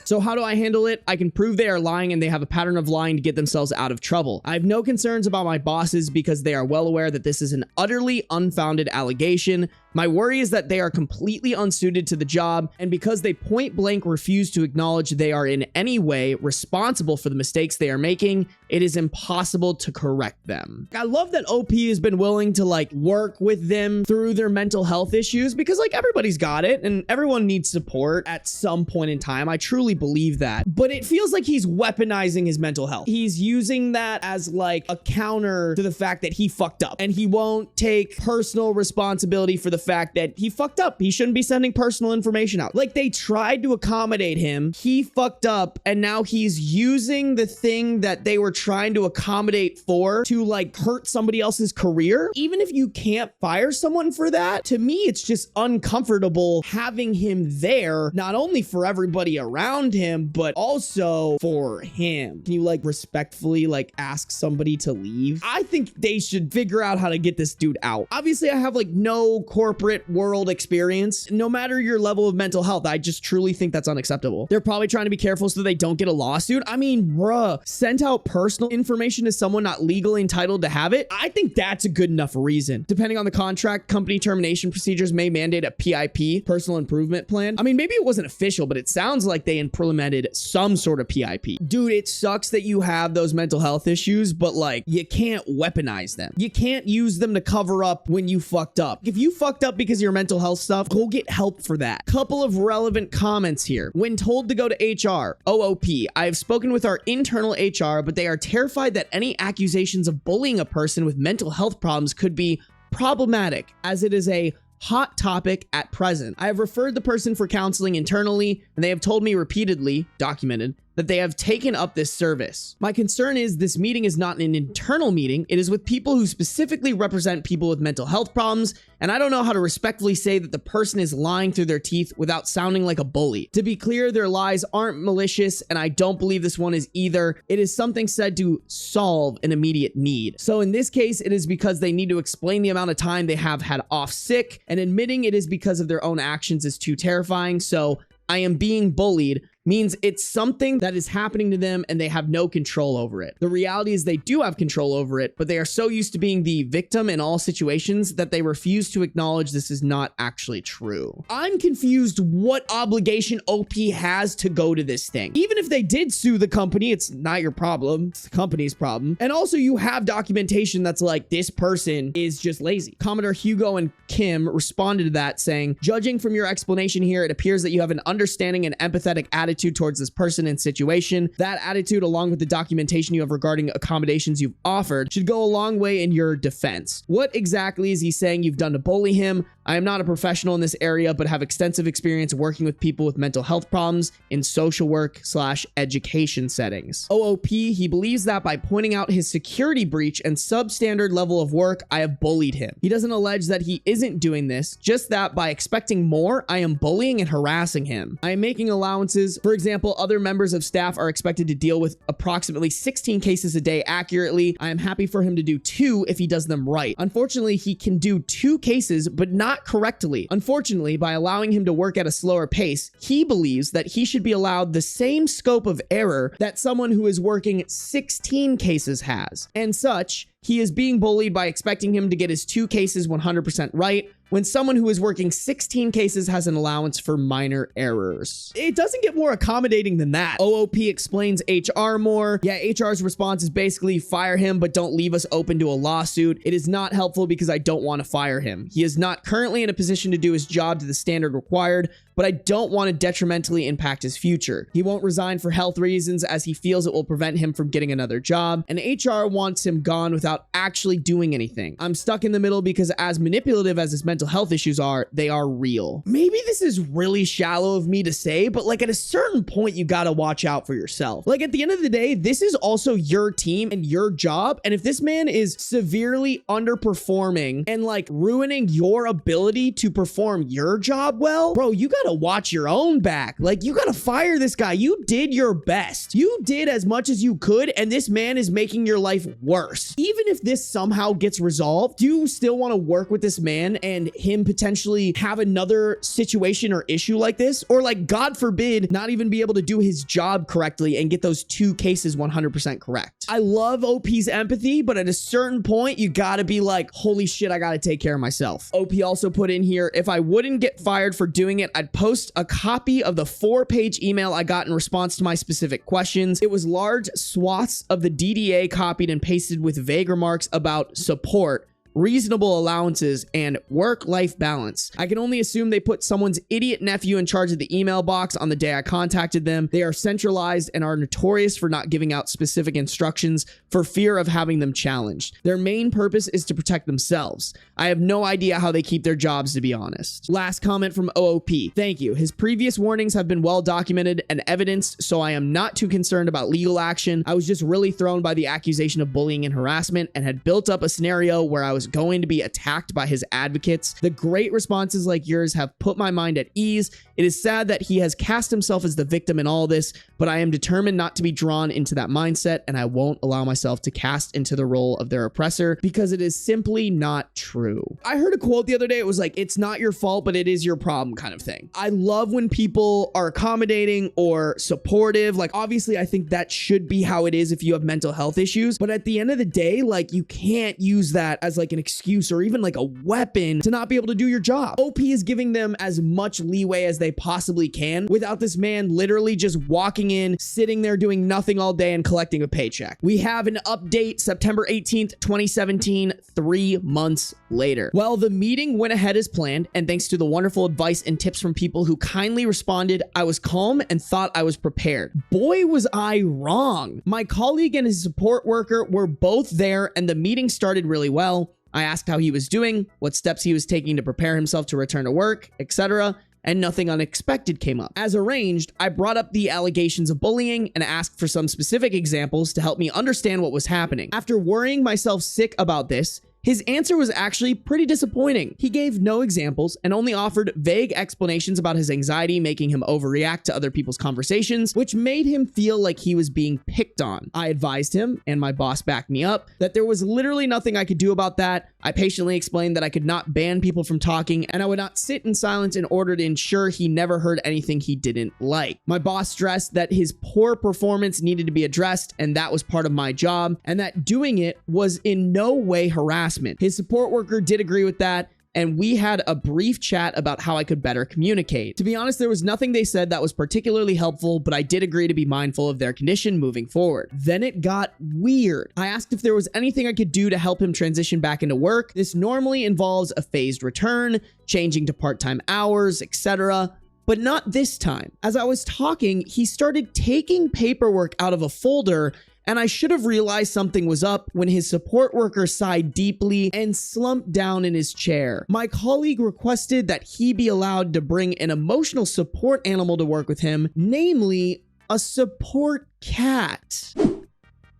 So how do I handle it? I can prove they are lying and they have a pattern of lying to get themselves out of trouble. I have no concerns about my bosses because they are well aware that this is an utterly unfounded allegation. My worry is that they are completely unsuited to the job, and because they point blank refuse to acknowledge they are in any way responsible for the mistakes they are making, it is impossible to correct them. I love that OP has been willing to like work with them through their mental health issues, because like everybody's got it and everyone needs support at some point in time. I truly believe that, but it feels like he's weaponizing his mental health. He's using that as like a counter to the fact that he fucked up, and he won't take personal responsibility for the fact that he fucked up. He shouldn't be sending personal information out. Like, they tried to accommodate him, he fucked up, and now he's using the thing that they were trying to accommodate for to like hurt somebody else's career. Even if you can't fire someone for that, to me it's just uncomfortable having him there, not only for everybody around him but also for him. Can you like respectfully like ask somebody to leave? I think they should figure out how to get this dude out. Obviously I have like no corporate world experience. No matter your level of mental health, I just truly think that's unacceptable. They're probably trying to be careful so they don't get a lawsuit. I mean, bruh, sent out personal information to someone not legally entitled to have it. I think that's a good enough reason. Depending on the contract, company termination procedures may mandate a PIP, personal improvement plan. I mean, maybe it wasn't official, but it sounds like they implemented some sort of PIP. Dude, it sucks that you have those mental health issues, but like, you can't weaponize them. You can't use them to cover up when you fucked up. If you fucked up because of your mental health stuff, go get help for that. Couple of relevant comments here. When told to go to HR, OOP, I have spoken with our internal HR, but they are terrified that any accusations of bullying a person with mental health problems could be problematic, as it is a hot topic at present. I have referred the person for counseling internally, and they have told me repeatedly, documented, that they have taken up this service. My concern is this meeting is not an internal meeting. It is with people who specifically represent people with mental health problems, and I don't know how to respectfully say that the person is lying through their teeth without sounding like a bully. To be clear, their lies aren't malicious, and I don't believe this one is either. It is something said to solve an immediate need. So in this case, it is because they need to explain the amount of time they have had off sick, and admitting it is because of their own actions is too terrifying. So I am being bullied means it's something that is happening to them and they have no control over it. The reality is they do have control over it, but they are so used to being the victim in all situations that they refuse to acknowledge this is not actually true. I'm confused what obligation OP has to go to this thing. Even if they did sue the company, it's not your problem. It's the company's problem. And also you have documentation that's like, this person is just lazy. Commodore Hugo and Kim responded to that saying, judging from your explanation here, it appears that you have an understanding and empathetic attitude towards this person and situation. That attitude, along with the documentation you have regarding accommodations you've offered, should go a long way in your defense. What exactly is he saying you've done to bully him? I am not a professional in this area, but have extensive experience working with people with mental health problems in social work/education settings. OOP, he believes that by pointing out his security breach and substandard level of work, I have bullied him. He doesn't allege that he isn't doing this, just that by expecting more, I am bullying and harassing him. I am making allowances. For example, other members of staff are expected to deal with approximately 16 cases a day accurately. I am happy for him to do 2 if he does them right. Unfortunately, he can do 2 cases, but not correctly. Unfortunately, by allowing him to work at a slower pace, he believes that he should be allowed the same scope of error that someone who is working 16 cases has. And such, he is being bullied by expecting him to get his 2 cases 100% right, when someone who is working 16 cases has an allowance for minor errors. It doesn't get more accommodating than that. OOP explains HR more. Yeah, HR's response is basically fire him, but don't leave us open to a lawsuit. It is not helpful because I don't want to fire him. He is not currently in a position to do his job to the standard required. but I don't want to detrimentally impact his future. He won't resign for health reasons as he feels it will prevent him from getting another job, and HR wants him gone without actually doing anything. I'm stuck in the middle because as manipulative as his mental health issues are, they are real. Maybe this is really shallow of me to say, but like at a certain point, you gotta watch out for yourself. Like at the end of the day, this is also your team and your job, and if this man is severely underperforming and like ruining your ability to perform your job well, bro, you gotta watch your own back. Like you gotta fire this guy. You did your best. You did as much as you could, and this man is making your life worse. Even if this somehow gets resolved, do you still want to work with this man and him potentially have another situation or issue like this? Or like, God forbid, not even be able to do his job correctly and get those 2 cases 100% correct. I love OP's empathy, but at a certain point, you gotta be like, holy shit, I gotta take care of myself. OP also put in here, if I wouldn't get fired for doing it, I'd post a copy of the 4-page email I got in response to my specific questions. It was large swaths of the DDA copied and pasted with vague remarks about support, reasonable allowances, and work-life balance. I can only assume they put someone's idiot nephew in charge of the email box on the day I contacted them. They are centralized and are notorious for not giving out specific instructions for fear of having them challenged. Their main purpose is to protect themselves. I have no idea how they keep their jobs, to be honest. Last comment from OOP. Thank you. His previous warnings have been well documented and evidenced, so I am not too concerned about legal action. I was just really thrown by the accusation of bullying and harassment and had built up a scenario where I was going to be attacked by his advocates. The great responses like yours have put my mind at ease. It is sad that he has cast himself as the victim in all this, but I am determined not to be drawn into that mindset, and I won't allow myself to cast into the role of their oppressor because it is simply not true. I heard a quote the other day. It was like, it's not your fault, but it is your problem kind of thing. I love when people are accommodating or supportive. Like, obviously, I think that should be how it is if you have mental health issues, but at the end of the day, like, you can't use that as like an excuse or even like a weapon to not be able to do your job. OP is giving them as much leeway as they possibly can without this man literally just walking in, sitting there doing nothing all day and collecting a paycheck. We have an update, September 18th, 2017, 3 months later. Well, the meeting went ahead as planned, and thanks to the wonderful advice and tips from people who kindly responded, I was calm and thought I was prepared. Boy, was I wrong. My colleague and his support worker were both there, and the meeting started really well. I asked how he was doing, what steps he was taking to prepare himself to return to work, etc., and nothing unexpected came up. As arranged, I brought up the allegations of bullying and asked for some specific examples to help me understand what was happening. After worrying myself sick about this, his answer was actually pretty disappointing. He gave no examples and only offered vague explanations about his anxiety, making him overreact to other people's conversations, which made him feel like he was being picked on. I advised him, and my boss backed me up, that there was literally nothing I could do about that. I patiently explained that I could not ban people from talking, and I would not sit in silence in order to ensure he never heard anything he didn't like. My boss stressed that his poor performance needed to be addressed, and that was part of my job, and that doing it was in no way harassment. His support worker did agree with that, and we had a brief chat about how I could better communicate. To be honest, there was nothing they said that was particularly helpful, but I did agree to be mindful of their condition moving forward. Then it got weird. I asked if there was anything I could do to help him transition back into work. This normally involves a phased return, changing to part-time hours, etc., but not this time. As I was talking, he started taking paperwork out of a folder, and I should have realized something was up when his support worker sighed deeply and slumped down in his chair. My colleague requested that he be allowed to bring an emotional support animal to work with him, namely a support cat.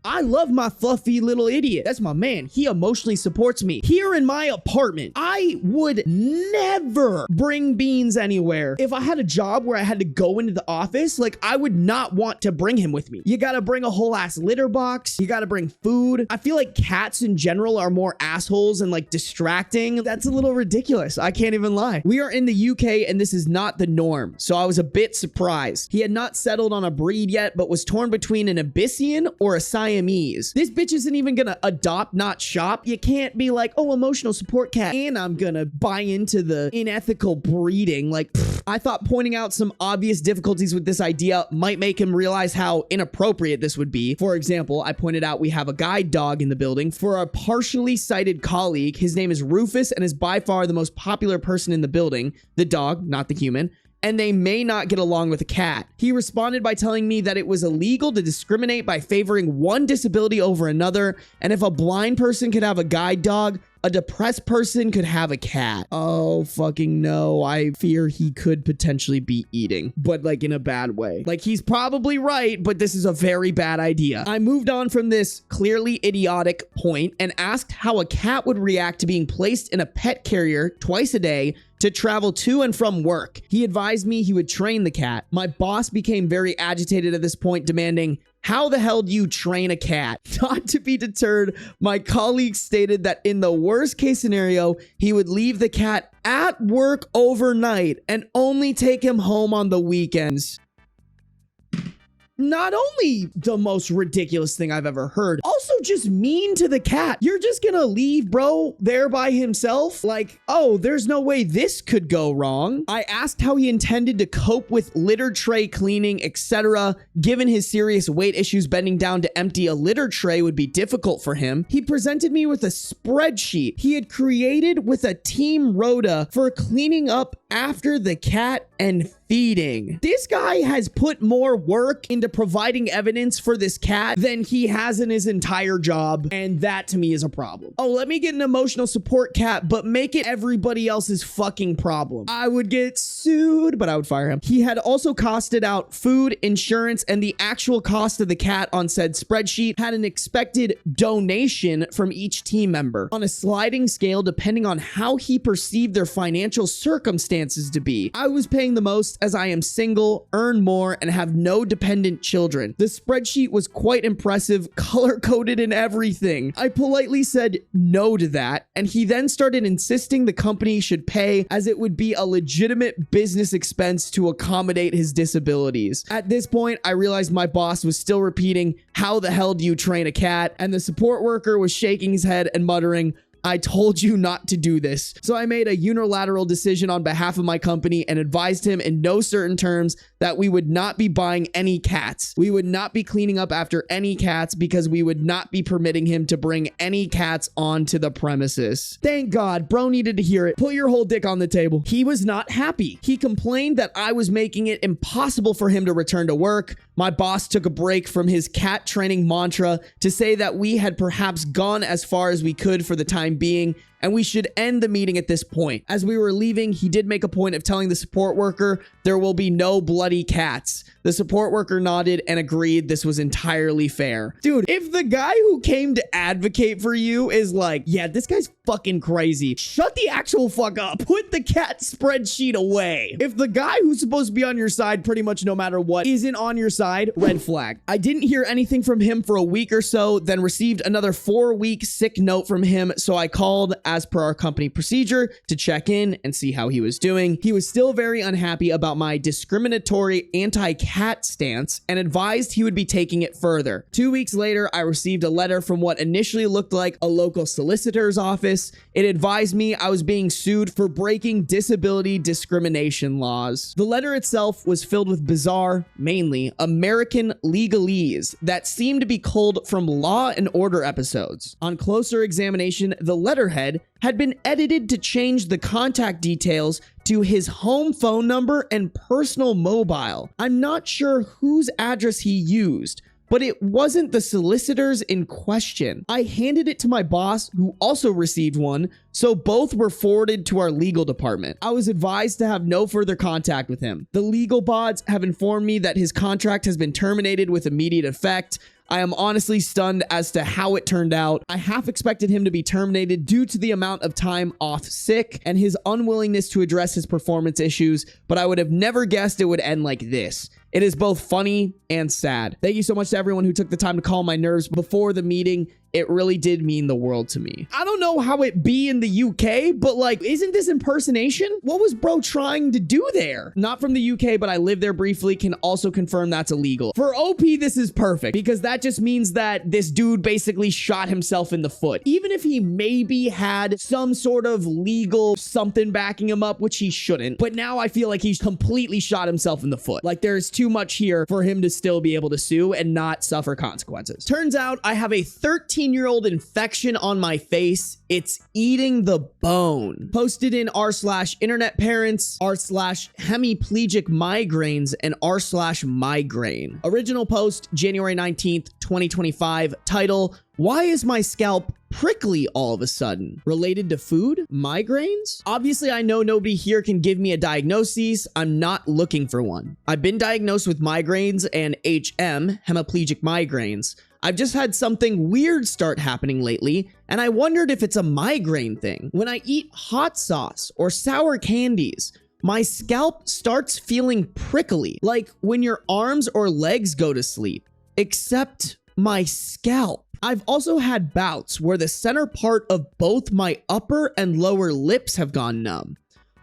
I love my fluffy little idiot. That's my man. He emotionally supports me. Here in my apartment, I would never bring beans anywhere. If I had a job where I had to go into the office, like, I would not want to bring him with me. You gotta bring a whole ass litter box. You gotta bring food. I feel like cats in general are more assholes and like distracting. That's a little ridiculous. I can't even lie. We are in the UK and this is not the norm, so I was a bit surprised. He had not settled on a breed yet, but was torn between an Abyssinian or a Siamese. This bitch isn't even gonna adopt, not shop. You can't be like, oh, emotional support cat, and I'm gonna buy into the unethical breeding. Like, I thought pointing out some obvious difficulties with this idea might make him realize how inappropriate this would be. For example, I pointed out we have a guide dog in the building for a partially sighted colleague. His name is Rufus and is by far the most popular person in the building. The dog, not the human, and they may not get along with a cat. He responded by telling me that it was illegal to discriminate by favoring one disability over another, and if a blind person could have a guide dog, a depressed person could have a cat. Oh, fucking no. I fear he could potentially be eating, but like in a bad way. Like, he's probably right, but this is a very bad idea. I moved on from this clearly idiotic point and asked how a cat would react to being placed in a pet carrier twice a day to travel to and from work. He advised me he would train the cat. My boss became very agitated at this point, demanding, "How the hell do you train a cat?" Not to be deterred, my colleague stated that in the worst case scenario, he would leave the cat at work overnight and only take him home on the weekends. Not only the most ridiculous thing I've ever heard, also just mean to the cat. You're just gonna leave bro there by himself? Like, oh, there's no way this could go wrong. I asked how he intended to cope with litter tray cleaning, etc. Given his serious weight issues, bending down to empty a litter tray would be difficult for him. He presented me with a spreadsheet he had created with a team rota for cleaning up after the cat and feeding. This guy has put more work into providing evidence for this cat than he has in his entire job, and that to me is a problem. Oh, let me get an emotional support cat, but make it everybody else's fucking problem. I would get sued, but I would fire him. He had also costed out food, insurance, and the actual cost of the cat on said spreadsheet, had an expected donation from each team member on a sliding scale depending on how he perceived their financial circumstances to be. I was paying the most as I am single, earn more, and have no dependent children. The spreadsheet was quite impressive, color-coded and everything. I politely said no to that, and he then started insisting the company should pay as it would be a legitimate business expense to accommodate his disabilities. At this point, I realized my boss was still repeating, "How the hell do you train a cat?" And the support worker was shaking his head and muttering, "I told you not to do this." So I made a unilateral decision on behalf of my company and advised him in no certain terms that we would not be buying any cats. We would not be cleaning up after any cats because we would not be permitting him to bring any cats onto the premises. Thank God, bro needed to hear it. Put your whole dick on the table. He was not happy. He complained that I was making it impossible for him to return to work. My boss took a break from his cat training mantra to say that we had perhaps gone as far as we could for the time being, and we should end the meeting at this point. As we were leaving, he did make a point of telling the support worker there will be no bloody cats. The support worker nodded and agreed this was entirely fair. Dude, if the guy who came to advocate for you is like, yeah, this guy's fucking crazy, shut the actual fuck up. Put the cat spreadsheet away. If the guy who's supposed to be on your side pretty much no matter what isn't on your side, red flag. I didn't hear anything from him for a week or so, then received another 4-week sick note from him, so I called as per our company procedure to check in and see how he was doing. He was still very unhappy about my discriminatory anti-cat stance and advised he would be taking it further. 2 weeks later, I received a letter from what initially looked like a local solicitor's office. It advised me I was being sued for breaking disability discrimination laws. The letter itself was filled with bizarre, mainly American legalese that seemed to be culled from Law and Order episodes. On closer examination, the letterhead had been edited to change the contact details to his home phone number and personal mobile. I'm not sure whose address he used, but it wasn't the solicitors in question. I handed it to my boss, who also received one, so both were forwarded to our legal department. I was advised to have no further contact with him. The legal bods have informed me that his contract has been terminated with immediate effect. I am honestly stunned as to how it turned out. I half expected him to be terminated due to the amount of time off sick and his unwillingness to address his performance issues, but I would have never guessed it would end like this. It is both funny and sad. Thank you so much to everyone who took the time to calm my nerves before the meeting. It really did mean the world to me. I don't know how it be in the UK, but like, isn't this impersonation? What was bro trying to do there? Not from the UK, but I lived there briefly, can also confirm that's illegal. For OP, this is perfect because that just means that this dude basically shot himself in the foot. Even if he maybe had some sort of legal something backing him up, which he shouldn't, but now I feel like he's completely shot himself in the foot. Like there's too much here for him to still be able to sue and not suffer consequences. Turns out I have a 13 13-year-old infection on my face. It's eating the bone. Posted in r/internet parents, r/hemiplegic migraines, and r/migraine. Original post January 19th, 2025. Title: why is my scalp prickly all of a sudden? Related to food? Migraines? Obviously, I know nobody here can give me a diagnosis. I'm not looking for one. I've been diagnosed with migraines and hemiplegic migraines. I've just had something weird start happening lately, and I wondered if it's a migraine thing. When I eat hot sauce or sour candies, my scalp starts feeling prickly, like when your arms or legs go to sleep, except my scalp. I've also had bouts where the center part of both my upper and lower lips have gone numb.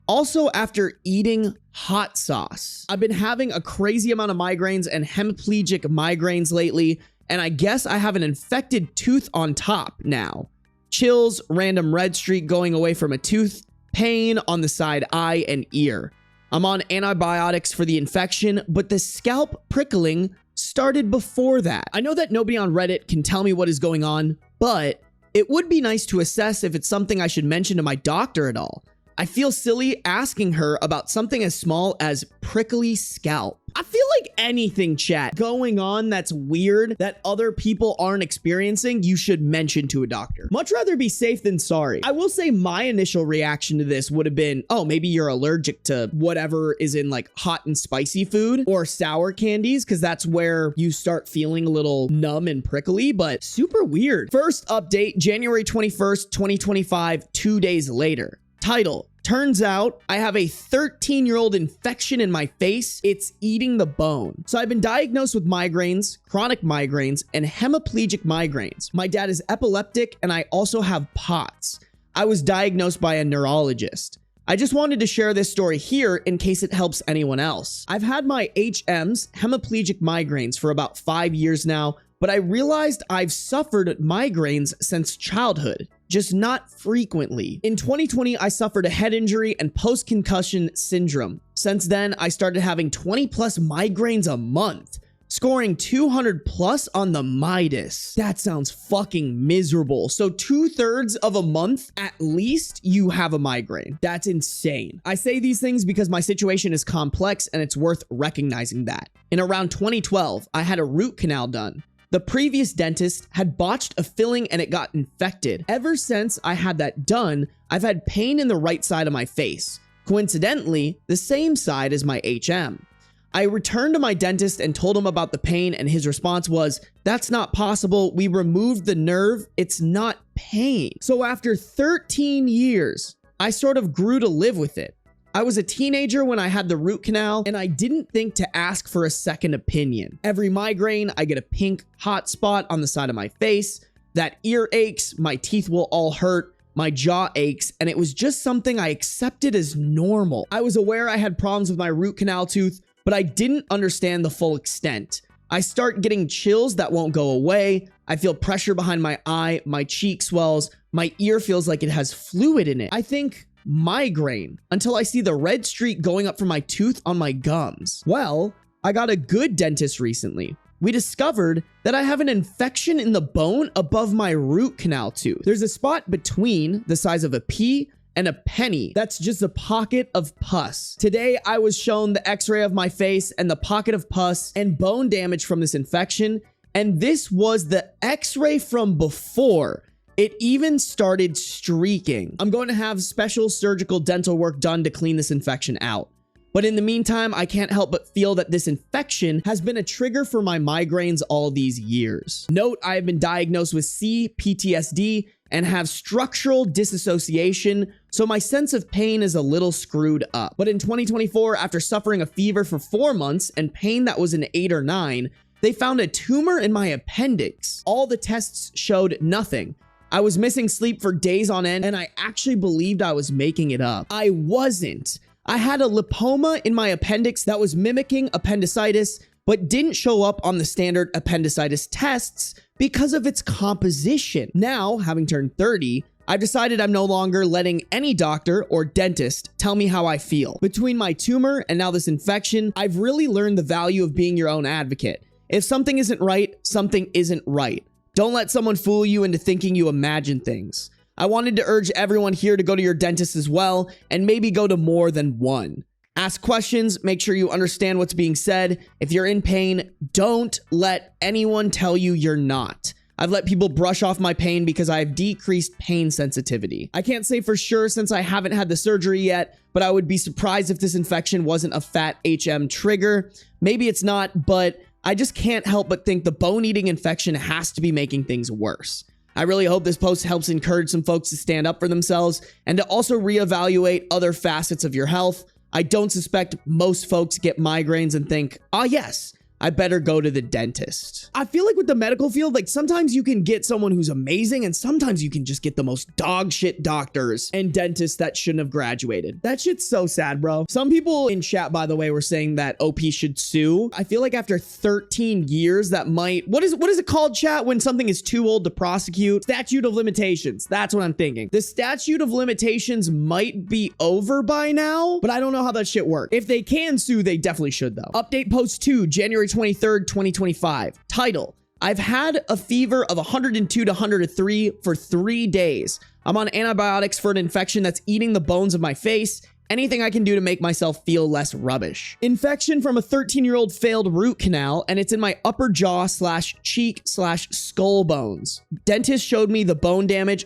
Also after eating hot sauce. I've been having a crazy amount of migraines and hemiplegic migraines lately, and I guess I have an infected tooth on top now. Chills, random red streak going away from a tooth, pain on the side eye and ear. I'm on antibiotics for the infection, but the scalp prickling started before that. I know that nobody on Reddit can tell me what is going on, but it would be nice to assess if it's something I should mention to my doctor at all. I feel silly asking her about something as small as prickly scalp. I feel like anything, chat, going on that's weird that other people aren't experiencing, you should mention to a doctor. Much rather be safe than sorry. I will say my initial reaction to this would have been, oh, maybe you're allergic to whatever is in like hot and spicy food or sour candies, because that's where you start feeling a little numb and prickly, but super weird. First update, January 21st, 2025, 2 days later. Title: turns out I have a 13-year-old infection in my face. It's eating the bone. So I've been diagnosed with migraines, chronic migraines, and hemiplegic migraines. My dad is epileptic, and I also have POTS. I was diagnosed by a neurologist. I just wanted to share this story here in case it helps anyone else. I've had my HMs, hemiplegic migraines, for about 5 years now, but I realized I've suffered migraines since childhood, just not frequently. In 2020, I suffered a head injury and post-concussion syndrome. Since then, I started having 20 plus migraines a month, scoring 200 plus on the Midas. That sounds fucking miserable. So 2/3 of a month, at least, you have a migraine. That's insane. I say these things because my situation is complex and it's worth recognizing that. In around 2012, I had a root canal done. The previous dentist had botched a filling and it got infected. Ever since I had that done, I've had pain in the right side of my face. Coincidentally, the same side as my HM. I returned to my dentist and told him about the pain, and his response was, "That's not possible. We removed the nerve. It's not pain." So after 13 years, I sort of grew to live with it. I was a teenager when I had the root canal, and I didn't think to ask for a second opinion. Every migraine, I get a pink hot spot on the side of my face. That ear aches, my teeth will all hurt, my jaw aches, and it was just something I accepted as normal. I was aware I had problems with my root canal tooth, but I didn't understand the full extent. I start getting chills that won't go away. I feel pressure behind my eye, my cheek swells, my ear feels like it has fluid in it. I think migraine until I see the red streak going up from my tooth on my gums. Well, I got a good dentist recently. We discovered that I have an infection in the bone above my root canal tooth. There's a spot between the size of a pea and a penny. That's just a pocket of pus. Today, I was shown the x-ray of my face and the pocket of pus and bone damage from this infection. And this was the x-ray from before it even started streaking. I'm going to have special surgical dental work done to clean this infection out. But in the meantime, I can't help but feel that this infection has been a trigger for my migraines all these years. Note, I have been diagnosed with PTSD and have structural disassociation, so my sense of pain is a little screwed up. But in 2024, after suffering a fever for 4 months and pain that was an 8 or 9, they found a tumor in my appendix. All the tests showed nothing. I was missing sleep for days on end, and I actually believed I was making it up. I wasn't. I had a lipoma in my appendix that was mimicking appendicitis, but didn't show up on the standard appendicitis tests because of its composition. Now, having turned 30, I've decided I'm no longer letting any doctor or dentist tell me how I feel. Between my tumor and now this infection, I've really learned the value of being your own advocate. If something isn't right, something isn't right. Don't let someone fool you into thinking you imagine things. I wanted to urge everyone here to go to your dentist as well, and maybe go to more than one. Ask questions, make sure you understand what's being said. If you're in pain, don't let anyone tell you you're not. I've let people brush off my pain because I have decreased pain sensitivity. I can't say for sure since I haven't had the surgery yet, but I would be surprised if this infection wasn't a fat HM trigger. Maybe it's not, but I just can't help but think the bone-eating infection has to be making things worse. I really hope this post helps encourage some folks to stand up for themselves and to also reevaluate other facets of your health. I don't suspect most folks get migraines and think, "Ah, yes, I better go to the dentist." I feel like with the medical field, like sometimes you can get someone who's amazing and sometimes you can just get the most dog shit doctors and dentists that shouldn't have graduated. That shit's so sad, bro. Some people in chat, by the way, were saying that OP should sue. I feel like after 13 years, that might, what is it called, chat, when something is too old to prosecute? Statute of limitations. That's what I'm thinking. The statute of limitations might be over by now, but I don't know how that shit works. If they can sue, they definitely should though. Update post 2, January 23rd, 2025. Title: I've had a fever of 102 to 103 for 3 days. I'm on antibiotics for an infection that's eating the bones of my face. Anything I can do to make myself feel less rubbish. Infection from a 13-year-old failed root canal, and it's in my upper jaw / cheek / skull bones. Dentist showed me the bone damage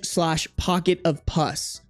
/ pocket of pus.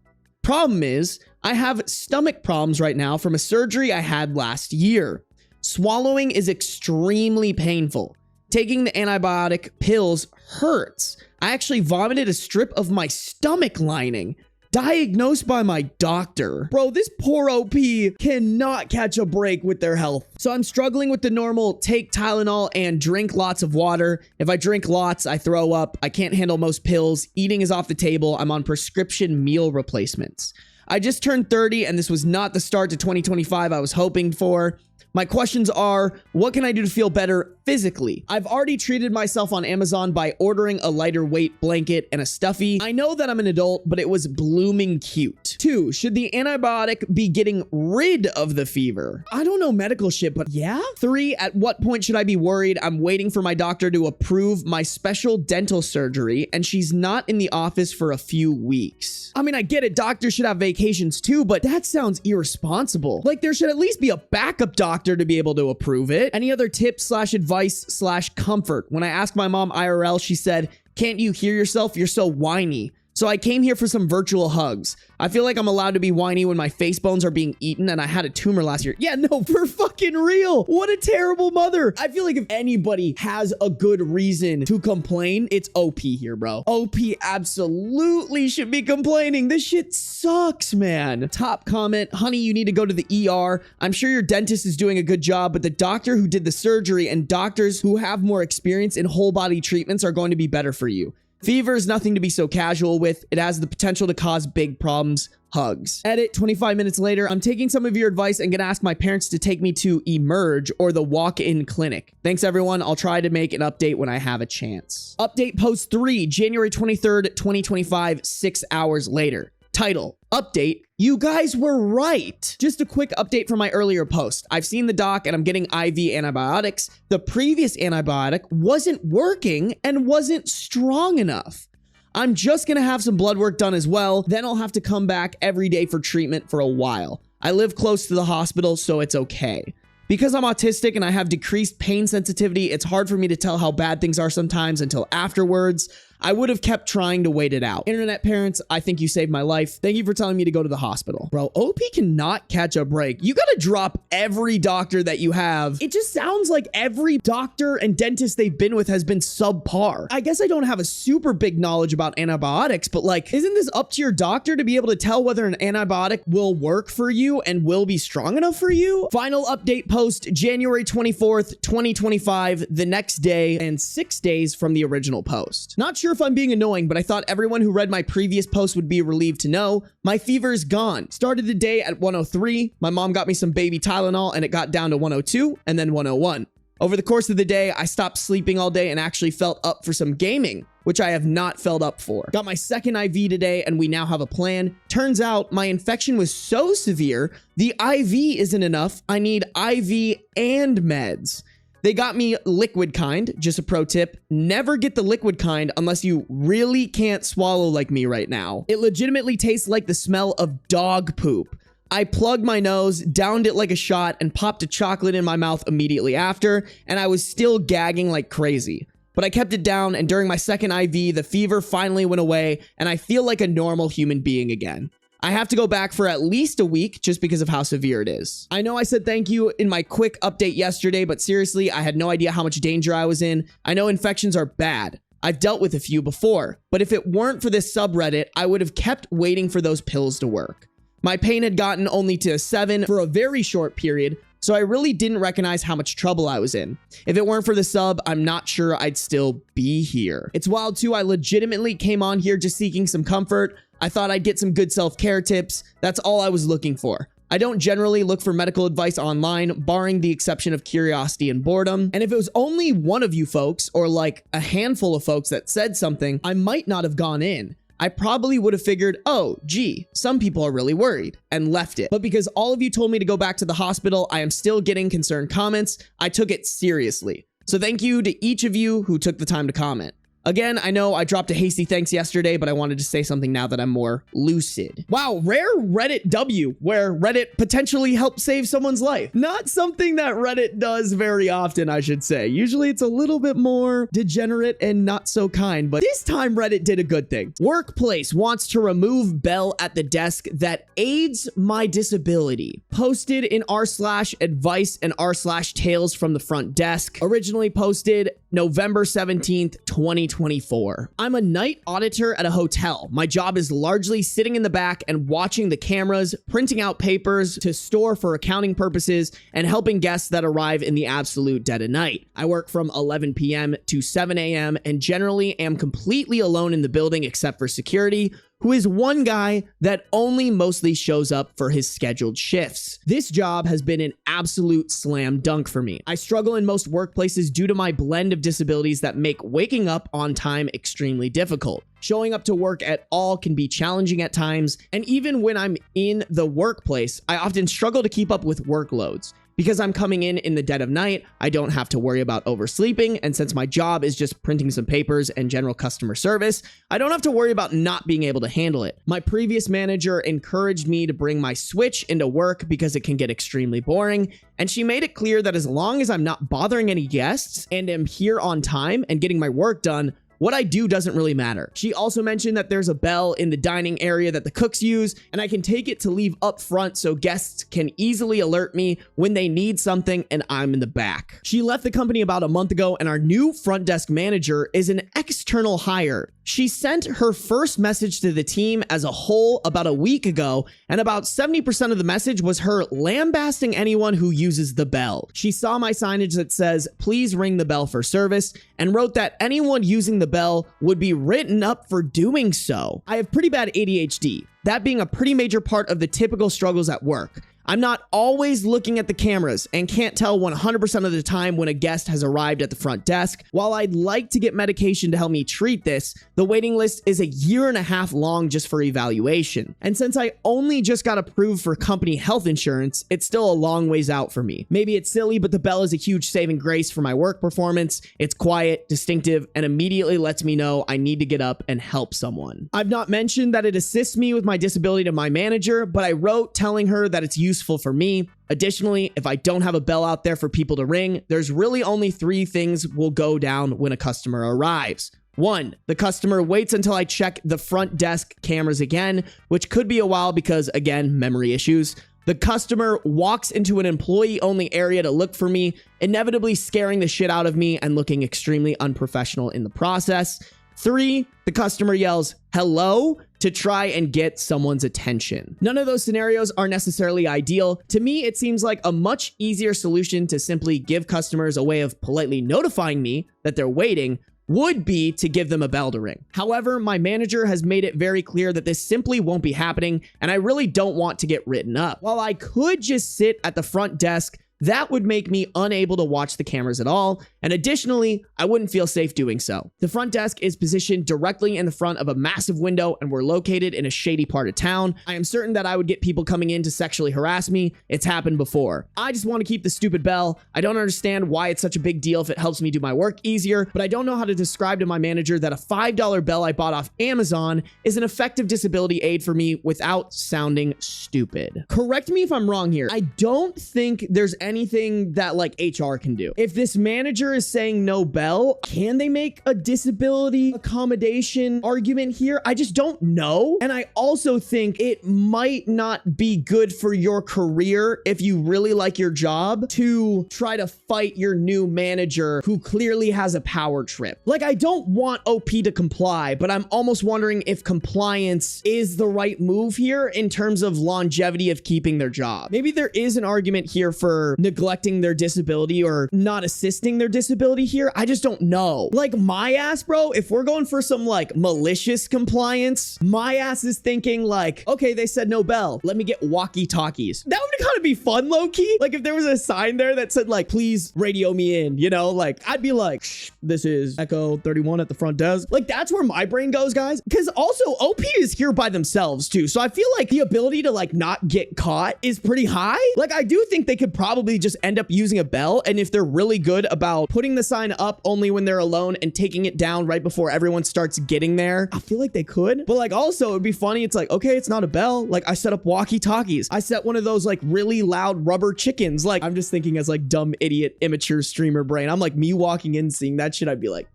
Problem is, I have stomach problems right now from a surgery I had last year. Swallowing is extremely painful. Taking the antibiotic pills hurts. I actually vomited a strip of my stomach lining. Diagnosed by my doctor. Bro, this poor OP cannot catch a break with their health. So I'm struggling with the normal take Tylenol and drink lots of water. If I drink lots, I throw up. I can't handle most pills. Eating is off the table. I'm on prescription meal replacements. I just turned 30 and this was not the start to 2025 I was hoping for. My questions are, what can I do to feel better physically? I've already treated myself on Amazon by ordering a lighter weight blanket and a stuffy. I know that I'm an adult, but it was blooming cute. 2, should the antibiotic be getting rid of the fever? I don't know medical shit, but yeah? 3, at what point should I be worried? I'm waiting for my doctor to approve my special dental surgery, and she's not in the office for a few weeks. I mean, I get it, doctors should have vacations too, but that sounds irresponsible. Like, there should at least be a backup doctor to be able to approve it. Any other tips / advice / comfort? When I asked my mom IRL, she said, "Can't you hear yourself? You're so whiny." So I came here for some virtual hugs. I feel like I'm allowed to be whiny when my face bones are being eaten and I had a tumor last year. Yeah, no, for fucking real. What a terrible mother. I feel like if anybody has a good reason to complain, it's OP here, bro. OP absolutely should be complaining. This shit sucks, man. Top comment, honey, you need to go to the ER. I'm sure your dentist is doing a good job, but the doctor who did the surgery and doctors who have more experience in whole body treatments are going to be better for you. Fever is nothing to be so casual with. It has the potential to cause big problems. Hugs. Edit, 25 minutes later, I'm taking some of your advice and gonna ask my parents to take me to Emerge or the walk-in clinic. Thanks everyone. I'll try to make an update when I have a chance. Update post 3, January 23rd, 2025, 6 hours later. Title, update, you guys were right. Just a quick update from my earlier post. I've seen the doc and I'm getting IV antibiotics. The previous antibiotic wasn't working and wasn't strong enough. I'm just gonna have some blood work done as well. Then I'll have to come back every day for treatment for a while. I live close to the hospital, so it's okay. Because I'm autistic and I have decreased pain sensitivity, it's hard for me to tell how bad things are sometimes until afterwards. I would have kept trying to wait it out. Internet parents, I think you saved my life. Thank you for telling me to go to the hospital. Bro, OP cannot catch a break. You gotta drop every doctor that you have. It just sounds like every doctor and dentist they've been with has been subpar. I guess I don't have a super big knowledge about antibiotics, but like, isn't this up to your doctor to be able to tell whether an antibiotic will work for you and will be strong enough for you? Final update post, January 24th, 2025, the next day and 6 days from the original post. Not sure if I'm being annoying, but I thought everyone who read my previous post would be relieved to know my fever is gone. Started the day at 103. My mom got me some baby Tylenol and it got down to 102 and then 101. Over the course of the day, I stopped sleeping all day and actually felt up for some gaming, which I have not felt up for. Got my second IV today and we now have a plan. Turns out my infection was so severe, the IV isn't enough. I need IV and meds. They got me liquid kind. Just a pro tip, never get the liquid kind unless you really can't swallow like me right now. It legitimately tastes like the smell of dog poop. I plugged my nose, downed it like a shot, and popped a chocolate in my mouth immediately after, and I was still gagging like crazy. But I kept it down, and during my second IV, the fever finally went away, and I feel like a normal human being again. I have to go back for at least a week just because of how severe it is. I know I said thank you in my quick update yesterday, but seriously, I had no idea how much danger I was in. I know infections are bad. I've dealt with a few before, but if it weren't for this subreddit, I would have kept waiting for those pills to work. My pain had gotten only to 7 for a very short period, so I really didn't recognize how much trouble I was in. If it weren't for the sub, I'm not sure I'd still be here. It's wild too, I legitimately came on here just seeking some comfort. I thought I'd get some good self-care tips. That's all I was looking for. I don't generally look for medical advice online, barring the exception of curiosity and boredom. And if it was only one of you folks, or like a handful of folks that said something, I might not have gone in. I probably would have figured, oh, gee, some people are really worried, and left it. But because all of you told me to go back to the hospital, I am still getting concerned comments. I took it seriously. So thank you to each of you who took the time to comment. Again, I know I dropped a hasty thanks yesterday, but I wanted to say something now that I'm more lucid. Wow, rare Reddit W, where Reddit potentially helped save someone's life. Not something that Reddit does very often, I should say. Usually it's a little bit more degenerate and not so kind, but this time Reddit did a good thing. Workplace wants to remove bell at the desk that aids my disability. Posted in r/advice and r/tales from the front desk. Originally posted November 17th, 2024. I'm a night auditor at a hotel. My job is largely sitting in the back and watching the cameras, printing out papers to store for accounting purposes, and helping guests that arrive in the absolute dead of night. I work from 11 p.m. to 7 a.m. and generally am completely alone in the building except for security, who is one guy that only mostly shows up for his scheduled shifts. This job has been an absolute slam dunk for me. I struggle in most workplaces due to my blend of disabilities that make waking up on time extremely difficult. Showing up to work at all can be challenging at times, and even when I'm in the workplace, I often struggle to keep up with workloads. Because I'm coming in the dead of night, I don't have to worry about oversleeping, and since my job is just printing some papers and general customer service, I don't have to worry about not being able to handle it. My previous manager encouraged me to bring my Switch into work because it can get extremely boring, and she made it clear that as long as I'm not bothering any guests and am here on time and getting my work done, what I do doesn't really matter. She also mentioned that there's a bell in the dining area that the cooks use, and I can take it to leave up front so guests can easily alert me when they need something and I'm in the back. She left the company about a month ago, and our new front desk manager is an external hire. She sent her first message to the team as a whole about a week ago, and about 70% of the message was her lambasting anyone who uses the bell. She saw my signage that says, "Please ring the bell for service," and wrote that anyone using the bell would be written up for doing so. I have pretty bad ADHD, that being a pretty major part of the typical struggles at work. I'm not always looking at the cameras and can't tell 100% of the time when a guest has arrived at the front desk. While I'd like to get medication to help me treat this, the waiting list is a 1.5 years long just for evaluation. And since I only just got approved for company health insurance, it's still a long ways out for me. Maybe it's silly, but the bell is a huge saving grace for my work performance. It's quiet, distinctive, and immediately lets me know I need to get up and help someone. I've not mentioned that it assists me with my disability to my manager, but I wrote telling her that it's useful for me. Additionally, if I don't have a bell out there for people to ring, there's really only 3 things will go down when a customer arrives. 1, the customer waits until I check the front desk cameras again, which could be a while because, again, memory issues. The customer walks into an employee-only area to look for me, inevitably scaring the shit out of me and looking extremely unprofessional in the process. 3, the customer yells, "Hello?" to try and get someone's attention. None of those scenarios are necessarily ideal. To me, it seems like a much easier solution to simply give customers a way of politely notifying me that they're waiting would be to give them a bell to ring. However, my manager has made it very clear that this simply won't be happening, and I really don't want to get written up. While I could just sit at the front desk, that would make me unable to watch the cameras at all, and additionally, I wouldn't feel safe doing so. The front desk is positioned directly in the front of a massive window, and we're located in a shady part of town. I am certain that I would get people coming in to sexually harass me. It's happened before. I just want to keep the stupid bell. I don't understand why it's such a big deal if it helps me do my work easier, but I don't know how to describe to my manager that a $5 bell I bought off Amazon is an effective disability aid for me without sounding stupid. Correct me if I'm wrong here. I don't think there's anything that like HR can do. If this manager is saying no bell, can they make a disability accommodation argument here? I just don't know. And I also think it might not be good for your career if you really like your job to try to fight your new manager who clearly has a power trip. Like, I don't want OP to comply, but I'm almost wondering if compliance is the right move here in terms of longevity of keeping their job. Maybe there is an argument here for neglecting their disability or not assisting their disability here. I just don't know. Like, my ass, bro, if we're going for some like malicious compliance, my ass is thinking like, okay, they said no bell. Let me get walkie-talkies. That would kind of be fun, low-key. Like, if there was a sign there that said like, please radio me in, you know, like I'd be like, shh, this is Echo 31 at the front desk. Like, that's where my brain goes, guys. Because also OP is here by themselves too. So I feel like the ability to like not get caught is pretty high. Like, I do think they could probably just end up using a bell. And if they're really good about putting the sign up only when they're alone and taking it down right before everyone starts getting there, I feel like they could. But like, also it'd be funny. It's like, okay, it's not a bell. Like, I set up walkie-talkies. I set one of those like really loud rubber chickens. Like, I'm just thinking as like dumb idiot immature streamer brain. I'm like, me walking in seeing that shit, I'd be like,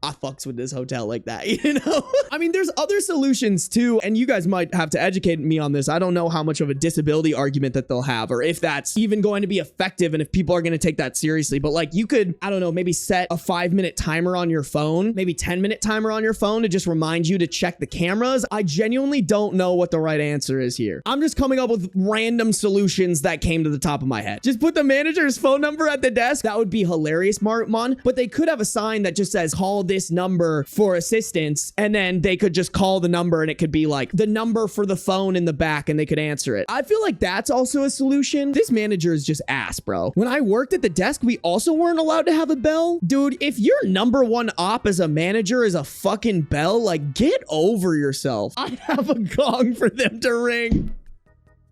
I fucks with this hotel like that, you know? I mean, there's other solutions too, and you guys might have to educate me on this. I don't know how much of a disability argument that they'll have, or if that's even going to be effective, and if people are going to take that seriously. But like, you could, I don't know, maybe set a 5-minute timer on your phone, maybe 10-minute timer on your phone to just remind you to check the cameras. I genuinely don't know what the right answer is here. I'm just coming up with random solutions that came to the top of my head. Just put the manager's phone number at the desk. That would be hilarious, Martmon. But they could have a sign that just says, call this number for assistance, and then they could just call the number and it could be like the number for the phone in the back and they could answer it. I feel like that's also a solution. This manager is just ass, bro. When I worked at the desk, we also weren't allowed to have a bell. Dude, if your number one op as a manager is a fucking bell, like, get over yourself. I'd have a gong for them to ring.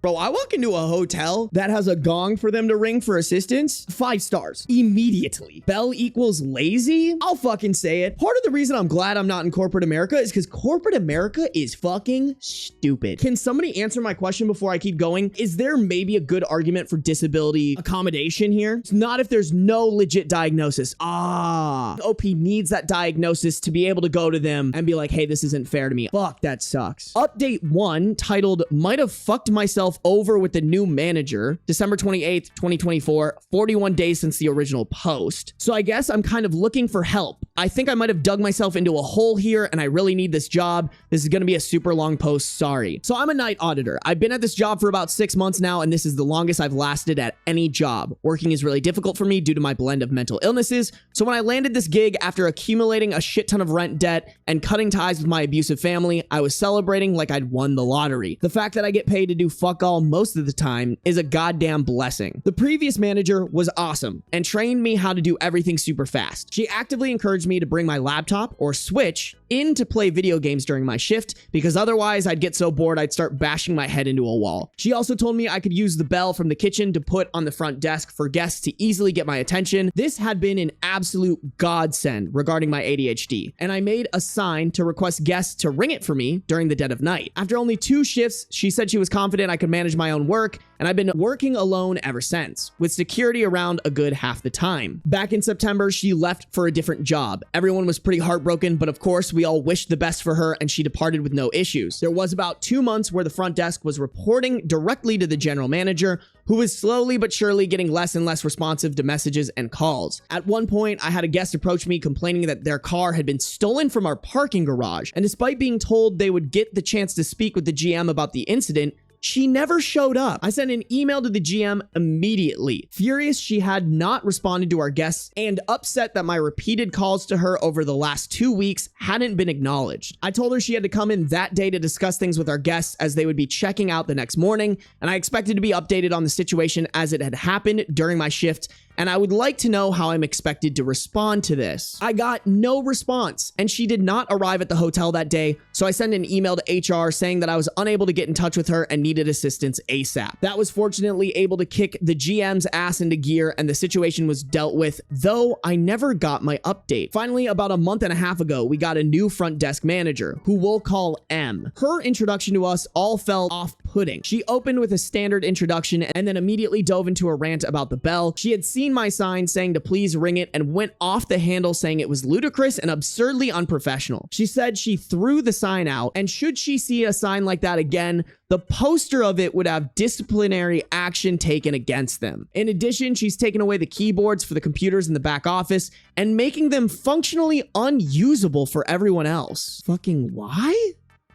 Bro, I walk into a hotel that has a gong for them to ring for assistance. 5 stars immediately. Bell equals lazy. I'll fucking say it. Part of the reason I'm glad I'm not in corporate America is because corporate America is fucking stupid. Can somebody answer my question before I keep going? Is there maybe a good argument for disability accommodation here? It's not if there's no legit diagnosis. OP needs that diagnosis to be able to go to them and be like, hey, this isn't fair to me. Fuck, that sucks. Update 1 titled, might have fucked myself over with the new manager, December 28th, 2024, 41 days since the original post. So I guess I'm kind of looking for help. I think I might have dug myself into a hole here and I really need this job. This is going to be a super long post. Sorry. So I'm a night auditor. I've been at this job for about 6 months now, and this is the longest I've lasted at any job. Working is really difficult for me due to my blend of mental illnesses. So when I landed this gig after accumulating a shit ton of rent debt and cutting ties with my abusive family, I was celebrating like I'd won the lottery. The fact that I get paid to do fuck all most of the time is a goddamn blessing. The previous manager was awesome and trained me how to do everything super fast. She actively encouraged me to bring my laptop or Switch in to play video games during my shift, because otherwise I'd get so bored I'd start bashing my head into a wall. She also told me I could use the bell from the kitchen to put on the front desk for guests to easily get my attention. This had been an absolute godsend regarding my ADHD, and I made a sign to request guests to ring it for me during the dead of night. After only 2 shifts, she said she was confident I could manage my own work, and I've been working alone ever since, with security around a good half the time. Back in September, she left for a different job. Everyone was pretty heartbroken, but of course, we all wished the best for her, and she departed with no issues. There was about 2 months where the front desk was reporting directly to the general manager, who was slowly but surely getting less and less responsive to messages and calls. At one point, I had a guest approach me complaining that their car had been stolen from our parking garage, and despite being told they would get the chance to speak with the GM about the incident, she never showed up. I sent an email to the GM immediately, furious she had not responded to our guests and upset that my repeated calls to her over the last 2 weeks hadn't been acknowledged. I told her she had to come in that day to discuss things with our guests as they would be checking out the next morning, and I expected to be updated on the situation as it had happened during my shift, and I would like to know how I'm expected to respond to this. I got no response, and she did not arrive at the hotel that day, so I sent an email to HR saying that I was unable to get in touch with her and needed assistance ASAP. That was fortunately able to kick the GM's ass into gear, and the situation was dealt with, though I never got my update. Finally, about a month and a half ago, we got a new front desk manager, who we'll call M. Her introduction to us all felt off-putting. She opened with a standard introduction and then immediately dove into a rant about the bell. She had seen my sign saying to please ring it and went off the handle saying it was ludicrous and absurdly unprofessional. She said she threw the sign out, and should she see a sign like that again, the poster of it would have disciplinary action taken against them. In addition, she's taken away the keyboards for the computers in the back office and making them functionally unusable for everyone else. Fucking why?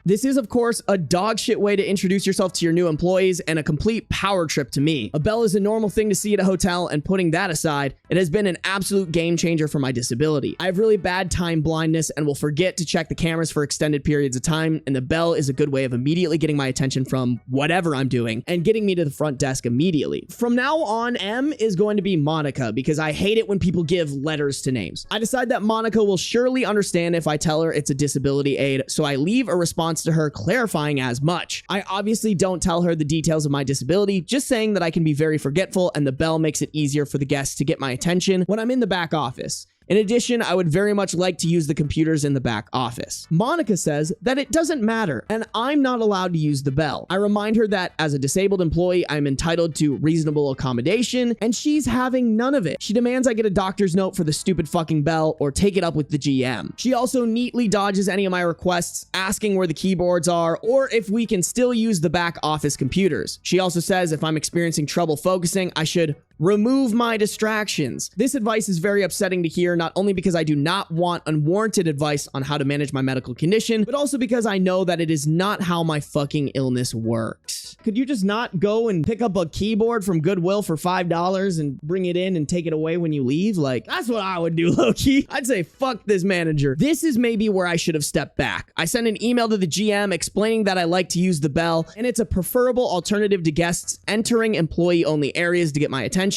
This is, of course, a dog shit way to introduce yourself to your new employees and a complete power trip to me. A bell is a normal thing to see at a hotel, and putting that aside, it has been an absolute game changer for my disability. I have really bad time blindness and will forget to check the cameras for extended periods of time, and the bell is a good way of immediately getting my attention from whatever I'm doing and getting me to the front desk immediately. From now on, M is going to be Monica because I hate it when people give letters to names. I decide that Monica will surely understand if I tell her it's a disability aid, so I leave a response to her clarifying as much. I obviously don't tell her the details of my disability, just saying that I can be very forgetful and the bell makes it easier for the guests to get my attention when I'm in the back office. In addition, I would very much like to use the computers in the back office. Monica says that it doesn't matter, and I'm not allowed to use the bell. I remind her that as a disabled employee, I'm entitled to reasonable accommodation, and she's having none of it. She demands I get a doctor's note for the stupid fucking bell or take it up with the GM. She also neatly dodges any of my requests, asking where the keyboards are or if we can still use the back office computers. She also says if I'm experiencing trouble focusing, I should remove my distractions. This advice is very upsetting to hear, not only because I do not want unwarranted advice on how to manage my medical condition, but also because I know that it is not how my fucking illness works. Could you just not go and pick up a keyboard from Goodwill for $5 and bring it in and take it away when you leave? Like, that's what I would do, low-key. I'd say, fuck this manager. This is maybe where I should have stepped back. I sent an email to the GM explaining that I like to use the bell, and it's a preferable alternative to guests entering employee-only areas to get my attention,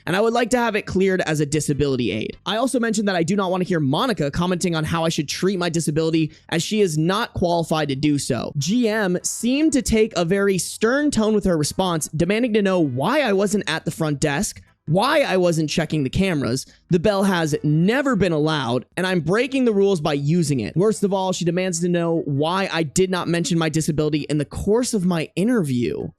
and I would like to have it cleared as a disability aid. I also mentioned that I do not want to hear Monica commenting on how I should treat my disability, as she is not qualified to do so. GM seemed to take a very stern tone with her response, demanding to know why I wasn't at the front desk, why I wasn't checking the cameras. The bell has never been allowed, and I'm breaking the rules by using it. Worst of all, she demands to know why I did not mention my disability in the course of my interview.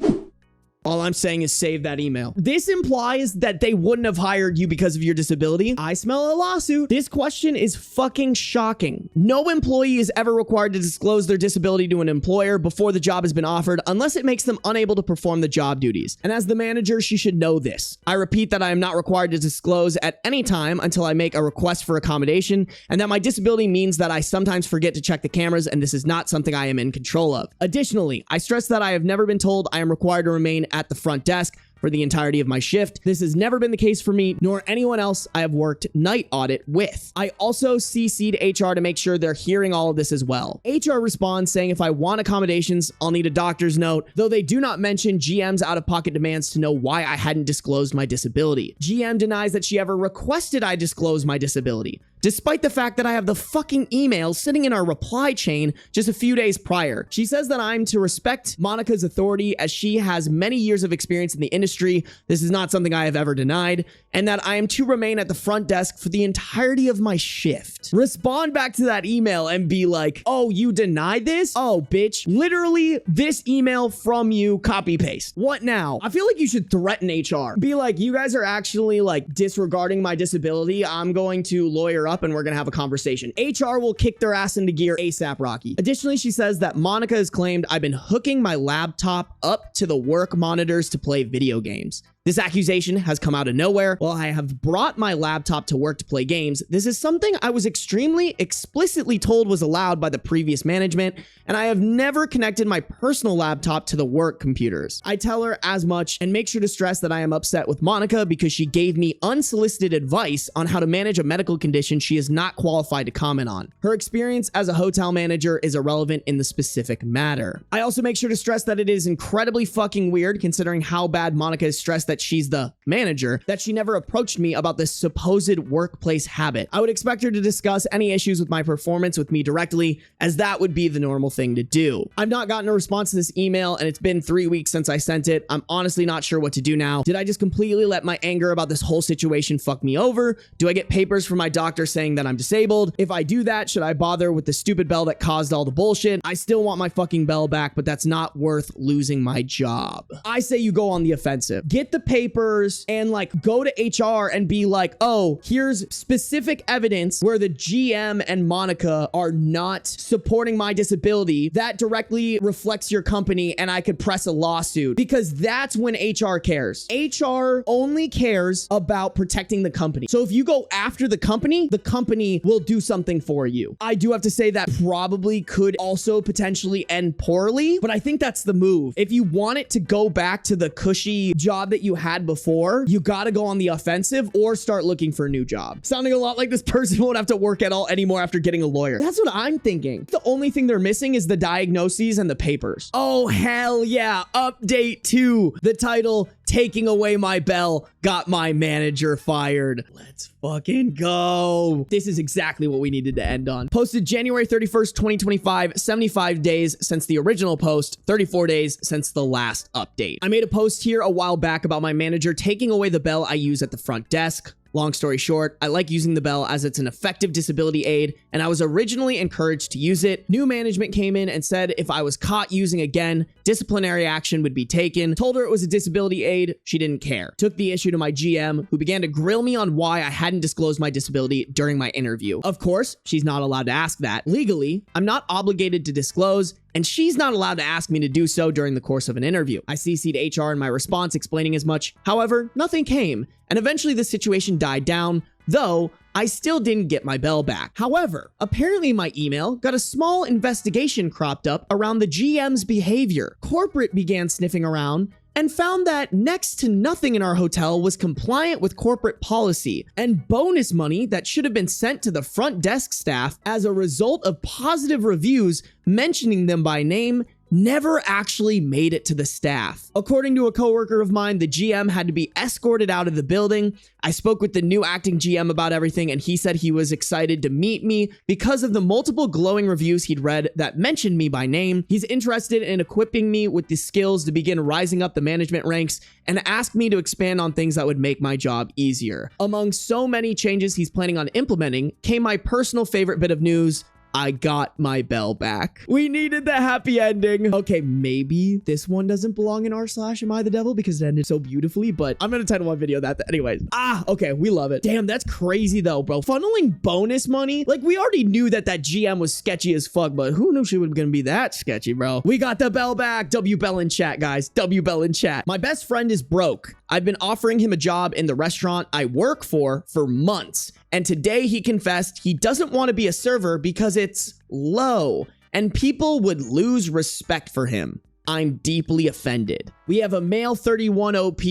All I'm saying is save that email. This implies that they wouldn't have hired you because of your disability. I smell a lawsuit. This question is fucking shocking. No employee is ever required to disclose their disability to an employer before the job has been offered, unless it makes them unable to perform the job duties. And as the manager, she should know this. I repeat that I am not required to disclose at any time until I make a request for accommodation, and that my disability means that I sometimes forget to check the cameras, and this is not something I am in control of. Additionally, I stress that I have never been told I am required to remain at the front desk for the entirety of my shift. This has never been the case for me, nor anyone else I have worked night audit with. I also CC'd HR to make sure they're hearing all of this as well. HR responds saying if I want accommodations, I'll need a doctor's note, though they do not mention GM's out-of-pocket demands to know why I hadn't disclosed my disability. GM denies that she ever requested I disclose my disability, despite the fact that I have the fucking email sitting in our reply chain just a few days prior. She says that I'm to respect Monica's authority as she has many years of experience in the industry. This is not something I have ever denied, and that I am to remain at the front desk for the entirety of my shift. Respond back to that email and be like, oh, you denied this? Oh, bitch. Literally, this email from you, copy paste. What now? I feel like you should threaten HR. Be like, you guys are actually like disregarding my disability. I'm going to lawyer up and we're gonna have a conversation. HR will kick their ass into gear ASAP, Rocky. Additionally, she says that Monica has claimed I've been hooking my laptop up to the work monitors to play video games. This accusation has come out of nowhere. While I have brought my laptop to work to play games, this is something I was extremely explicitly told was allowed by the previous management, and I have never connected my personal laptop to the work computers. I tell her as much and make sure to stress that I am upset with Monica because she gave me unsolicited advice on how to manage a medical condition she is not qualified to comment on. Her experience as a hotel manager is irrelevant in the specific matter. I also make sure to stress that it is incredibly fucking weird, considering how bad Monica is stressed that she's the manager, that she never approached me about this supposed workplace habit. I would expect her to discuss any issues with my performance with me directly, as that would be the normal thing to do. I've not gotten a response to this email, and it's been 3 weeks since I sent it. I'm honestly not sure what to do now. Did I just completely let my anger about this whole situation fuck me over? Do I get papers from my doctor saying that I'm disabled? If I do that, should I bother with the stupid bell that caused all the bullshit? I still want my fucking bell back, but that's not worth losing my job. I say you go on the offensive. Get the papers and like go to HR and be like, oh, here's specific evidence where the GM and Monica are not supporting my disability that directly reflects your company, and I could press a lawsuit, because that's when HR cares. HR only cares about protecting the company. So if you go after the company will do something for you. I do have to say that probably could also potentially end poorly, but I think that's the move. If you want it to go back to the cushy job that you had before, you gotta go on the offensive or start looking for a new job. Sounding a lot like this person won't have to work at all anymore after getting a lawyer. That's what I'm thinking. The only thing they're missing is the diagnoses and the papers. Oh, hell yeah. Update 2. The title, Taking Away My Bell Got My Manager Fired. Let's fucking go. This is exactly what we needed to end on. Posted January 31st, 2025, 75 days since the original post, 34 days since the last update. I made a post here a while back about my manager taking away the bell I use at the front desk. Long story short, I like using the bell as it's an effective disability aid, and I was originally encouraged to use it. New management came in and said if I was caught using again, disciplinary action would be taken. Told her it was a disability aid. She didn't care. Took the issue to my GM, who began to grill me on why I hadn't disclosed my disability during my interview. Of course, she's not allowed to ask that. Legally, I'm not obligated to disclose, and she's not allowed to ask me to do so during the course of an interview. I CC'd HR in my response explaining as much. However, nothing came, and eventually the situation died down, though I still didn't get my bell back. However, apparently my email got a small investigation cropped up around the GM's behavior. Corporate began sniffing around and found that next to nothing in our hotel was compliant with corporate policy, and bonus money that should have been sent to the front desk staff as a result of positive reviews mentioning them by name never actually made it to the staff. According to a coworker of mine, the GM had to be escorted out of the building. I spoke with the new acting GM about everything, and he said he was excited to meet me because of the multiple glowing reviews he'd read that mentioned me by name. He's interested in equipping me with the skills to begin rising up the management ranks and asked me to expand on things that would make my job easier. Among so many changes he's planning on implementing came my personal favorite bit of news: I got my bell back. We needed the happy ending. Okay, maybe this one doesn't belong in r/am I the devil because it ended so beautifully, but I'm gonna title my video that anyways. Okay, we love it. Damn, that's crazy though, bro. Funneling bonus money? Like, we already knew that GM was sketchy as fuck, but who knew she was gonna be that sketchy, bro? We got the bell back. W bell in chat, guys. W bell in chat. My best friend is broke. I've been offering him a job in the restaurant I work for months. And today he confessed he doesn't want to be a server because it's low and people would lose respect for him. I'm deeply offended. We have a male 31 OP,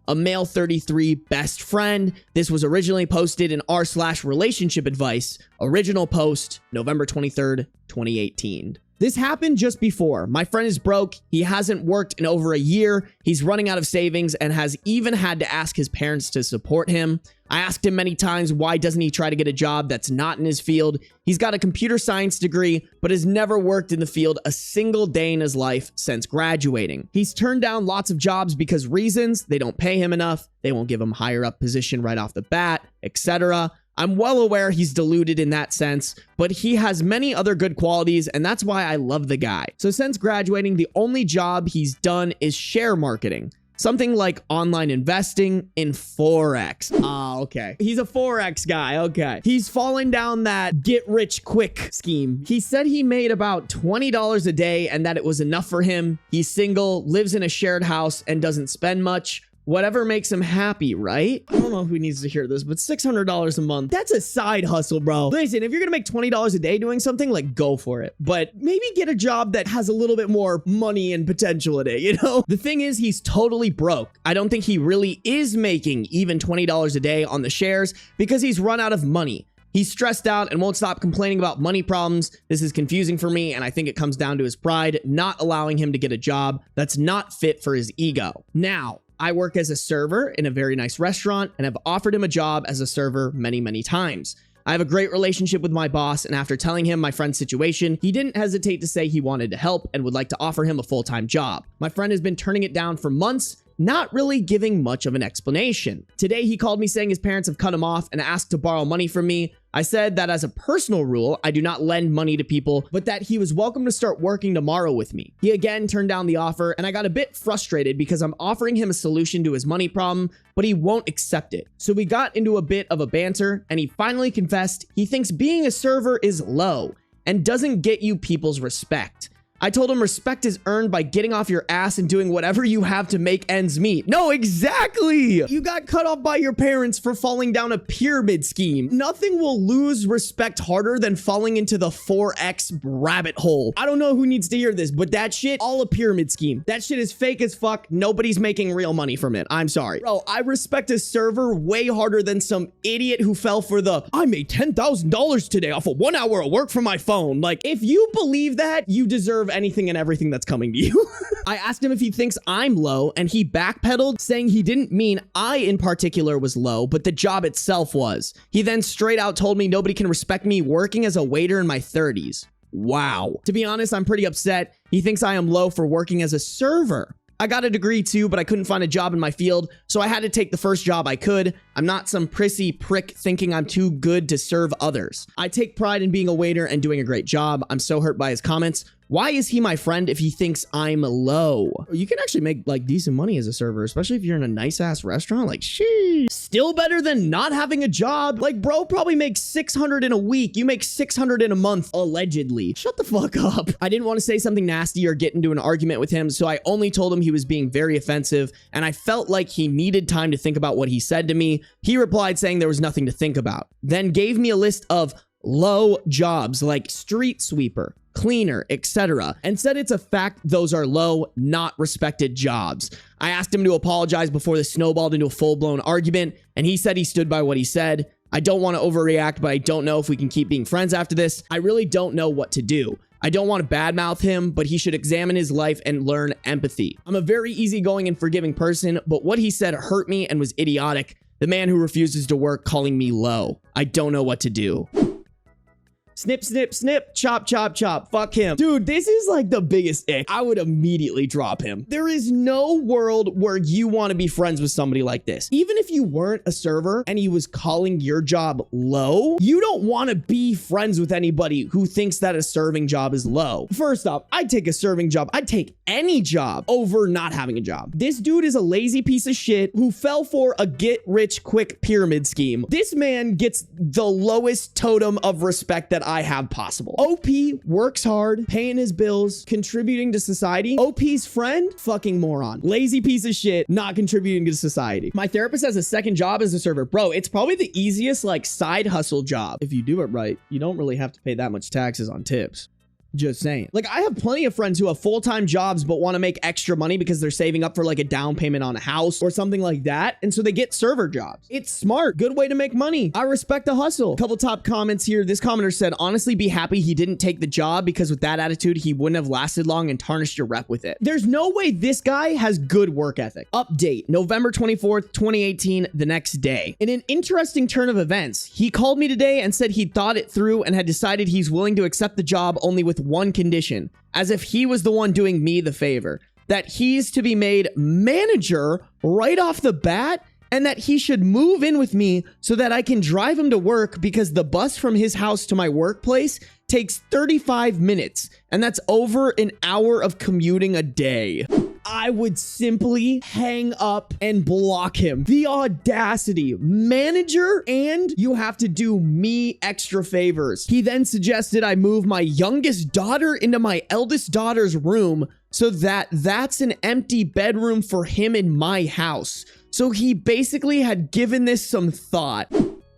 a male 33 best friend. This was originally posted in r/relationship advice. Original post, November 23rd, 2018. This happened just before. My friend is broke. He hasn't worked in over a year. He's running out of savings and has even had to ask his parents to support him. I asked him many times why doesn't he try to get a job that's not in his field. He's got a computer science degree, but has never worked in the field a single day in his life since graduating. He's turned down lots of jobs because reasons: they don't pay him enough, they won't give him higher up position right off the bat, etc. I'm well aware he's deluded in that sense, but he has many other good qualities, and that's why I love the guy. So since graduating, the only job he's done is share marketing. Something like online investing in Forex. Okay. He's a Forex guy. Okay. He's fallen down that get rich quick scheme. He said he made about $20 a day and that it was enough for him. He's single, lives in a shared house, and doesn't spend much. Whatever makes him happy, right? I don't know who needs to hear this, but $600 a month, that's a side hustle, bro. Listen, if you're gonna make $20 a day doing something, like, go for it. But maybe get a job that has a little bit more money and potential in it, you know? The thing is, he's totally broke. I don't think he really is making even $20 a day on the shares because he's run out of money. He's stressed out and won't stop complaining about money problems. This is confusing for me, and I think it comes down to his pride, not allowing him to get a job that's not fit for his ego. Now, I work as a server in a very nice restaurant and have offered him a job as a server many, many times. I have a great relationship with my boss, and after telling him my friend's situation, he didn't hesitate to say he wanted to help and would like to offer him a full-time job. My friend has been turning it down for months, not really giving much of an explanation. Today, he called me saying his parents have cut him off and asked to borrow money from me. I said that as a personal rule, I do not lend money to people, but that he was welcome to start working tomorrow with me. He again turned down the offer, and I got a bit frustrated because I'm offering him a solution to his money problem, but he won't accept it. So we got into a bit of a banter, and he finally confessed he thinks being a server is low and doesn't get you people's respect. I told him respect is earned by getting off your ass and doing whatever you have to make ends meet. No, exactly. You got cut off by your parents for falling down a pyramid scheme. Nothing will lose respect harder than falling into the 4X rabbit hole. I don't know who needs to hear this, but that shit, all a pyramid scheme. That shit is fake as fuck. Nobody's making real money from it. I'm sorry. Bro, I respect a server way harder than some idiot who fell for the, I made $10,000 today off of 1 hour of work from my phone. Like, if you believe that, you deserve anything and everything that's coming to you. I asked him if he thinks I'm low, and he backpedaled, saying he didn't mean I in particular was low, but the job itself was. He then straight out told me nobody can respect me working as a waiter in my 30s. Wow. To be honest, I'm pretty upset. He thinks I am low for working as a server. I got a degree too, but I couldn't find a job in my field, so I had to take the first job I could. I'm not some prissy prick thinking I'm too good to serve others. I take pride in being a waiter and doing a great job. I'm so hurt by his comments. Why is he my friend if he thinks I'm low? You can actually make like decent money as a server, especially if you're in a nice ass restaurant. Like, sheesh. Still better than not having a job. Like, bro probably makes $600 in a week. You make $600 in a month, allegedly. Shut the fuck up. I didn't want to say something nasty or get into an argument with him, so I only told him he was being very offensive, and I felt like he needed time to think about what he said to me. He replied saying there was nothing to think about, then gave me a list of low jobs like street sweeper, cleaner, etc., and said it's a fact those are low, not respected jobs. I asked him to apologize before this snowballed into a full-blown argument, and he said he stood by what he said. I don't want to overreact, but I don't know if we can keep being friends after this. I really don't know what to do. I don't want to badmouth him, but he should examine his life and learn empathy. I'm a very easygoing and forgiving person, but what he said hurt me and was idiotic. The man who refuses to work calling me low. I don't know what to do. Snip, snip, snip, chop, chop, chop. Fuck him. Dude, this is like the biggest ick. I would immediately drop him. There is no world where you want to be friends with somebody like this. Even if you weren't a server and he was calling your job low, you don't want to be friends with anybody who thinks that a serving job is low. First off, I'd take a serving job. I'd take any job over not having a job. This dude is a lazy piece of shit who fell for a get-rich-quick pyramid scheme. This man gets the lowest totem of respect that I have possible. OP works hard, paying his bills, contributing to society. OP's friend, fucking moron. Lazy piece of shit, not contributing to society. My therapist has a second job as a server. Bro, it's probably the easiest like side hustle job. If you do it right, you don't really have to pay that much taxes on tips. Just saying. Like, I have plenty of friends who have full-time jobs but want to make extra money because they're saving up for like a down payment on a house or something like that, and so they get server jobs. It's smart. Good way to make money. I respect the hustle. Couple top comments here. This commenter said, honestly, be happy he didn't take the job because with that attitude, he wouldn't have lasted long and tarnished your rep with it. There's no way this guy has good work ethic. Update, November 24th, 2018, the next day. In an interesting turn of events, he called me today and said he'd thought it through and had decided he's willing to accept the job only with one condition, as if he was the one doing me the favor, that he's to be made manager right off the bat, and that he should move in with me so that I can drive him to work because the bus from his house to my workplace takes 35 minutes, and that's over an hour of commuting a day. I would simply hang up and block him. The audacity. Manager, and you have to do me extra favors. He then suggested I move my youngest daughter into my eldest daughter's room so that's an empty bedroom for him in my house. So he basically had given this some thought.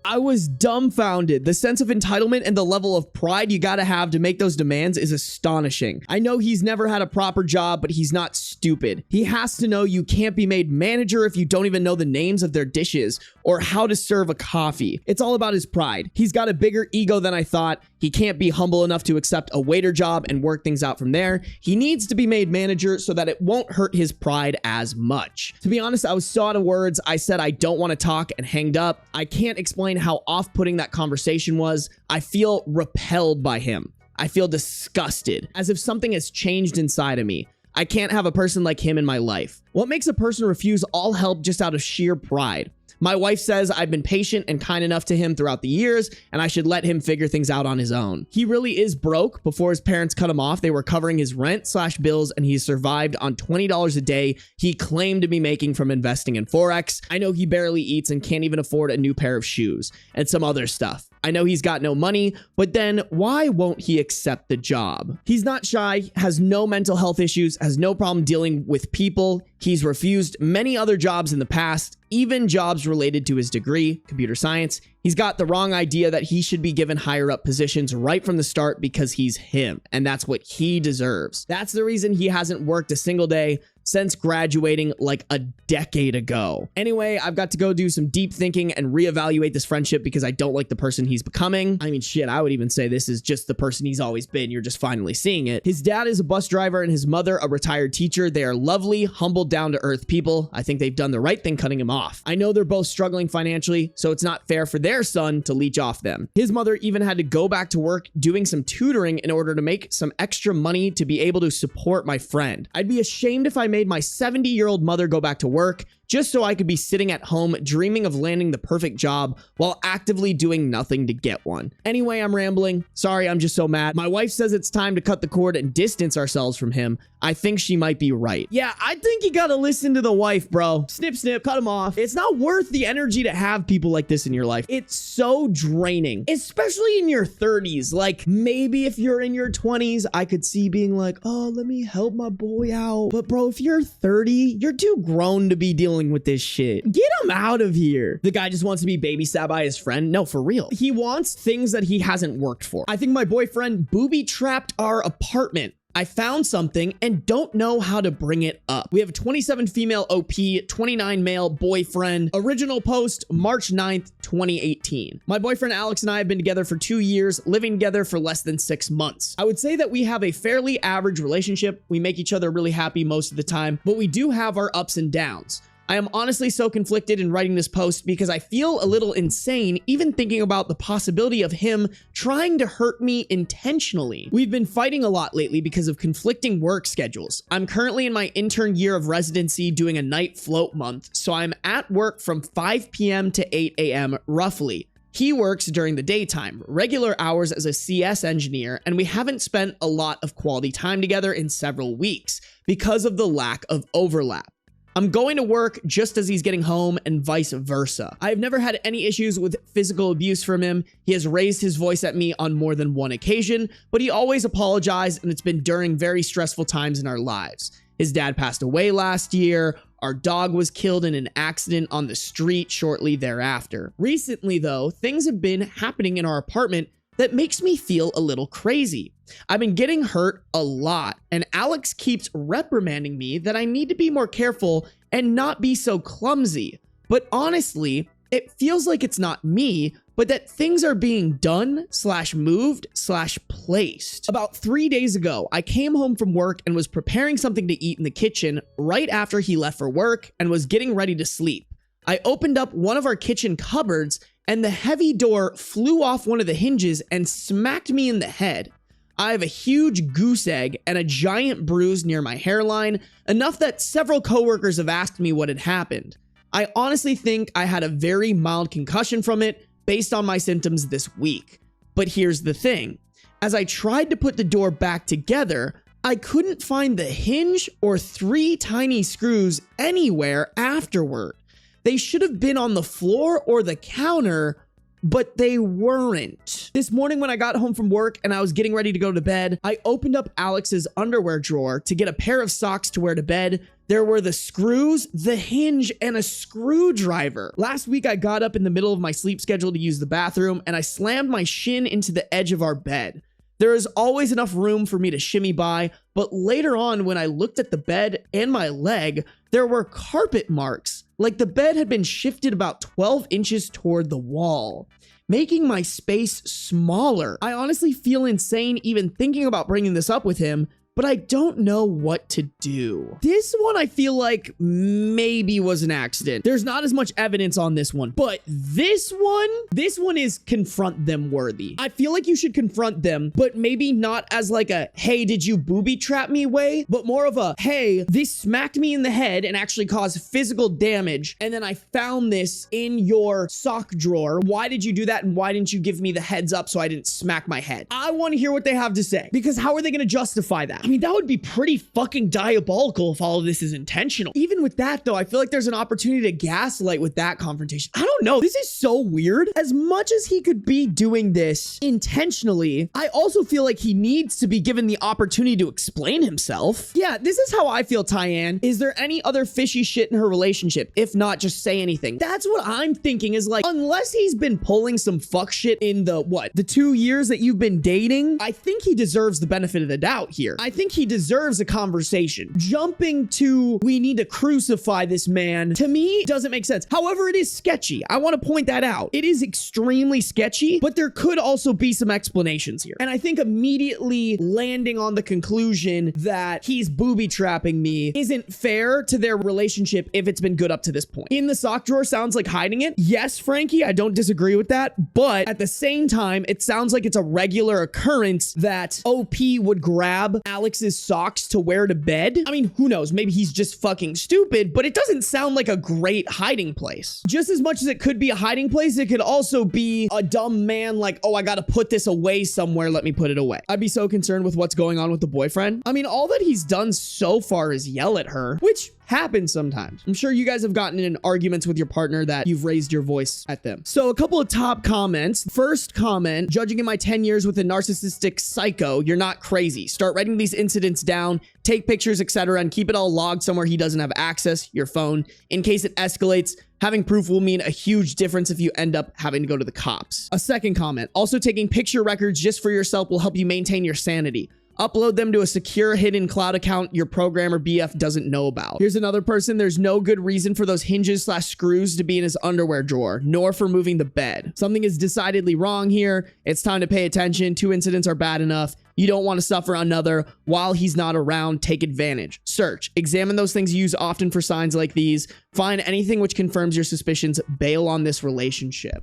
I was dumbfounded. The sense of entitlement and the level of pride you gotta have to make those demands is astonishing. I know he's never had a proper job, but he's not stupid. He has to know you can't be made manager if you don't even know the names of their dishes or how to serve a coffee. It's all about his pride. He's got a bigger ego than I thought. He can't be humble enough to accept a waiter job and work things out from there. He needs to be made manager so that it won't hurt his pride as much. To be honest, I was so out of words. I said I don't want to talk and hanged up. I can't explain how off-putting that conversation was. I feel repelled by him. I feel disgusted, as if something has changed inside of me. I can't have a person like him in my life. What makes a person refuse all help just out of sheer pride? My wife says I've been patient and kind enough to him throughout the years, and I should let him figure things out on his own. He really is broke. Before his parents cut him off, they were covering his rent/bills, and he survived on $20 a day he claimed to be making from investing in Forex. I know he barely eats and can't even afford a new pair of shoes and some other stuff. I know he's got no money, but then why won't he accept the job? He's not shy, has no mental health issues, has no problem dealing with people. He's refused many other jobs in the past, even jobs related to his degree, computer science. He's got the wrong idea that he should be given higher up positions right from the start because he's him, and that's what he deserves. That's the reason he hasn't worked a single day since graduating like a decade ago. Anyway, I've got to go do some deep thinking and reevaluate this friendship because I don't like the person he's becoming. I mean, shit, I would even say this is just the person he's always been. You're just finally seeing it. His dad is a bus driver and his mother a retired teacher. They are lovely, humble, down-to-earth people. I think they've done the right thing cutting him off. I know they're both struggling financially, so it's not fair for their son to leech off them. His mother even had to go back to work doing some tutoring in order to make some extra money to be able to support my friend. I'd be ashamed if I made my 70-year-old mother go back to work just so I could be sitting at home dreaming of landing the perfect job while actively doing nothing to get one. Anyway, I'm rambling. Sorry, I'm just so mad. My wife says it's time to cut the cord and distance ourselves from him. I think she might be right. Yeah, I think you gotta listen to the wife, bro. Snip, snip, cut him off. It's not worth the energy to have people like this in your life. It's so draining, especially in your 30s. Like, maybe if you're in your 20s, I could see being like, oh, let me help my boy out. But bro, if you're 30, you're too grown to be dealing with this shit. Get him out of here. The guy just wants to be babysat by his friend. No, for real. He wants things that he hasn't worked for. I think my boyfriend booby-trapped our apartment. I found something and don't know how to bring it up. We have a 27 female OP, 29 male boyfriend. Original post, March 9th, 2018. My boyfriend Alex and I have been together for 2 years, living together for less than 6 months. I would say that we have a fairly average relationship. We make each other really happy most of the time, but we do have our ups and downs. I am honestly so conflicted in writing this post because I feel a little insane even thinking about the possibility of him trying to hurt me intentionally. We've been fighting a lot lately because of conflicting work schedules. I'm currently in my intern year of residency doing a night float month, so I'm at work from 5 p.m. to 8 a.m. roughly. He works during the daytime, regular hours as a CS engineer, and we haven't spent a lot of quality time together in several weeks because of the lack of overlap. I'm going to work just as he's getting home and vice versa. I've never had any issues with physical abuse from him. He has raised his voice at me on more than one occasion, but he always apologized, and it's been during very stressful times in our lives. His dad passed away last year. Our dog was killed in an accident on the street shortly thereafter. Recently, though, things have been happening in our apartment that makes me feel a little crazy. I've been getting hurt a lot, and Alex keeps reprimanding me that I need to be more careful and not be so clumsy. But honestly, it feels like it's not me, but that things are being done / moved / placed. About 3 days ago, I came home from work and was preparing something to eat in the kitchen right after he left for work and was getting ready to sleep. I opened up one of our kitchen cupboards and the heavy door flew off one of the hinges and smacked me in the head. I have a huge goose egg and a giant bruise near my hairline, enough that several coworkers have asked me what had happened. I honestly think I had a very mild concussion from it based on my symptoms this week. But here's the thing. As I tried to put the door back together, I couldn't find the hinge or 3 tiny screws anywhere afterward. They should have been on the floor or the counter, but they weren't. This morning when I got home from work and I was getting ready to go to bed, I opened up Alex's underwear drawer to get a pair of socks to wear to bed. There were the screws, the hinge, and a screwdriver. Last week, I got up in the middle of my sleep schedule to use the bathroom, and I slammed my shin into the edge of our bed. There is always enough room for me to shimmy by, but later on, when I looked at the bed and my leg, there were carpet marks, like the bed had been shifted about 12 inches toward the wall, making my space smaller. I honestly feel insane even thinking about bringing this up with him, but I don't know what to do. This one I feel like maybe was an accident. There's not as much evidence on this one, but this one is confront them worthy. I feel like you should confront them, but maybe not as like a, hey, did you booby trap me way, but more of a, hey, this smacked me in the head and actually caused physical damage. And then I found this in your sock drawer. Why did you do that? And why didn't you give me the heads up so I didn't smack my head? I want to hear what they have to say, because how are they going to justify that? I mean, that would be pretty fucking diabolical if all of this is intentional. Even with that, though, I feel like there's an opportunity to gaslight with that confrontation. I don't know. This is so weird. As much as he could be doing this intentionally, I also feel like he needs to be given the opportunity to explain himself. Yeah, this is how I feel, Tyann. Is there any other fishy shit in her relationship? If not, just say anything. That's what I'm thinking is like, unless he's been pulling some fuck shit in the 2 years that you've been dating, I think he deserves the benefit of the doubt here. I think he deserves a conversation. Jumping to, we need to crucify this man, to me, doesn't make sense. However, it is sketchy. I want to point that out. It is extremely sketchy, but there could also be some explanations here. And I think immediately landing on the conclusion that he's booby trapping me isn't fair to their relationship if it's been good up to this point. In the sock drawer sounds like hiding it. Yes, Frankie, I don't disagree with that. But at the same time, it sounds like it's a regular occurrence that OP would grab Alex's socks to wear to bed. I mean, who knows? Maybe he's just fucking stupid, but it doesn't sound like a great hiding place. Just as much as it could be a hiding place, it could also be a dumb man like, oh, I gotta put this away somewhere, let me put it away. I'd be so concerned with what's going on with the boyfriend. I mean, all that he's done so far is yell at her, which happens sometimes. I'm sure you guys have gotten in arguments with your partner that you've raised your voice at them. So a couple of top comments. First comment, judging in my 10 years with a narcissistic psycho, you're not crazy. Start writing these incidents down, take pictures, etc., and keep it all logged somewhere he doesn't have access, your phone. In case it escalates, having proof will mean a huge difference if you end up having to go to the cops. A second comment, also taking picture records just for yourself will help you maintain your sanity. Upload them to a secure hidden cloud account your program or BF doesn't know about. Here's another person. There's no good reason for those hinges / screws to be in his underwear drawer, nor for moving the bed. Something is decidedly wrong here. It's time to pay attention. 2 incidents are bad enough. You don't want to suffer another. While he's not around, take advantage. Search. Examine those things you use often for signs like these. Find anything which confirms your suspicions. Bail on this relationship.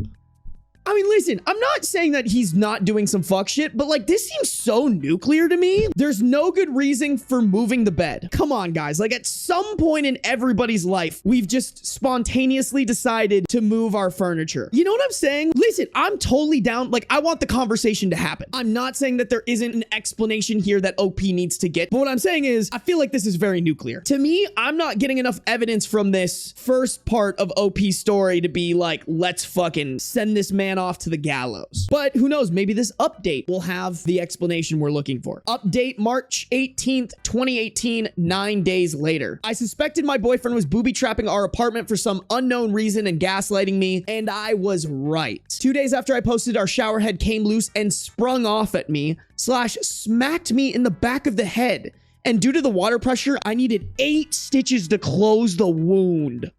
I mean, listen, I'm not saying that he's not doing some fuck shit, but like, this seems so nuclear to me. There's no good reason for moving the bed. Come on, guys. Like, at some point in everybody's life, we've just spontaneously decided to move our furniture. You know what I'm saying? Listen, I'm totally down. Like, I want the conversation to happen. I'm not saying that there isn't an explanation here that OP needs to get, but what I'm saying is, I feel like this is very nuclear. To me, I'm not getting enough evidence from this first part of OP's story to be like, let's fucking send this man off to the gallows. But who knows, maybe this update will have the explanation we're looking for. Update March 18th, 2018, 9 days later. I suspected my boyfriend was booby trapping our apartment for some unknown reason and gaslighting me, and I was right. 2 days after I posted, our shower head came loose and sprung off at me / smacked me in the back of the head. And due to the water pressure, I needed 8 stitches to close the wound.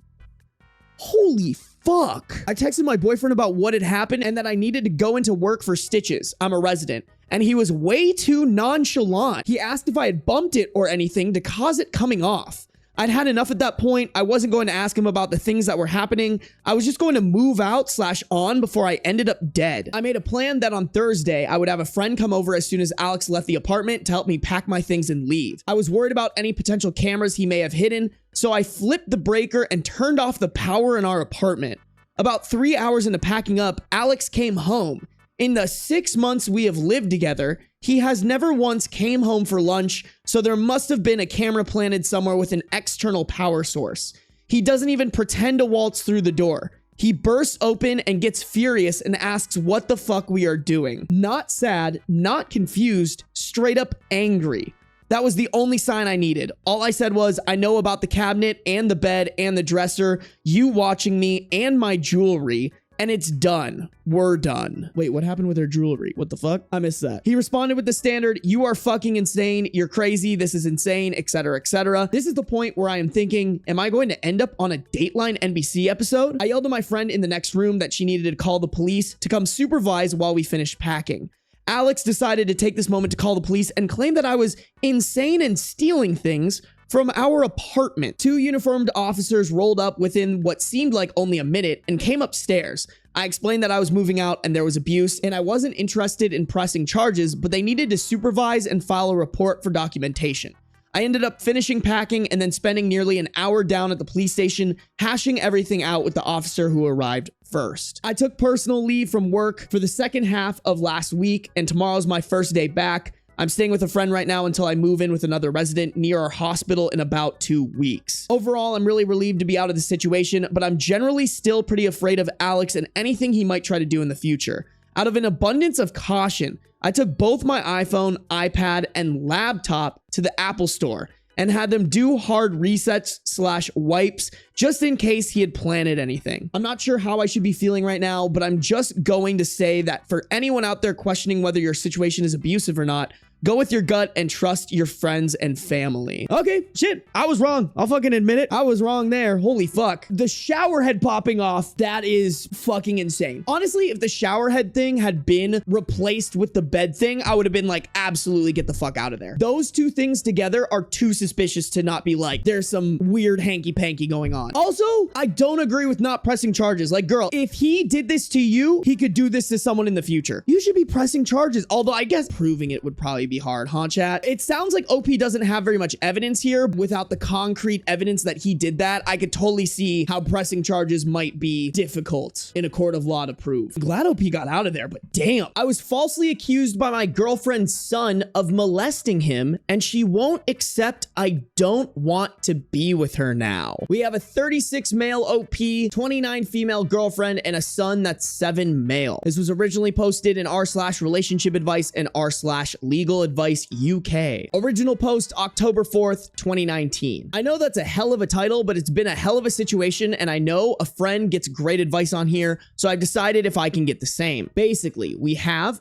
Holy fuck. I texted my boyfriend about what had happened and that I needed to go into work for stitches. I'm a resident. And he was way too nonchalant. He asked if I had bumped it or anything to cause it coming off. I'd had enough at that point. I wasn't going to ask him about the things that were happening. I was just going to move out / on before I ended up dead. I made a plan that on Thursday, I would have a friend come over as soon as Alex left the apartment to help me pack my things and leave. I was worried about any potential cameras he may have hidden, so I flipped the breaker and turned off the power in our apartment. About 3 hours into packing up, Alex came home. In the 6 months we have lived together, he has never once came home for lunch, so there must have been a camera planted somewhere with an external power source. He doesn't even pretend to waltz through the door. He bursts open and gets furious and asks what the fuck we are doing. Not sad, not confused, straight up angry. That was the only sign I needed. All I said was, I know about the cabinet and the bed and the dresser, you watching me and my jewelry, and it's done. We're done. Wait, what happened with her jewelry? What the fuck? I missed that. He responded with the standard, you are fucking insane, you're crazy, this is insane, etc., etc. This is the point where I am thinking, am I going to end up on a Dateline NBC episode? I yelled to my friend in the next room that she needed to call the police to come supervise while we finished packing. Alex decided to take this moment to call the police and claim that I was insane and stealing things from our apartment. 2 uniformed officers rolled up within what seemed like only a minute and came upstairs. I explained that I was moving out and there was abuse and I wasn't interested in pressing charges, but they needed to supervise and file a report for documentation. I ended up finishing packing and then spending nearly an hour down at the police station, hashing everything out with the officer who arrived first. I took personal leave from work for the second half of last week, and tomorrow's my first day back. I'm staying with a friend right now until I move in with another resident near our hospital in about 2 weeks. Overall, I'm really relieved to be out of the situation, but I'm generally still pretty afraid of Alex and anything he might try to do in the future. Out of an abundance of caution, I took both my iPhone, iPad, and laptop to the Apple Store and had them do hard resets/wipes just in case he had planted anything. I'm not sure how I should be feeling right now, but I'm just going to say that for anyone out there questioning whether your situation is abusive or not, go with your gut and trust your friends and family. Okay, shit, I was wrong. I'll fucking admit it. I was wrong there. Holy fuck. The shower head popping off, that is fucking insane. Honestly, if the shower head thing had been replaced with the bed thing, I would have been like, absolutely get the fuck out of there. Those two things together are too suspicious to not be like, there's some weird hanky-panky going on. Also, I don't agree with not pressing charges. Like, girl, if he did this to you, he could do this to someone in the future. You should be pressing charges. Although I guess proving it would probably be hard, huh, chat? It sounds like OP doesn't have very much evidence here. Without the concrete evidence that he did that, I could totally see how pressing charges might be difficult in a court of law to prove. I'm glad OP got out of there, but damn. I was falsely accused by my girlfriend's son of molesting him, and she won't accept I don't want to be with her now. We have a 36 male OP, 29 female girlfriend, and a son that's 7 male. This was originally posted in r/relationship advice and r/legal advice UK. Original post October 4th, 2019. I know that's a hell of a title, but it's been a hell of a situation, and I know a friend gets great advice on here, so I've decided if I can get the same. Basically, we had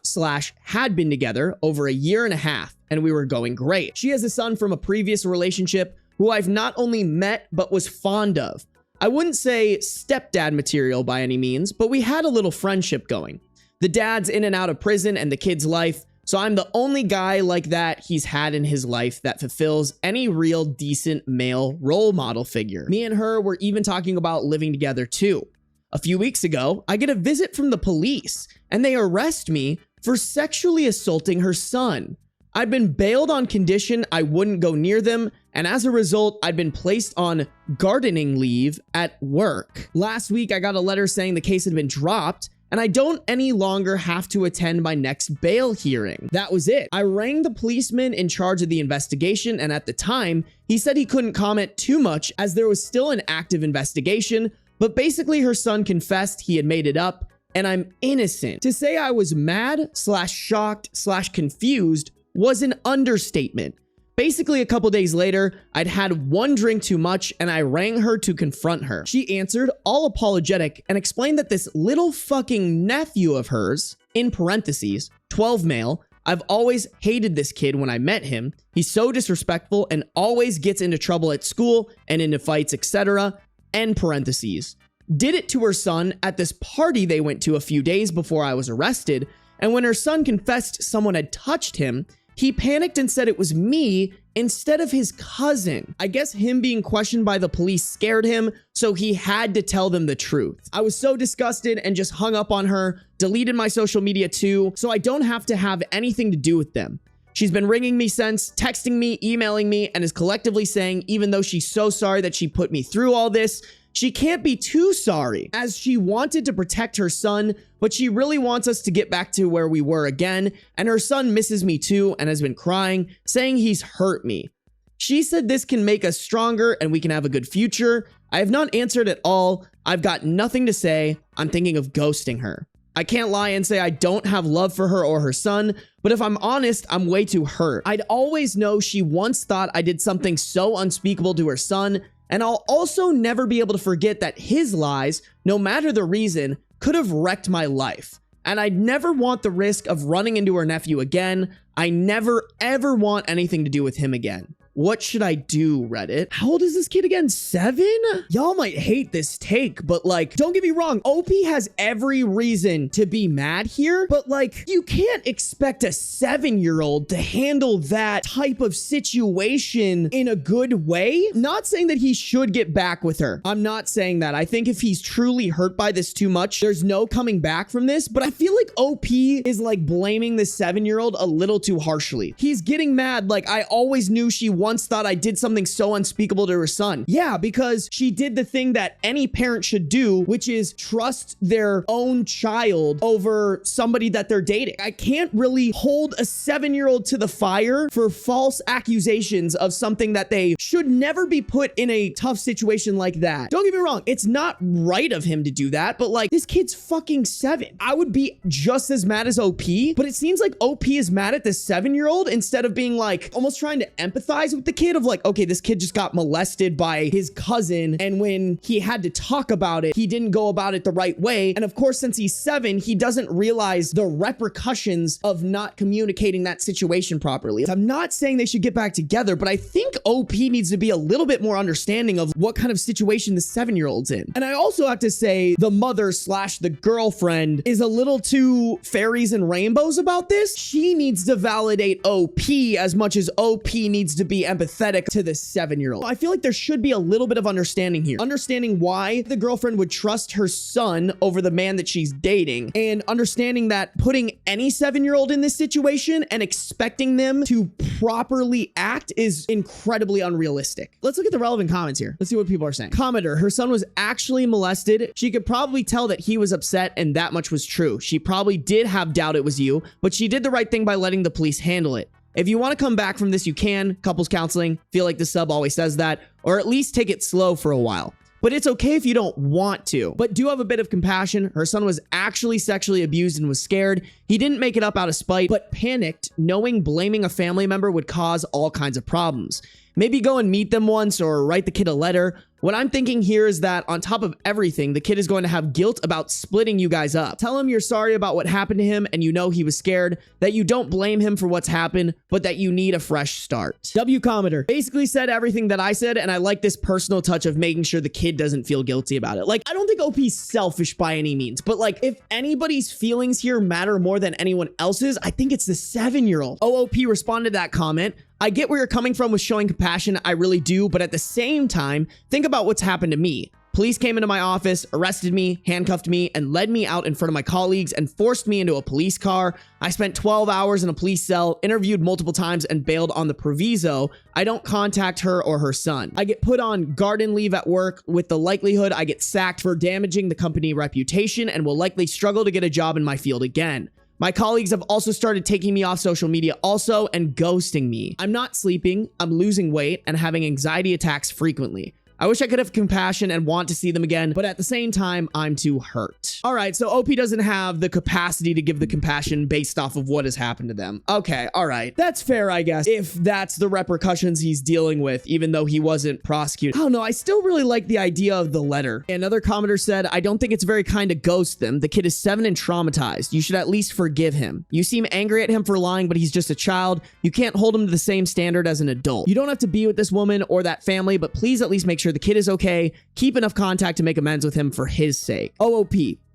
been together over a year and a half, and we were going great. She has a son from a previous relationship who I've not only met, but was fond of. I wouldn't say stepdad material by any means, but we had a little friendship going. The dad's in and out of prison and the kid's life, so I'm the only guy like that he's had in his life that fulfills any real decent male role model figure. Me and her were even talking about living together too. A few weeks ago, I get a visit from the police, and they arrest me for sexually assaulting her son. I'd been bailed on condition I wouldn't go near them, and as a result, I'd been placed on gardening leave at work. Last week, I got a letter saying the case had been dropped, and I don't any longer have to attend my next bail hearing. That was it. I rang the policeman in charge of the investigation, and at the time, he said he couldn't comment too much as there was still an active investigation, but basically her son confessed he had made it up, and I'm innocent. To say I was mad/shocked/confused was an understatement. Basically, a couple days later, I'd had 1 drink too much and I rang her to confront her. She answered, all apologetic, and explained that this little fucking nephew of hers, in parentheses, 12 male, I've always hated this kid when I met him. He's so disrespectful and always gets into trouble at school and into fights, etc. End parentheses. Did it to her son at this party they went to a few days before I was arrested, and when her son confessed someone had touched him, he panicked and said it was me instead of his cousin. I guess him being questioned by the police scared him, so he had to tell them the truth. I was so disgusted and just hung up on her, deleted my social media too, so I don't have to have anything to do with them. She's been ringing me since, texting me, emailing me, and is collectively saying, even though she's so sorry that she put me through all this, She can't be too sorry, as she wanted to protect her son, but she really wants us to get back to where we were again, and her son misses me too and has been crying, saying he's hurt me. She said this can make us stronger and we can have a good future. I have not answered at all. I've got nothing to say. I'm thinking of ghosting her. I can't lie and say I don't have love for her or her son, but if I'm honest, I'm way too hurt. I'd always know she once thought I did something so unspeakable to her son, and I'll also never be able to forget that his lies, no matter the reason, could have wrecked my life. And I'd never want the risk of running into her nephew again. I never ever want anything to do with him again. What should I do, Reddit? How old is this kid again? 7? Y'all might hate this take, but like, don't get me wrong. OP has every reason to be mad here, but like, you can't expect a 7-year-old to handle that type of situation in a good way. Not saying that he should get back with her. I'm not saying that. I think if he's truly hurt by this too much, there's no coming back from this, but I feel like OP is like blaming the 7-year-old a little too harshly. He's getting mad like, I always knew she once thought I did something so unspeakable to her son. Yeah, because she did the thing that any parent should do, which is trust their own child over somebody that they're dating. I can't really hold a 7-year-old to the fire for false accusations of something that they should never be put in a tough situation like that. Don't get me wrong, it's not right of him to do that, but like, this kid's fucking 7. I would be just as mad as OP, but it seems like OP is mad at the 7-year-old instead of being like almost trying to empathize with the kid of like, okay, this kid just got molested by his cousin, and when he had to talk about it, he didn't go about it the right way. And of course, since he's 7, he doesn't realize the repercussions of not communicating that situation properly. I'm not saying they should get back together, but I think OP needs to be a little bit more understanding of what kind of situation the 7-year-old's in. And I also have to say the mother slash the girlfriend is a little too fairies and rainbows about this. She needs to validate OP as much as OP needs to be empathetic to the 7-year-old. I feel like there should be a little bit of understanding here. Understanding why the girlfriend would trust her son over the man that she's dating, and understanding that putting any 7-year-old in this situation and expecting them to properly act is incredibly unrealistic. Let's look at the relevant comments here. Let's see what people are saying. Commenter, her son was actually molested. She could probably tell that he was upset, and that much was true. She probably did have doubt it was you, but she did the right thing by letting the police handle it. If you want to come back from this, you can. Couples counseling. Feel like the sub always says that. Or at least take it slow for a while. But it's okay if you don't want to. But do have a bit of compassion. Her son was actually sexually abused and was scared. He didn't make it up out of spite, but panicked, knowing blaming a family member would cause all kinds of problems. Maybe go and meet them once or write the kid a letter. What I'm thinking here is that on top of everything, the kid is going to have guilt about splitting you guys up. Tell him you're sorry about what happened to him and you know he was scared, that you don't blame him for what's happened, but that you need a fresh start. W commenter basically said everything that I said, and I like this personal touch of making sure the kid doesn't feel guilty about it. Like, I don't think OP's selfish by any means, but like, if anybody's feelings here matter more than anyone else's, I think it's the 7-year-old. OOP responded to that comment. I get where you're coming from with showing compassion, I really do, but at the same time, think about what's happened to me. Police came into my office, arrested me, handcuffed me, and led me out in front of my colleagues and forced me into a police car. I spent 12 hours in a police cell, interviewed multiple times, and bailed on the proviso I don't contact her or her son. I get put on garden leave at work with the likelihood I get sacked for damaging the company reputation and will likely struggle to get a job in my field again. My colleagues have also started taking me off social media also and ghosting me. I'm not sleeping, I'm losing weight, and having anxiety attacks frequently. I wish I could have compassion and want to see them again, but at the same time, I'm too hurt. All right, so OP doesn't have the capacity to give the compassion based off of what has happened to them. Okay, all right. That's fair, I guess, if that's the repercussions he's dealing with, even though he wasn't prosecuted. I don't know, I still really like the idea of the letter. Another commenter said, I don't think it's very kind to ghost them. The kid is 7 and traumatized. You should at least forgive him. You seem angry at him for lying, but he's just a child. You can't hold him to the same standard as an adult. You don't have to be with this woman or that family, but please at least make sure the kid is okay. Keep enough contact to make amends with him for his sake. OOP.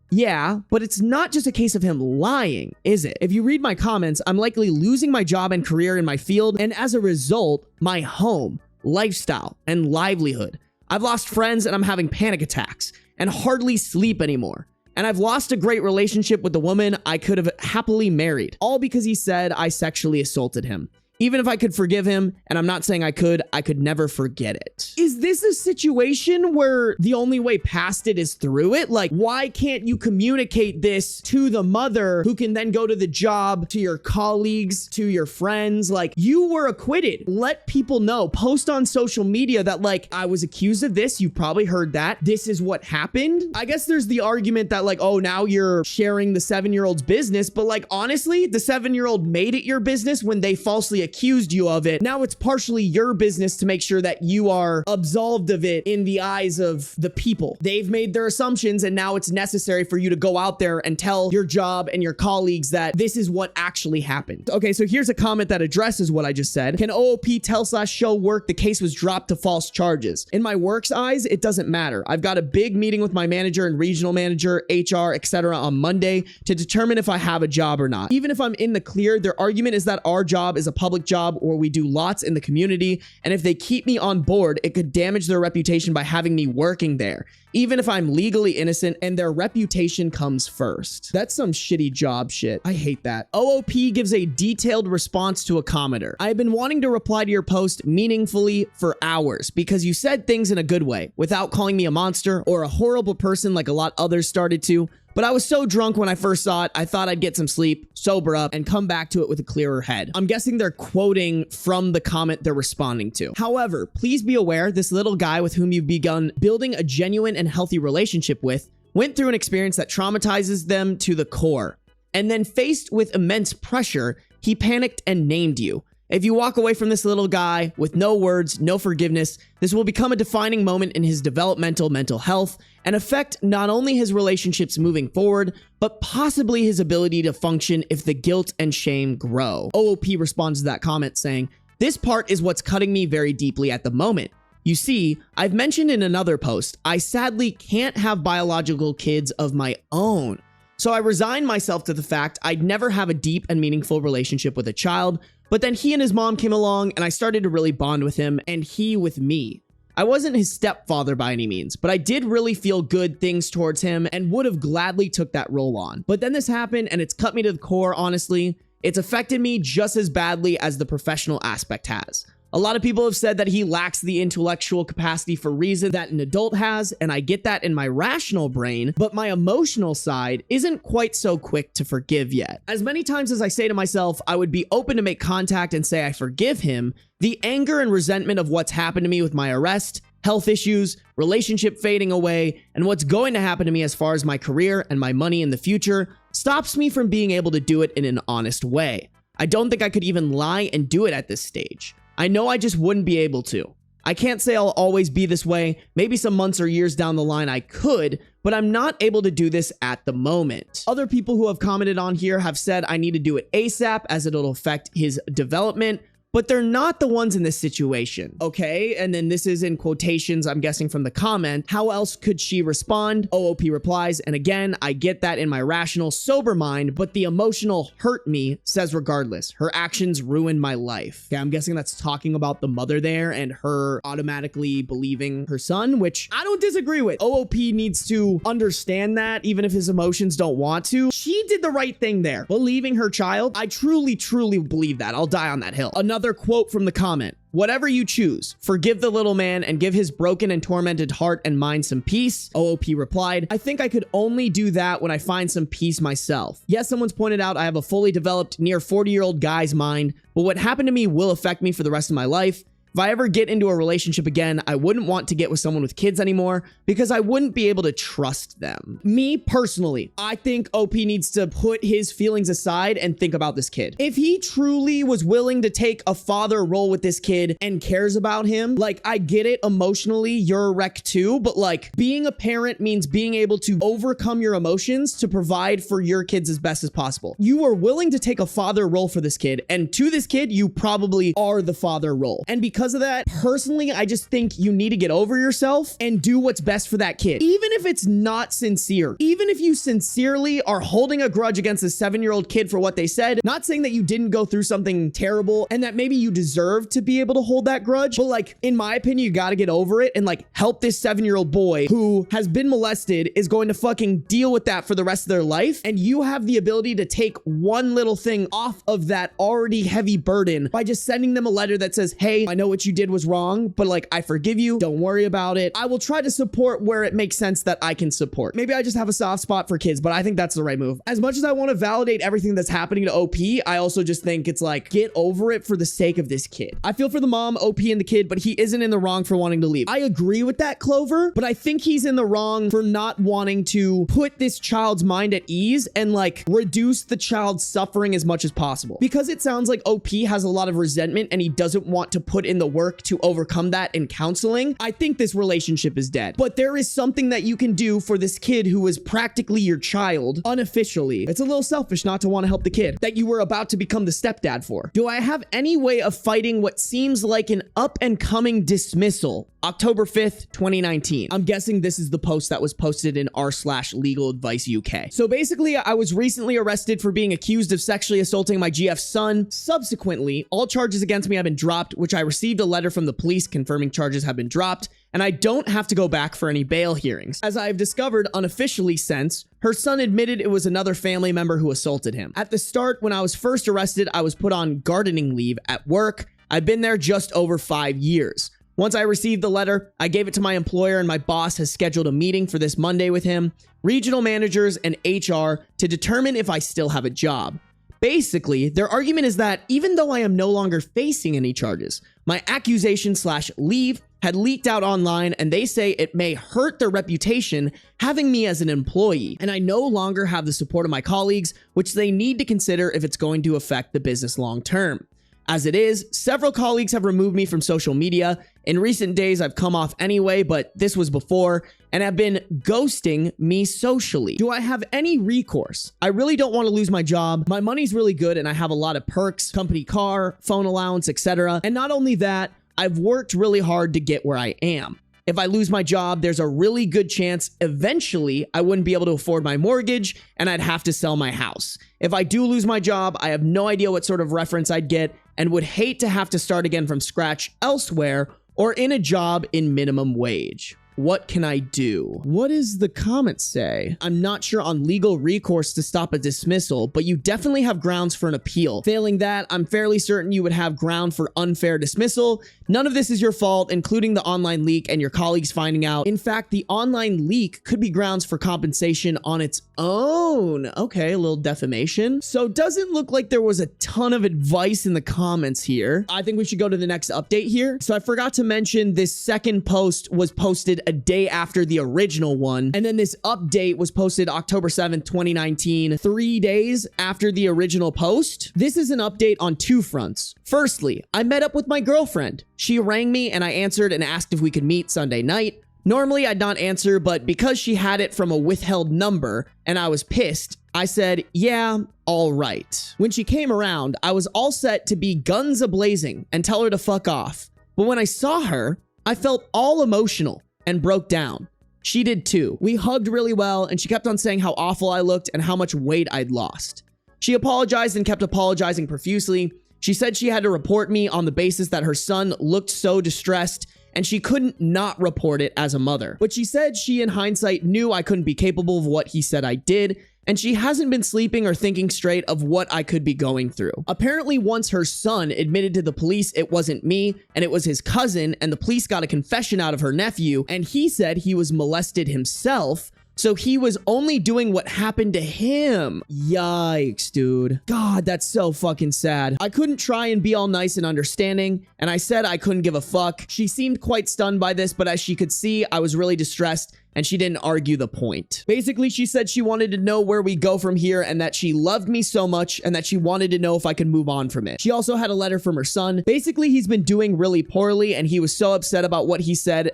Yeah, but it's not just a case of him lying, is it? If you read my comments, I'm likely losing my job and career in my field, and as a result, my home, lifestyle, and livelihood. I've lost friends and I'm having panic attacks and hardly sleep anymore. And I've lost a great relationship with the woman I could have happily married, all because he said I sexually assaulted him. Even if I could forgive him, and I'm not saying I could never forget it. Is this a situation where the only way past it is through it? Like, why can't you communicate this to the mother who can then go to the job, to your colleagues, to your friends? Like, you were acquitted. Let people know. Post on social media that, like, I was accused of this. You probably heard that. This is what happened. I guess there's the argument that, like, oh, now you're sharing the 7-year-old's business. But, like, honestly, the 7-year-old made it your business when they falsely accused you of it. Now it's partially your business to make sure that you are absolved of it in the eyes of the people. They've made their assumptions, and now it's necessary for you to go out there and tell your job and your colleagues that this is what actually happened. Okay, so here's a comment that addresses what I just said. Can OOP tell/show work? The case was dropped to false charges. In my work's eyes, it doesn't matter. I've got a big meeting with my manager and regional manager, HR, etc. on Monday to determine if I have a job or not. Even if I'm in the clear, their argument is that our job is a public job where we do lots in the community, and if they keep me on board, it could damage their reputation by having me working there, even if I'm legally innocent and their reputation comes first. That's some shitty job shit. I hate that. OOP gives a detailed response to a commenter. I've been wanting to reply to your post meaningfully for hours because you said things in a good way without calling me a monster or a horrible person like a lot others started to. But I was so drunk when I first saw it, I thought I'd get some sleep, sober up, and come back to it with a clearer head. I'm guessing they're quoting from the comment they're responding to. However, please be aware this little guy with whom you've begun building a genuine and healthy relationship with went through an experience that traumatizes them to the core. And then faced with immense pressure, he panicked and named you. If you walk away from this little guy with no words, no forgiveness, this will become a defining moment in his developmental mental health and affect not only his relationships moving forward, but possibly his ability to function if the guilt and shame grow. OOP responds to that comment saying, this part is what's cutting me very deeply at the moment. You see, I've mentioned in another post, I sadly can't have biological kids of my own. So I resigned myself to the fact I'd never have a deep and meaningful relationship with a child. But then he and his mom came along and I started to really bond with him and he with me. I wasn't his stepfather by any means, but I did really feel good things towards him and would have gladly took that role on. But then this happened and it's cut me to the core, honestly. It's affected me just as badly as the professional aspect has. A lot of people have said that he lacks the intellectual capacity for reason that an adult has, and I get that in my rational brain, but my emotional side isn't quite so quick to forgive yet. As many times as I say to myself, I would be open to make contact and say I forgive him, the anger and resentment of what's happened to me with my arrest, health issues, relationship fading away, and what's going to happen to me as far as my career and my money in the future stops me from being able to do it in an honest way. I don't think I could even lie and do it at this stage. I know I just wouldn't be able to. I can't say I'll always be this way. Maybe some months or years down the line I could, but I'm not able to do this at the moment. Other people who have commented on here have said I need to do it ASAP as it'll affect his development, but they're not the ones in this situation. Okay, and then this is in quotations, I'm guessing from the comment. How else could she respond? OOP replies, and again, I get that in my rational, sober mind, but the emotional hurt me says regardless. Her actions ruined my life. Okay, I'm guessing that's talking about the mother there and her automatically believing her son, which I don't disagree with. OOP needs to understand that even if his emotions don't want to. She did the right thing there, believing her child. I truly, truly believe that. I'll die on that hill. Another quote from the comment. Whatever you choose, forgive the little man and give his broken and tormented heart and mind some peace. OOP replied, I think I could only do that when I find some peace myself. Yes, someone's pointed out I have a fully developed near 40-year-old guy's mind, but what happened to me will affect me for the rest of my life. If I ever get into a relationship again, I wouldn't want to get with someone with kids anymore because I wouldn't be able to trust them. Me personally, I think OP needs to put his feelings aside and think about this kid. If he truly was willing to take a father role with this kid and cares about him, like, I get it emotionally, you're a wreck too, but like, being a parent means being able to overcome your emotions to provide for your kids as best as possible. You are willing to take a father role for this kid, and to this kid, you probably are the father role. And because because of that, personally, I just think you need to get over yourself and do what's best for that kid. Even if it's not sincere, even if you sincerely are holding a grudge against a 7-year-old kid for what they said, not saying that you didn't go through something terrible and that maybe you deserve to be able to hold that grudge, but like, in my opinion, you got to get over it and like help this 7-year-old boy who has been molested, is going to fucking deal with that for the rest of their life. And you have the ability to take one little thing off of that already heavy burden by just sending them a letter that says, hey, I know what you did was wrong, but like, I forgive you. Don't worry about it. I will try to support where it makes sense that I can support. Maybe I just have a soft spot for kids, but I think that's the right move. As much as I want to validate everything that's happening to OP, I also just think it's like, get over it for the sake of this kid. I feel for the mom, OP, and the kid, but he isn't in the wrong for wanting to leave. I agree with that, Clover, but I think he's in the wrong for not wanting to put this child's mind at ease and like reduce the child's suffering as much as possible. Because it sounds like OP has a lot of resentment and he doesn't want to put in the work to overcome that in counseling, I think this relationship is dead. But there is something that you can do for this kid who is practically your child unofficially. It's a little selfish not to want to help the kid that you were about to become the stepdad for. Do I have any way of fighting what seems like an up and coming dismissal? October 5th, 2019. I'm guessing this is the post that was posted in r/legal advice UK. So basically, I was recently arrested for being accused of sexually assaulting my GF's son. Subsequently, all charges against me have been dropped, which I received a letter from the police confirming charges have been dropped, and I don't have to go back for any bail hearings. As I have discovered unofficially since, her son admitted it was another family member who assaulted him. At the start, when I was first arrested, I was put on gardening leave at work. I've been there just over 5 years. Once I received the letter, I gave it to my employer and my boss has scheduled a meeting for this Monday with him, regional managers, and HR to determine if I still have a job. Basically, their argument is that even though I am no longer facing any charges, my accusation/leave had leaked out online and they say it may hurt their reputation having me as an employee, and I no longer have the support of my colleagues, which they need to consider if it's going to affect the business long term. As it is, several colleagues have removed me from social media. In recent days, I've come off anyway, but this was before, and have been ghosting me socially. Do I have any recourse? I really don't want to lose my job. My money's really good, and I have a lot of perks, company car, phone allowance, etc. And not only that, I've worked really hard to get where I am. If I lose my job, there's a really good chance eventually I wouldn't be able to afford my mortgage and I'd have to sell my house. If I do lose my job, I have no idea what sort of reference I'd get and would hate to have to start again from scratch elsewhere or in a job in minimum wage. What can I do? What does the comment say? I'm not sure on legal recourse to stop a dismissal, but you definitely have grounds for an appeal. Failing that, I'm fairly certain you would have ground for unfair dismissal. None of this is your fault, including the online leak and your colleagues finding out. In fact, the online leak could be grounds for compensation on its own. Okay, a little defamation. So it doesn't look like there was a ton of advice in the comments here. I think we should go to the next update here. So I forgot to mention this second post was posted a day after the original one. And then this update was posted October 7th, 2019, 3 days after the original post. This is an update on two fronts. Firstly, I met up with my girlfriend. She rang me and I answered and asked if we could meet Sunday night. Normally I'd not answer, but because she had it from a withheld number and I was pissed, I said, yeah, all right. When she came around, I was all set to be guns a-blazing and tell her to fuck off. But when I saw her, I felt all emotional and broke down. She did too. We hugged really well and she kept on saying how awful I looked and how much weight I'd lost. She apologized and kept apologizing profusely. She said she had to report me on the basis that her son looked so distressed and she couldn't not report it as a mother. But she said she in hindsight knew I couldn't be capable of what he said I did, and she hasn't been sleeping or thinking straight of what I could be going through. Apparently, once her son admitted to the police it wasn't me and it was his cousin, and the police got a confession out of her nephew, and he said he was molested himself, so he was only doing what happened to him. Yikes, dude. God, that's so fucking sad. I couldn't try and be all nice and understanding, and I said I couldn't give a fuck. She seemed quite stunned by this, but as she could see, I was really distressed, and she didn't argue the point. Basically, she said she wanted to know where we go from here and that she loved me so much and that she wanted to know if I could move on from it. She also had a letter from her son. Basically, he's been doing really poorly and he was so upset about what he said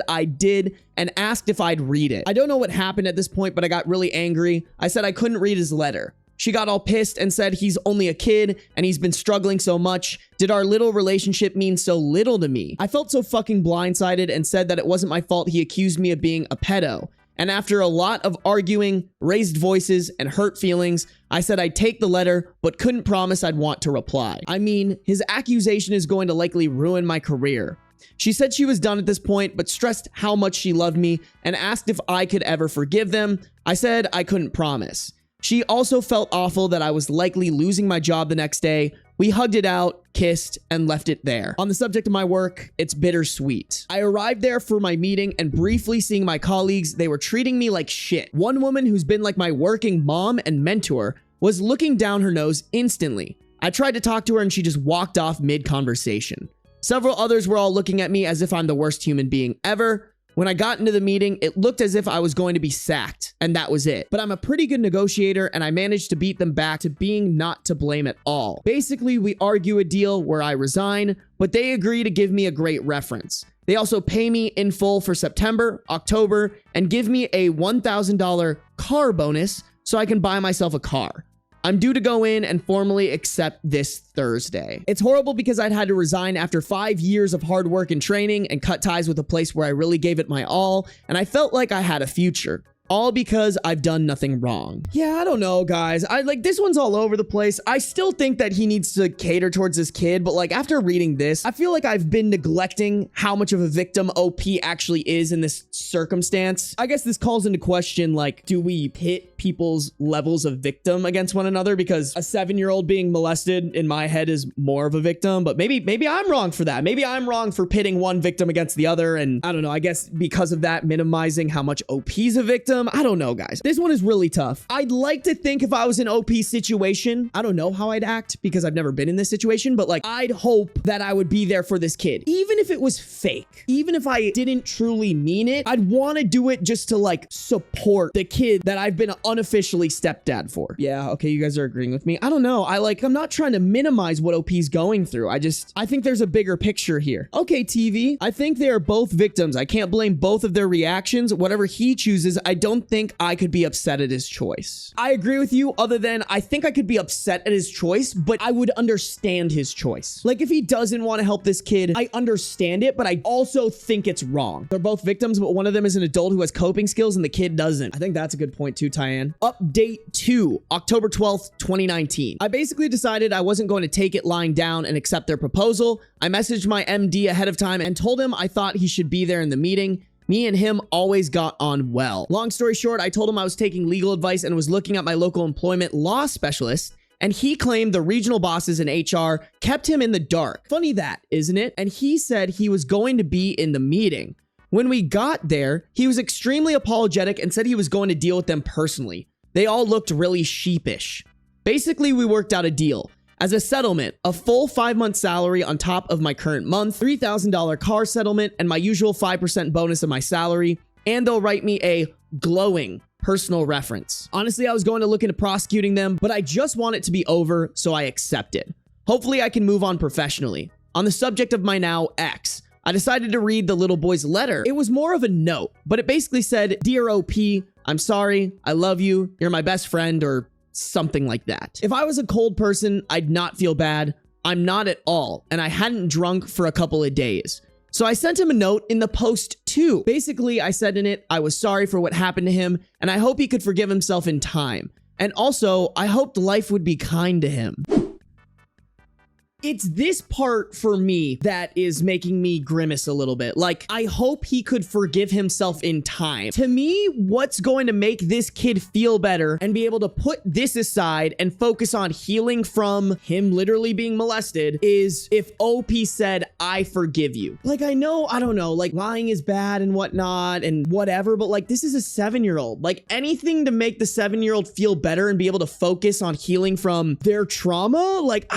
I did and asked if I'd read it. I don't know what happened at this point, but I got really angry. I said I couldn't read his letter. She got all pissed and said he's only a kid and he's been struggling so much. Did our little relationship mean so little to me? I felt so fucking blindsided and said that it wasn't my fault he accused me of being a pedo. And after a lot of arguing, raised voices, and hurt feelings, I said I'd take the letter, but couldn't promise I'd want to reply. I mean, his accusation is going to likely ruin my career. She said she was done at this point, but stressed how much she loved me and asked if I could ever forgive them. I said I couldn't promise. She also felt awful that I was likely losing my job the next day. We hugged it out, kissed, and left it there. On the subject of my work, it's bittersweet. I arrived there for my meeting and briefly seeing my colleagues, they were treating me like shit. One woman who's been like my working mom and mentor was looking down her nose instantly. I tried to talk to her and she just walked off mid-conversation. Several others were all looking at me as if I'm the worst human being ever. When I got into the meeting, it looked as if I was going to be sacked, and that was it. But I'm a pretty good negotiator, and I managed to beat them back to being not to blame at all. Basically, we argue a deal where I resign, but they agree to give me a great reference. They also pay me in full for September, October, and give me a $1,000 car bonus so I can buy myself a car. I'm due to go in and formally accept this Thursday. It's horrible because I'd had to resign after 5 years of hard work and training and cut ties with a place where I really gave it my all, and I felt like I had a future. All because I've done nothing wrong. Yeah, I don't know, guys. This one's all over the place. I still think that he needs to cater towards this kid, but like after reading this, I feel like I've been neglecting how much of a victim OP actually is in this circumstance. I guess this calls into question, like, do we pit people's levels of victim against one another? Because a 7-year-old being molested in my head is more of a victim, but maybe I'm wrong for that. Maybe I'm wrong for pitting one victim against the other, and I don't know, I guess because of that, minimizing how much OP's a victim. I don't know, guys. This one is really tough. I'd like to think if I was in OP's situation, I don't know how I'd act because I've never been in this situation, but like, I'd hope that I would be there for this kid. Even if it was fake, even if I didn't truly mean it, I'd want to do it just to like support the kid that I've been unofficially stepdad for. Yeah, okay, you guys are agreeing with me. I don't know. I'm not trying to minimize what OP's going through. I think there's a bigger picture here. Okay, TV, I think they are both victims. I can't blame both of their reactions. Whatever he chooses, I don't think I could be upset at his choice. I agree with you, other than I think I could be upset at his choice, but I would understand his choice. Like, if he doesn't want to help this kid, I understand it, but I also think it's wrong. They're both victims, but one of them is an adult who has coping skills and the kid doesn't. I think that's a good point too, Tyann. Update 2, October 12th, 2019. I basically decided I wasn't going to take it lying down and accept their proposal. I messaged my MD ahead of time and told him I thought he should be there in the meeting. Me and him always got on well. Long story short, I told him I was taking legal advice and was looking at my local employment law specialist, and he claimed the regional bosses in HR kept him in the dark. Funny that, isn't it? And he said he was going to be in the meeting. When we got there, he was extremely apologetic and said he was going to deal with them personally. They all looked really sheepish. Basically, we worked out a deal. As a settlement, a full 5-month salary on top of my current month, $3,000 car settlement, and my usual 5% bonus of my salary, and they'll write me a glowing personal reference. Honestly, I was going to look into prosecuting them, but I just want it to be over, so I accepted. Hopefully, I can move on professionally. On the subject of my now ex, I decided to read the little boy's letter. It was more of a note, but it basically said, "Dear OP, I'm sorry, I love you, you're my best friend," or something like that. If I was a cold person, I'd not feel bad. I'm not at all, and I hadn't drunk for a couple of days. So I sent him a note in the post too. Basically, I said in it, I was sorry for what happened to him, and I hope he could forgive himself in time. And also, I hoped life would be kind to him. It's this part for me that is making me grimace a little bit. Like, I hope he could forgive himself in time. To me, what's going to make this kid feel better and be able to put this aside and focus on healing from him literally being molested is if OP said, "I forgive you." Like, I don't know, like lying is bad and whatnot and whatever, but like this is a 7-year-old. Like anything to make the 7-year-old feel better and be able to focus on healing from their trauma. Like,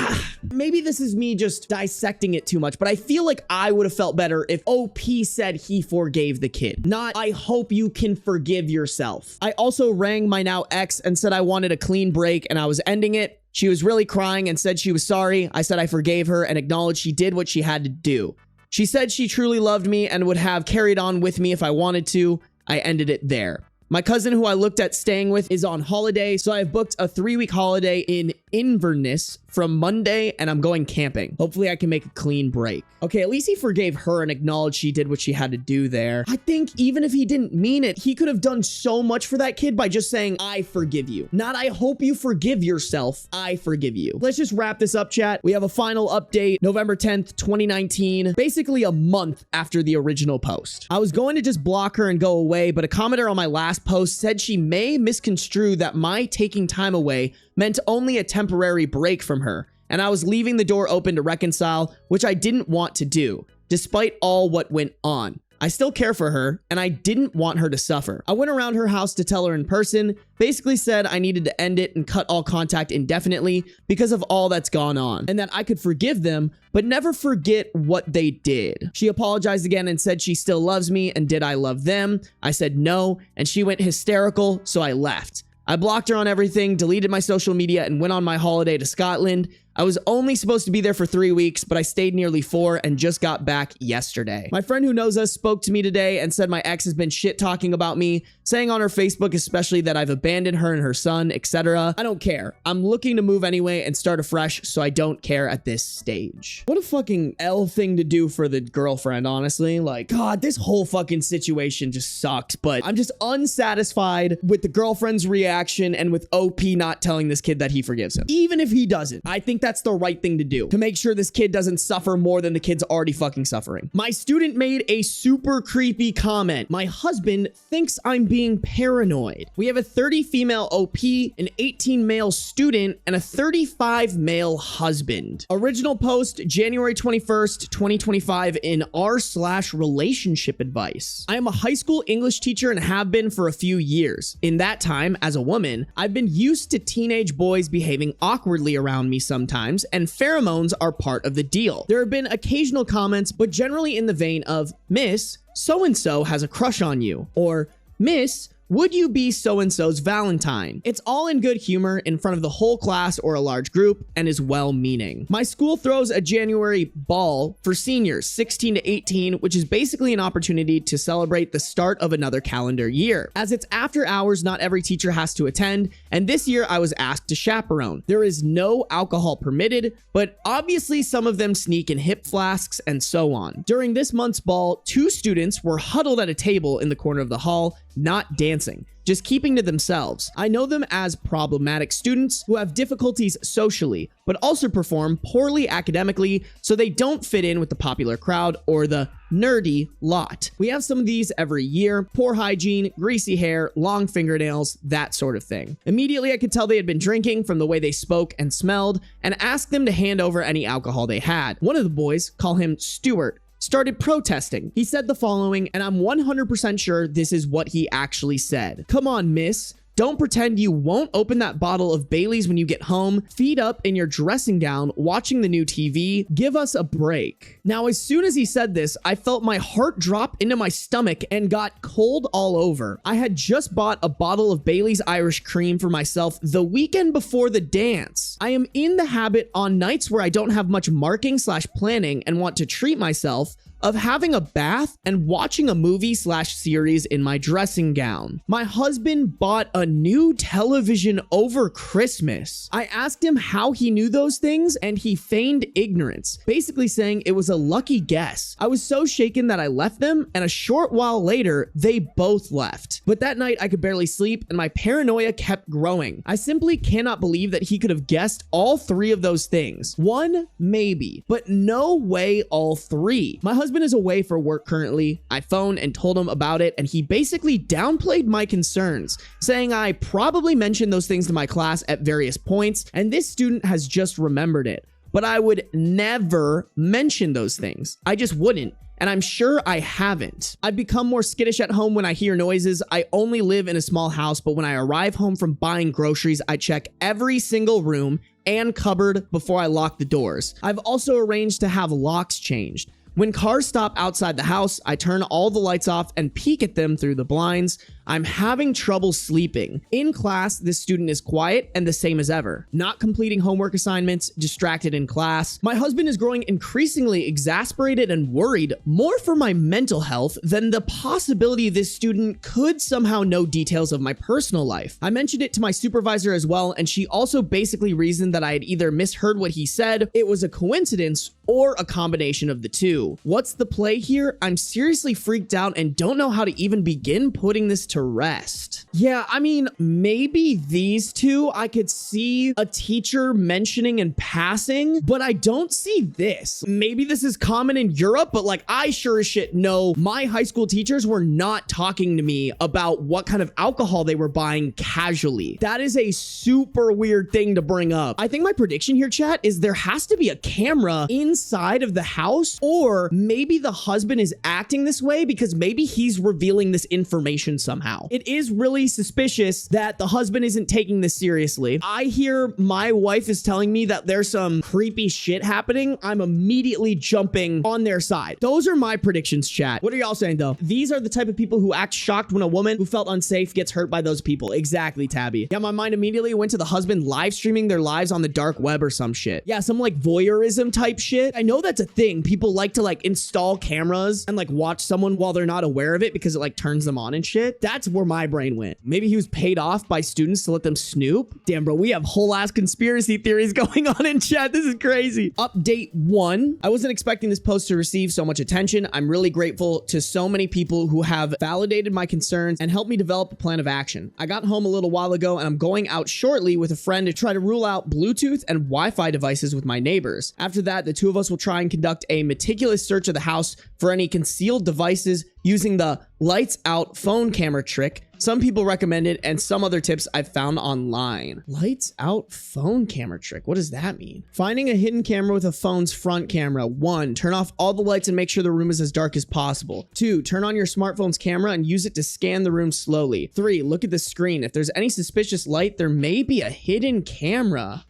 maybe this is me just dissecting it too much, but I feel like I would have felt better if OP said he forgave the kid, not "I hope you can forgive yourself." I also rang my now ex and said I wanted a clean break and I was ending it. She was really crying and said she was sorry. I said I forgave her and acknowledged she did what she had to do. She said she truly loved me and would have carried on with me if I wanted to. I ended it there. My cousin who I looked at staying with is on holiday, so I have booked a 3-week holiday in Inverness from Monday, and I'm going camping. Hopefully I can make a clean break. Okay, at least he forgave her and acknowledged she did what she had to do there. I think even if he didn't mean it, he could have done so much for that kid by just saying, I forgive you. Not, I hope you forgive yourself. I forgive you. Let's just wrap this up, chat. We have a final update, November 10th, 2019, basically a month after the original post. I was going to just block her and go away, but a commenter on my last post said she may misconstrue that my taking time away meant only a temporary break from her, and I was leaving the door open to reconcile, which I didn't want to do, despite all what went on. I still care for her, and I didn't want her to suffer. I went around her house to tell her in person, basically said I needed to end it and cut all contact indefinitely because of all that's gone on, and that I could forgive them, but never forget what they did. She apologized again and said she still loves me, and did I love them? I said no, and she went hysterical, so I left. I blocked her on everything, deleted my social media, and went on my holiday to Scotland. I was only supposed to be there for 3 weeks, but I stayed nearly 4 and just got back yesterday. My friend who knows us spoke to me today and said my ex has been shit talking about me, saying on her Facebook especially that I've abandoned her and her son, etc. I don't care. I'm looking to move anyway and start afresh, so I don't care at this stage. What a fucking L thing to do for the girlfriend, honestly. Like, God, this whole fucking situation just sucks, but I'm just unsatisfied with the girlfriend's reaction and with OP not telling this kid that he forgives him. Even if he doesn't, I think that's the right thing to do to make sure this kid doesn't suffer more than the kid's already fucking suffering. My student made a super creepy comment. My husband thinks I'm being paranoid. We have a 30 female OP, an 18 male student, and a 35 male husband. Original post January 21st, 2025 in r/relationship advice. I am a high school English teacher and have been for a few years. In that time, as a woman, I've been used to teenage boys behaving awkwardly around me sometimes, and pheromones are part of the deal. There have been occasional comments, but generally in the vein of, Miss, so-and-so has a crush on you, or Miss, would you be so-and-so's Valentine? It's all in good humor in front of the whole class or a large group and is well-meaning. My school throws a January ball for seniors 16 to 18, which is basically an opportunity to celebrate the start of another calendar year. As it's after hours, not every teacher has to attend, and this year I was asked to chaperone. There is no alcohol permitted, but obviously some of them sneak in hip flasks and so on. During this month's ball, 2 students were huddled at a table in the corner of the hall, not dancing, just keeping to themselves. I know them as problematic students who have difficulties socially, but also perform poorly academically, so they don't fit in with the popular crowd or the nerdy lot. We have some of these every year: poor hygiene, greasy hair, long fingernails, that sort of thing. Immediately I could tell they had been drinking from the way they spoke and smelled, and asked them to hand over any alcohol they had. One of the boys, call him Stuart, started protesting. He said the following, and I'm 100% sure this is what he actually said. Come on, miss. Don't pretend you won't open that bottle of Bailey's when you get home. Feet up in your dressing gown, watching the new TV. Give us a break. Now, as soon as he said this, I felt my heart drop into my stomach and got cold all over. I had just bought a bottle of Bailey's Irish Cream for myself the weekend before the dance. I am in the habit on nights where I don't have much marking/planning and want to treat myself of having a bath and watching a movie/series in my dressing gown. My husband bought a new television over Christmas. I asked him how he knew those things, and he feigned ignorance, basically saying it was a lucky guess. I was so shaken that I left them, and a short while later, they both left. But that night, I could barely sleep, and my paranoia kept growing. I simply cannot believe that he could have guessed all 3 of those things. One, maybe, but no way all 3. My husband is away for work currently. I phoned and told him about it, and he basically downplayed my concerns, saying I probably mentioned those things to my class at various points, and this student has just remembered it. But I would never mention those things. I just wouldn't. And I'm sure I haven't. I've become more skittish at home when I hear noises. I only live in a small house, but when I arrive home from buying groceries, I check every single room and cupboard before I lock the doors. I've also arranged to have locks changed. When cars stop outside the house, I turn all the lights off and peek at them through the blinds. I'm having trouble sleeping. In class, this student is quiet and the same as ever. Not completing homework assignments, distracted in class. My husband is growing increasingly exasperated and worried more for my mental health than the possibility this student could somehow know details of my personal life. I mentioned it to my supervisor as well, and she also basically reasoned that I had either misheard what he said, it was a coincidence, or a combination of the two. What's the play here? I'm seriously freaked out and don't know how to even begin putting this to rest. Yeah, I mean, maybe these two I could see a teacher mentioning in passing, but I don't see this. Maybe this is common in Europe, but like I sure as shit know my high school teachers were not talking to me about what kind of alcohol they were buying casually. That is a super weird thing to bring up. I think my prediction here, chat, is there has to be a camera inside of the house, or maybe the husband is acting this way because maybe he's revealing this information somehow. It is really suspicious that the husband isn't taking this seriously. I hear my wife is telling me that there's some creepy shit happening. I'm immediately jumping on their side. Those are my predictions, chat. What are y'all saying though? These are the type of people who act shocked when a woman who felt unsafe gets hurt by those people. Exactly, Tabby. Yeah, my mind immediately went to the husband live streaming their lives on the dark web or some shit. Yeah, some like voyeurism type shit. I know that's a thing. People like to like install cameras and like watch someone while they're not aware of it because it like turns them on and shit. That's where my brain went. Maybe he was paid off by students to let them snoop. Damn, bro, we have whole ass conspiracy theories going on in chat. This is crazy. Update 1. I wasn't expecting this post to receive so much attention. I'm really grateful to so many people who have validated my concerns and helped me develop a plan of action. I got home a little while ago and I'm going out shortly with a friend to try to rule out Bluetooth and Wi-Fi devices with my neighbors. After that, the two of us will try and conduct a meticulous search of the house for any concealed devices using the lights out phone camera trick some people recommended and some other tips I've found online. Lights out phone camera trick. What does that mean? Finding a hidden camera with a phone's front camera. 1, turn off all the lights and make sure the room is as dark as possible. 2, turn on your smartphone's camera and use it to scan the room slowly. 3, look at the screen. If there's any suspicious light, there may be a hidden camera.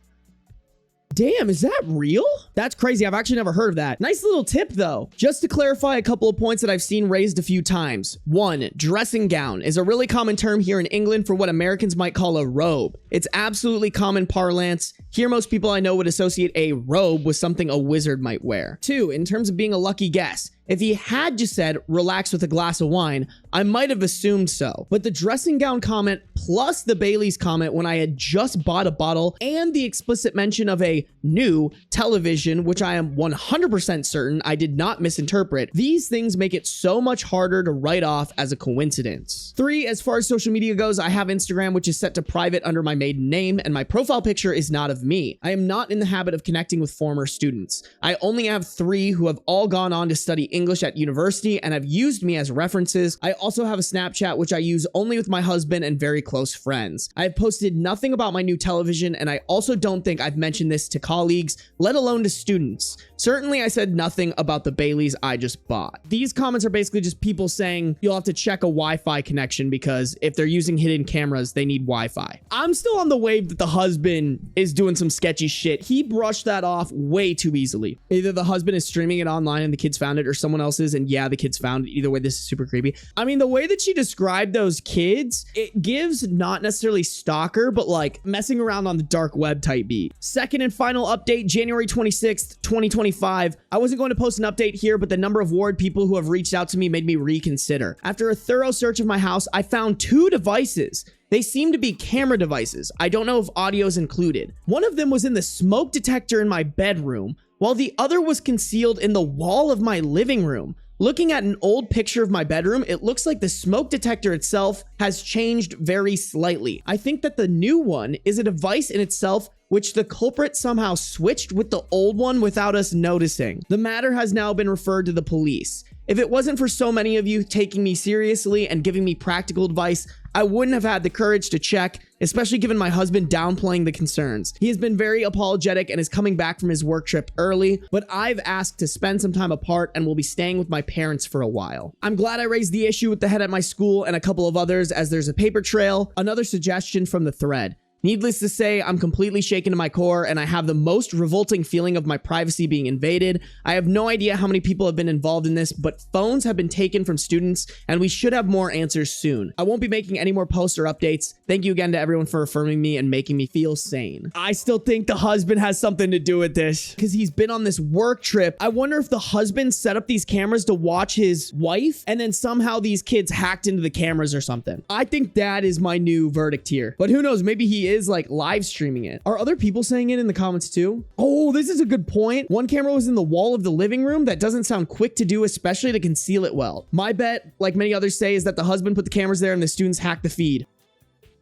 Damn, is that real? That's crazy. I've actually never heard of that. Nice little tip though. Just to clarify a couple of points that I've seen raised a few times. 1, dressing gown is a really common term here in England for what Americans might call a robe. It's absolutely common parlance. Here, most people I know would associate a robe with something a wizard might wear. 2, in terms of being a lucky guess, if he had just said, relax with a glass of wine, I might have assumed so. But the dressing gown comment plus the Bailey's comment when I had just bought a bottle and the explicit mention of a new television, which I am 100% certain I did not misinterpret, these things make it so much harder to write off as a coincidence. 3, as far as social media goes, I have Instagram, which is set to private under my maiden name, and my profile picture is not of me. I am not in the habit of connecting with former students. I only have 3 who have all gone on to study English at university and have used me as references. I also have a Snapchat, which I use only with my husband and very close friends. I have posted nothing about my new television, and I also don't think I've mentioned this to colleagues, let alone to students. Certainly, I said nothing about the Baileys I just bought. These comments are basically just people saying you'll have to check a Wi-Fi connection because if they're using hidden cameras, they need Wi-Fi. I'm still on the wave that the husband is doing some sketchy shit. He brushed that off way too easily. Either the husband is streaming it online and the kids found it, or someone else is, and yeah, the kids found it. Either way, this is super creepy. I mean, the way that she described those kids, it gives not necessarily stalker, but like messing around on the dark web type beat. Second and final update, January 26th, 2025. I wasn't going to post an update here, but the number of ward people who have reached out to me made me reconsider. After a thorough search of my house, I found 2 devices. They seem to be camera devices. I don't know if audio is included. One of them was in the smoke detector in my bedroom, while the other was concealed in the wall of my living room. Looking at an old picture of my bedroom, it looks like the smoke detector itself has changed very slightly. I think that the new one is a device in itself which the culprit somehow switched with the old one without us noticing. The matter has now been referred to the police. If it wasn't for so many of you taking me seriously and giving me practical advice, I wouldn't have had the courage to check, especially given my husband downplaying the concerns. He has been very apologetic and is coming back from his work trip early, but I've asked to spend some time apart and will be staying with my parents for a while. I'm glad I raised the issue with the head at my school and a couple of others, as there's a paper trail. Another suggestion from the thread. Needless to say, I'm completely shaken to my core and I have the most revolting feeling of my privacy being invaded. I have no idea how many people have been involved in this, but phones have been taken from students and we should have more answers soon. I won't be making any more posts or updates. Thank you again to everyone for affirming me and making me feel sane. I still think the husband has something to do with this because he's been on this work trip. I wonder if the husband set up these cameras to watch his wife and then somehow these kids hacked into the cameras or something. I think that is my new verdict here, but who knows? Maybe he is like live streaming it. Are other people saying it in the comments too? Oh, this is a good point. One camera was in the wall of the living room. That doesn't sound quick to do, especially to conceal it well. My bet, like many others say, is that the husband put the cameras there and the students hacked the feed.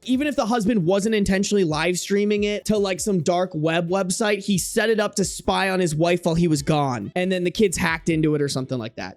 Even if the husband wasn't intentionally live streaming it to like some dark web website, he set it up to spy on his wife while he was gone. And then the kids hacked into it or something like that.